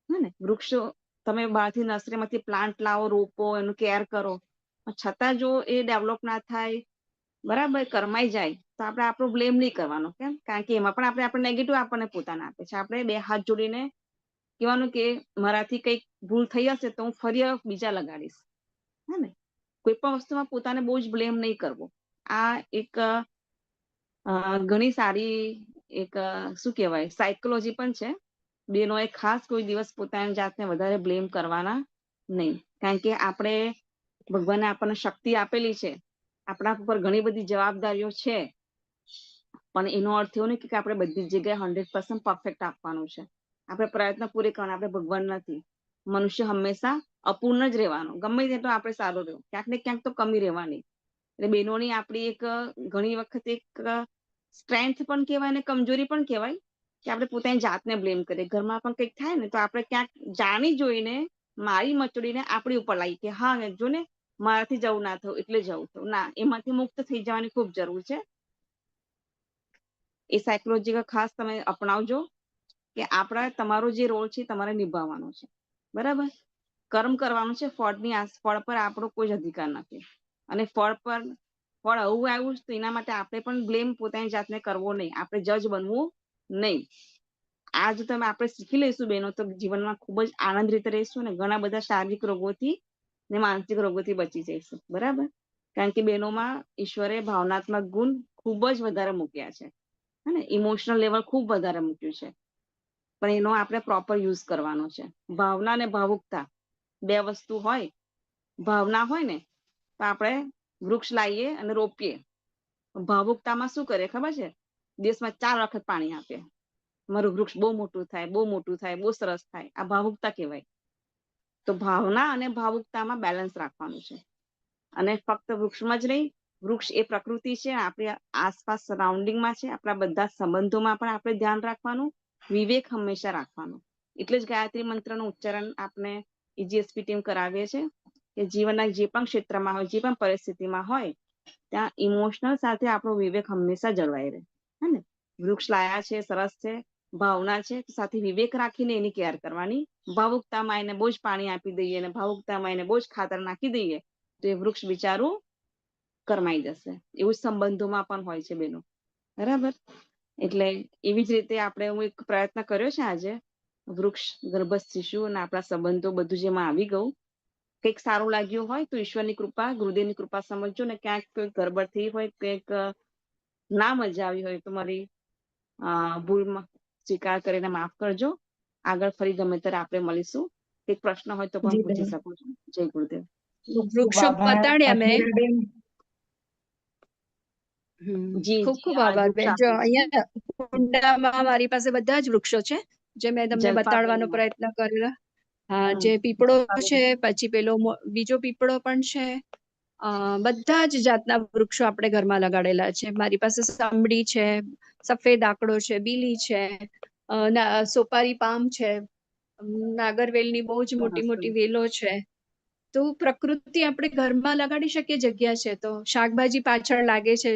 હે ને? વૃક્ષો તમે બહારથી નર્સરીમાંથી પ્લાન્ટ લાવો, રોપો, એનું કેર કરો, છતાં જો એ ડેવલપ ના થાય, બરાબર, કરમાઈ જાય, તો આપણે આપણો બ્લેમ નહીં કરવાનો. કેમ? કારણ કે એમાં પણ આપણે નેગેટિવ આપણને પોતાને આપે છે. આપણે 2 હાથ જોડીને કહેવાનું કે મારાથી કંઈક ભૂલ થઈ હશે તો હું ફરી બીજા લગાડીશ. હે ને? કોઈ પણ વસ્તુમાં પોતાને બહુ જ બ્લેમ નહીં કરવો. આ એક ઘણી સારી એક શું કહેવાય સાયકોલોજી પણ છે. બેનોએ ખાસ કોઈ દિવસ પોતાની જાતને વધારે બ્લેમ કરવાના નહીં. કારણ કે આપણે ભગવાને આપણને શક્તિ આપેલી છે, આપણા ઉપર ઘણી બધી જવાબદારીઓ છે, પણ એનો અર્થ એવો નહીં કે આપણે બધી જગ્યાએ 100% પરફેક્ટ આપવાનું છે. આપણે પ્રયત્ન પૂરી કરવાના. આપણે ભગવાન નથી. મનુષ્ય હંમેશા અપૂર્ણ જ રહેવાનું. ગમે તે તો આપણે સારું રહેવું, ક્યાંક ને ક્યાંક તો કમી રહેવાની. એટલે બહેનોની આપણી એક ઘણી વખત એક સ્ટ્રેન્થ પણ કહેવાય ને કમજોરી પણ કહેવાય કે આપણે પોતાની જાતને બ્લેમ કરીએ. ઘરમાં પણ કંઈક થાય ને તો આપણે ક્યાંક જાણી જોઈને મારી મચડીને આપણી ઉપર લાવી કે હા જો ને મારાથી જવું ના થયું એટલે જવું થયું. ના, એમાંથી મુક્ત થઈ જવાની ખૂબ જરૂર છે. એ સાયકોલોજી ખાસ તમે અપનાવજો કે તમારો જે રોલ છે તમારે નિભાવવાનો છે. બરાબર. કર્મ કરવાનું છે. ફળ પર આપણો કોઈ જ અધિકાર નથી. અને ફળ આવું આવ્યું તો એના માટે આપણે પણ બ્લેમ પોતાની જાતને કરવો નહીં. આપણે જજ બનવું નહીં. આ જો આપણે શીખી લઈશું બહેનો, તો જીવનમાં ખૂબ જ આનંદ રીતે રહીશું અને ઘણા બધા શારીરિક રોગોથી ને માનસિક રોગોથી બચી જઈશું. બરાબર. કારણ કે બહેનોમાં ઈશ્વરે ભાવનાત્મક ગુણ ખૂબ જ વધારે મૂક્યા છે. અને ઇમોશનલ લેવલ ખૂબ વધારે મૂક્યું છે, પણ એનો આપણે પ્રોપર યુઝ કરવાનો છે. ભાવના અને ભાવુકતા 2 વસ્તુ હોય. ભાવના હોય ને તો આપણે વૃક્ષ લાવીએ અને રોપીએ. ભાવુકતામાં શું કરે ખબર છે? દિવસમાં 4 વખત પાણી આપે. મારું વૃક્ષ બહુ મોટું થાય, બહુ મોટું થાય, બહુ સરસ થાય. આ ભાવુકતા કહેવાય. તો ભાવના અને ભાવુકતામાં બેલેન્સ રાખવાનું છે. અને ફક્ત વૃક્ષમાં જ નહીં, વૃક્ષ એ પ્રકૃતિ છે, આપણી આસપાસ સરાઉન્ડિંગમાં છે, આપણા બધા સંબંધોમાં પણ આપણે ધ્યાન રાખવાનું, વિવેક હંમેશા રાખવાનું. એટલે જ ગાયત્રી મંત્રનું ઉચ્ચારણ આપણે EGSP ટીમ કરાવીએ છીએ કે જીવનના જે પણ ક્ષેત્રમાં હોય, જે પણ પરિસ્થિતિમાં હોય, ત્યાં ઇમોશનલ સાથે આપણો વિવેક હંમેશા જળવાઈ રહે. હે ને? વૃક્ષ લાયા છે, સરસ છે, ભાવના છે, સાથે વિવેક રાખીને એની કેર કરવાની. ભાવુકતામાં એને બહુ જ પાણી આપી દઈએ અને ભાવુકતામાં એને બહુ જ ખાતર નાખી દઈએ તો એ વૃક્ષ બિચારું કરમાઈ જશે. એવું સંબંધોમાં પણ હોય છે બેનો. બરાબર. એટલે એવી જ રીતે હું એક પ્રયત્ન કર્યો છે આજે, વૃક્ષ, ગર્ભસ્થ શિશુ અને આપણા સંબંધો બધું જેમાં આવી ગયું. કંઈક સારું લાગ્યું હોય તો ઈશ્વરની કૃપા, ગુરુદેવની કૃપા સમજજો ને ક્યાંક કોઈ ગરબડ થઈ હોય, કંઈક ના મજા આવી હોય તો મારી ભૂલ સ્વીકાર કરીને માફ કરજો. આગળ ફરી ગમે ત્યારે આપણે મળીશું. કંઈક પ્રશ્ન હોય તો પણ જી પૂછી બહેન. શકો છો. જય ગુરુદેવ. ખૂબ ખૂબ વૃક્ષો આભાર બતાડ્યા મેં. મીરાબેન. જી ખૂબ જી ખૂબ આ આભાર વૃક્ષ બેન. જો આપે છે. અહીંયા કુંડામાં મારી પાસે બધા જ વૃક્ષો છે જે મેં તમને બતાડવાનો જલપાબેનમાં. પ્રયત્ન કરેલો. હા, જે પીપળો છે, પછી પેલો બીજો પીપળો પણ છે. બધા જ જાતના વૃક્ષો આપણે ઘરમાં લગાડેલા છે. મારી પાસે સાંબડી છે, સફેદ આકડો છે, બીલી છે, સોપારી પામ છે, નાગરવેલની બહુ જ મોટી મોટી વેલો છે. તો પ્રકૃતિ આપણે ઘરમાં લગાડી શકીએ જગ્યા છે તો. શાકભાજી પાછળ લાગે છે,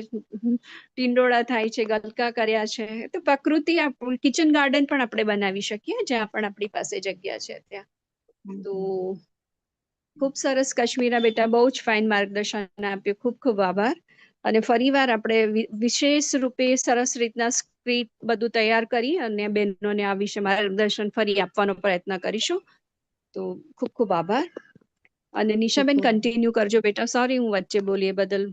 ટીંડોળા થાય છે, ગલકા કર્યા છે. તો પ્રકૃતિ કિચન ગાર્ડન પણ આપણે બનાવી શકીએ જ્યાં પણ આપણી પાસે જગ્યા છે ત્યાં. તો ખૂબ સરસ કશ્મીરા બેટા, બહુ જ ફાઇન માર્ગદર્શન આપ્યું. ખૂબ ખૂબ આભાર. અને ફરીવાર આપણે વિશેષ રૂપે સરસ રીતના સ્ક્રિપ્ટ બધું તૈયાર કરી અને બહેનોને આ વિશે માર્ગદર્શન ફરી આપવાનો પ્રયત્ન કરીશું. તો ખૂબ ખૂબ આભાર. અને નિશાબેન કન્ટિન્યુ કરજો બેટા. સોરી હું વચ્ચે બોલી એ બદલ.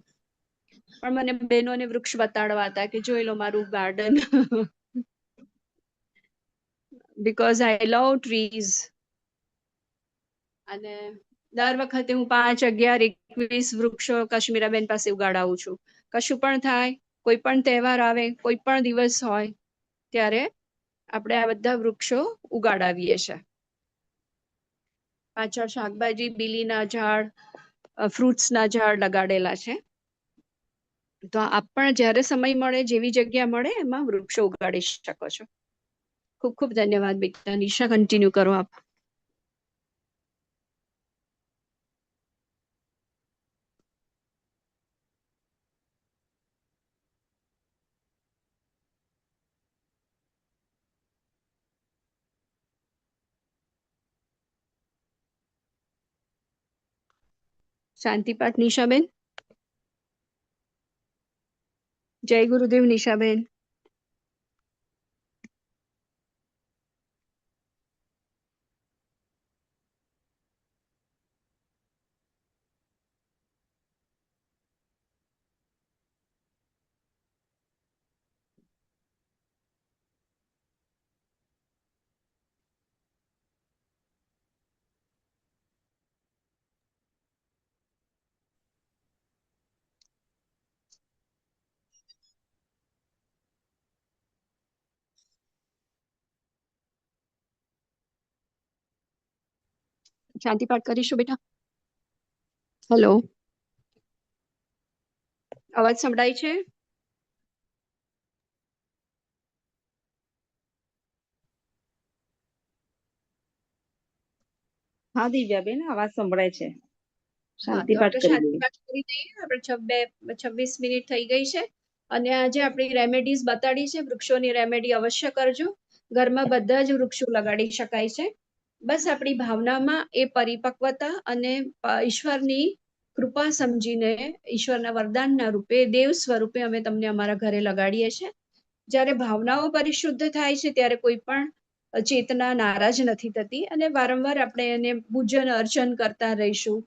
પણ મને બહેનોને વૃક્ષ બતાડવા હતા કે જોઈ લો મારું garden. because I love trees. અને દર વખતે હું 5, 11, 21 વૃક્ષો કાશ્મીરાબેન પાસે ઉગાડાવું છું. કશું પણ થાય, કોઈ પણ તહેવાર આવે, કોઈ પણ દિવસ હોય ત્યારે આપણે આ બધા વૃક્ષો ઉગાડાવીએ છે. પાછળ શાકભાજી, બીલીના ઝાડ, ફ્રૂટ્સના ઝાડ લગાડેલા છે. તો આપ પણ જ્યારે સમય મળે, જેવી જગ્યા મળે એમાં વૃક્ષો ઉગાડી શકો છો. ખૂબ ખૂબ ધન્યવાદ બેટા. નિશા, કન્ટિન્યુ કરો આપ. શાંતિપાઠ નિશાબેન. જય ગુરુદેવ નિશાબેન. શાંતિપાઠ કરીશું બેટા. હેલો, અવાજ સંભળાય છે? હા દિવ્યાબેન, અવાજ સંભળાય છે. હા, તો શાંતિપાઠ આપણે કરી દઈએ. શાંતિપાઠ કરી દઈએ. આપણે 26 મિનિટ થઈ ગઈ છે અને આજે આપણી રેમેડીઝ બતાડી છે. વૃક્ષોની રેમેડી અવશ્ય કરજો. ઘરમાં બધા જ વૃક્ષો લગાડી શકાય છે. બસ આપણી ભાવનામાં એ પરિપક્વતા અને ઈશ્વરની કૃપા સમજીને, ઈશ્વરના વરદાનના રૂપે, દેવ સ્વરૂપે અમે તમને અમારા ઘરે લગાડીએ છીએ. જ્યારે ભાવનાઓ પરિશુદ્ધ થાય છે ત્યારે કોઈ પણ ચેતના નારાજ નથી થતી અને વારંવાર આપણે એને પૂજન અર્ચન કરતા રહીશું,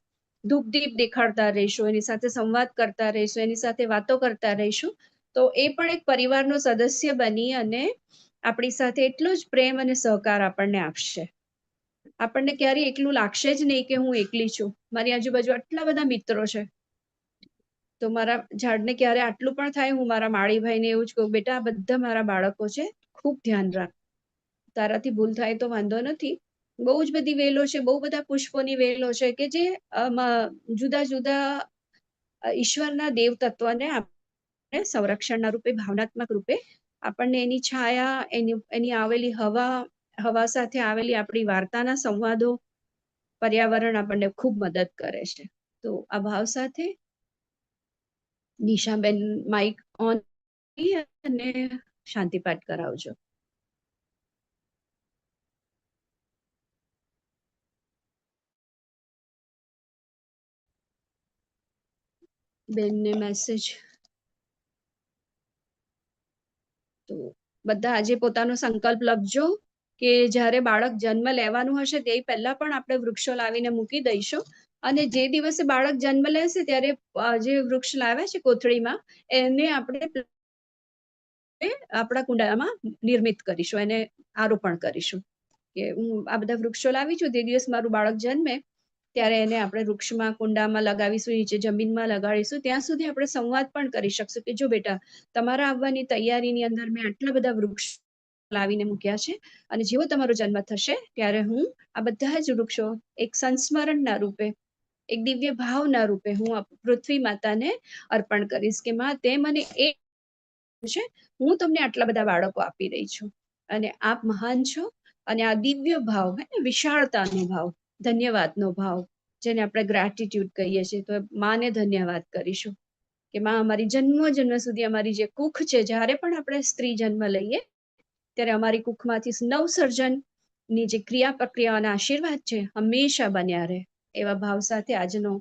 ધૂપ દીપ દેખાડતા રહીશું, એની સાથે સંવાદ કરતા રહીશું, એની સાથે વાતો કરતા રહીશું, તો એ પણ એક પરિવારનો સદસ્ય બની અને આપણી સાથે એટલો જ પ્રેમ અને સહકાર આપણને આપશે. આપણને ક્યારેય એકલું લાગશે જ નહીં કે હું એકલી છું. મારી આજુબાજુ આટલા બધા મિત્રો છે. તો મારા ઝાડને ક્યારે આટલું પણ થાય, હું મારા માળીભાઈને એવું જ કહું, બેટા આ બધા મારા બાળકો છે, ખૂબ ધ્યાન રાખ. તારાથી ભૂલ થાય તો વાંધો નથી. બહુ જ બધી વેલો છે, બહુ બધા પુષ્પોની વેલો છે કે જે જુદા જુદા ઈશ્વરના દેવ તત્વને આપણે સંરક્ષણના રૂપે, ભાવનાત્મક રૂપે આપણને એની છાયા, એની આવેલી હવા સાથે આવેલી આપણી વાર્તાના સંવાદો, પર્યાવરણ આપણને ખૂબ મદદ કરે છે. તો આ ભાવ સાથે નિશાબેન માઇક ઓન અને શાંતિપાઠ કરાવજો. બેનને મેસેજ. તો બધા આજે પોતાનો સંકલ્પ લખજો કે જ્યારે બાળક જન્મ લેવાનું હશે તે પહેલા પણ આપણે વૃક્ષો લાવીને મૂકી દઈશું અને જે દિવસે બાળક જન્મ લેશે ત્યારે જે વૃક્ષ લાવ્યા છે કોથળીમાં એને આપણે આપણા કુંડામાં નિર્મિત કરીશું, એને આરોપણ કરીશું કે હું આ બધા વૃક્ષો લાવી છું, તે દિવસ મારું બાળક જન્મે ત્યારે એને આપણે વૃક્ષમાં, કુંડામાં લગાવીશું, નીચે જમીનમાં લગાડીશું. ત્યાં સુધી આપણે સંવાદ પણ કરી શકશું કે જો બેટા, તમારા આવવાની તૈયારીની અંદર મેં આટલા બધા વૃક્ષ લાવીને મૂક્યા છે અને જેવો તમારો જન્મ થશે ત્યારે હું આ બધા જ વૃક્ષો એક સંસ્મરણના રૂપે, એક દિવ્ય ભાવના રૂપે હું પૃથ્વી માતાને અર્પણ કરીશ કે માં તે મને એક છે, હું તમને આટલા બધા બાળકો આપી રહી છું અને આપ મહાન છો અને આ દિવ્ય ભાવ, વિશાળતાનો ભાવ, ધન્યવાદનો ભાવ, જેને આપણે ગ્રેટિટ્યુડ કહીએ છીએ, તો માને ધન્યવાદ કરીશું કે માં અમારી જન્મ સુધી અમારી જે કુખ છે, જ્યારે પણ આપણે સ્ત્રી જન્મ લઈએ ત્યારે અમારી કુખમાંથી નવસર્જનની જે ક્રિયા પ્રક્રિયા અને આશીર્વાદ છે હંમેશા બન્યા રહે. એવા ભાવ સાથે આજનું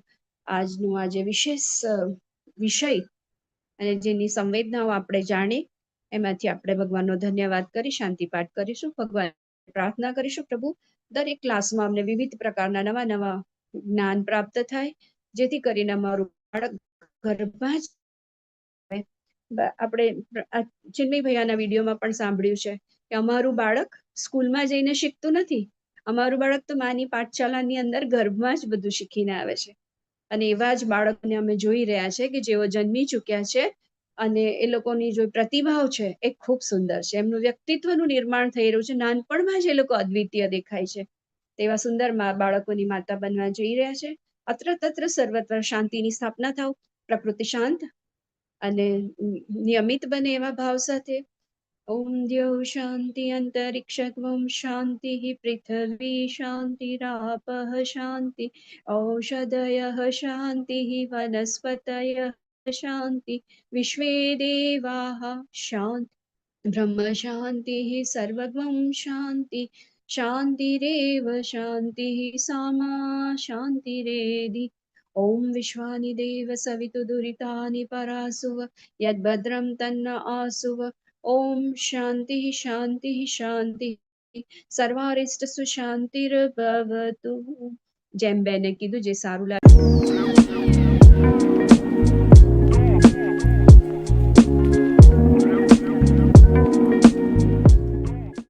આ જે વિશેષ વિષય અને જેની સંવેદનાઓ આપણે જાણી એમાંથી આપણે ભગવાનનો ધન્યવાદ કરી શાંતિપાઠ કરીશું. ભગવાન પ્રાર્થના કરીશું, પ્રભુ દરેક ક્લાસમાં અમને વિવિધ પ્રકારના નવા નવા જ્ઞાન પ્રાપ્ત થાય, જેથી કરીને અમારું બાળક ઘરમાં જ, આપણે ચિન્મય ભૈયાના વિડીયોમાં પણ સાંભળ્યું છે કે અમારું બાળક સ્કૂલમાં જઈને શીખતું નથી. અમારું બાળક તો માની પાઠશાલાની અંદર ગર્ભમાં જ બધું શીખીને આવે છે. અને એવા જ બાળકોને અમે જોઈ રહ્યા છે કે જેઓ જન્મી ચૂક્યા છે અને એ લોકોની જો પ્રતિભાવ છે એ ખૂબ સુંદર છે. એમનું વ્યક્તિત્વનું નિર્માણ થઈ રહ્યું છે. નાનપણમાં જ એ લોકો અદ્વિતીય દેખાય છે. તેવા સુંદર બાળકોની માતા બનવા જઈ રહ્યા છે. અત્ર તત્ર સર્વત્ર શાંતિની સ્થાપના થાવ, પ્રકૃતિ શાંત અને નિયમિત બને એવા ભાવ સાથે. ઓમ દ્યૌ શાંતિ અંતરિક્ષત્વમ શાંતિ પૃથ્વી શાંતિરાપઃ શાંતિ ઔષધયઃ શાંતિ વનસ્પતયઃ શાંતિ વિશ્વે દેવાઃ શાંતિ બ્રહ્મ શાંતિ સર્વગમ શાંતિ શાંતિરેવ શાંતિ સામા શાંતિરેધિ. ઓમ વિશ્વાનિ દેવ સવિતુ દુરિતાની પરાસુવ યદ્ભદ્રમ તન્ન આસુવ. ઓમ શાંતિ શાંતિ શાંતિ સર્વારિષ્ટ સુશાંતિર્ભવતુ. જેમ બેને કીધું જે સારું લાગે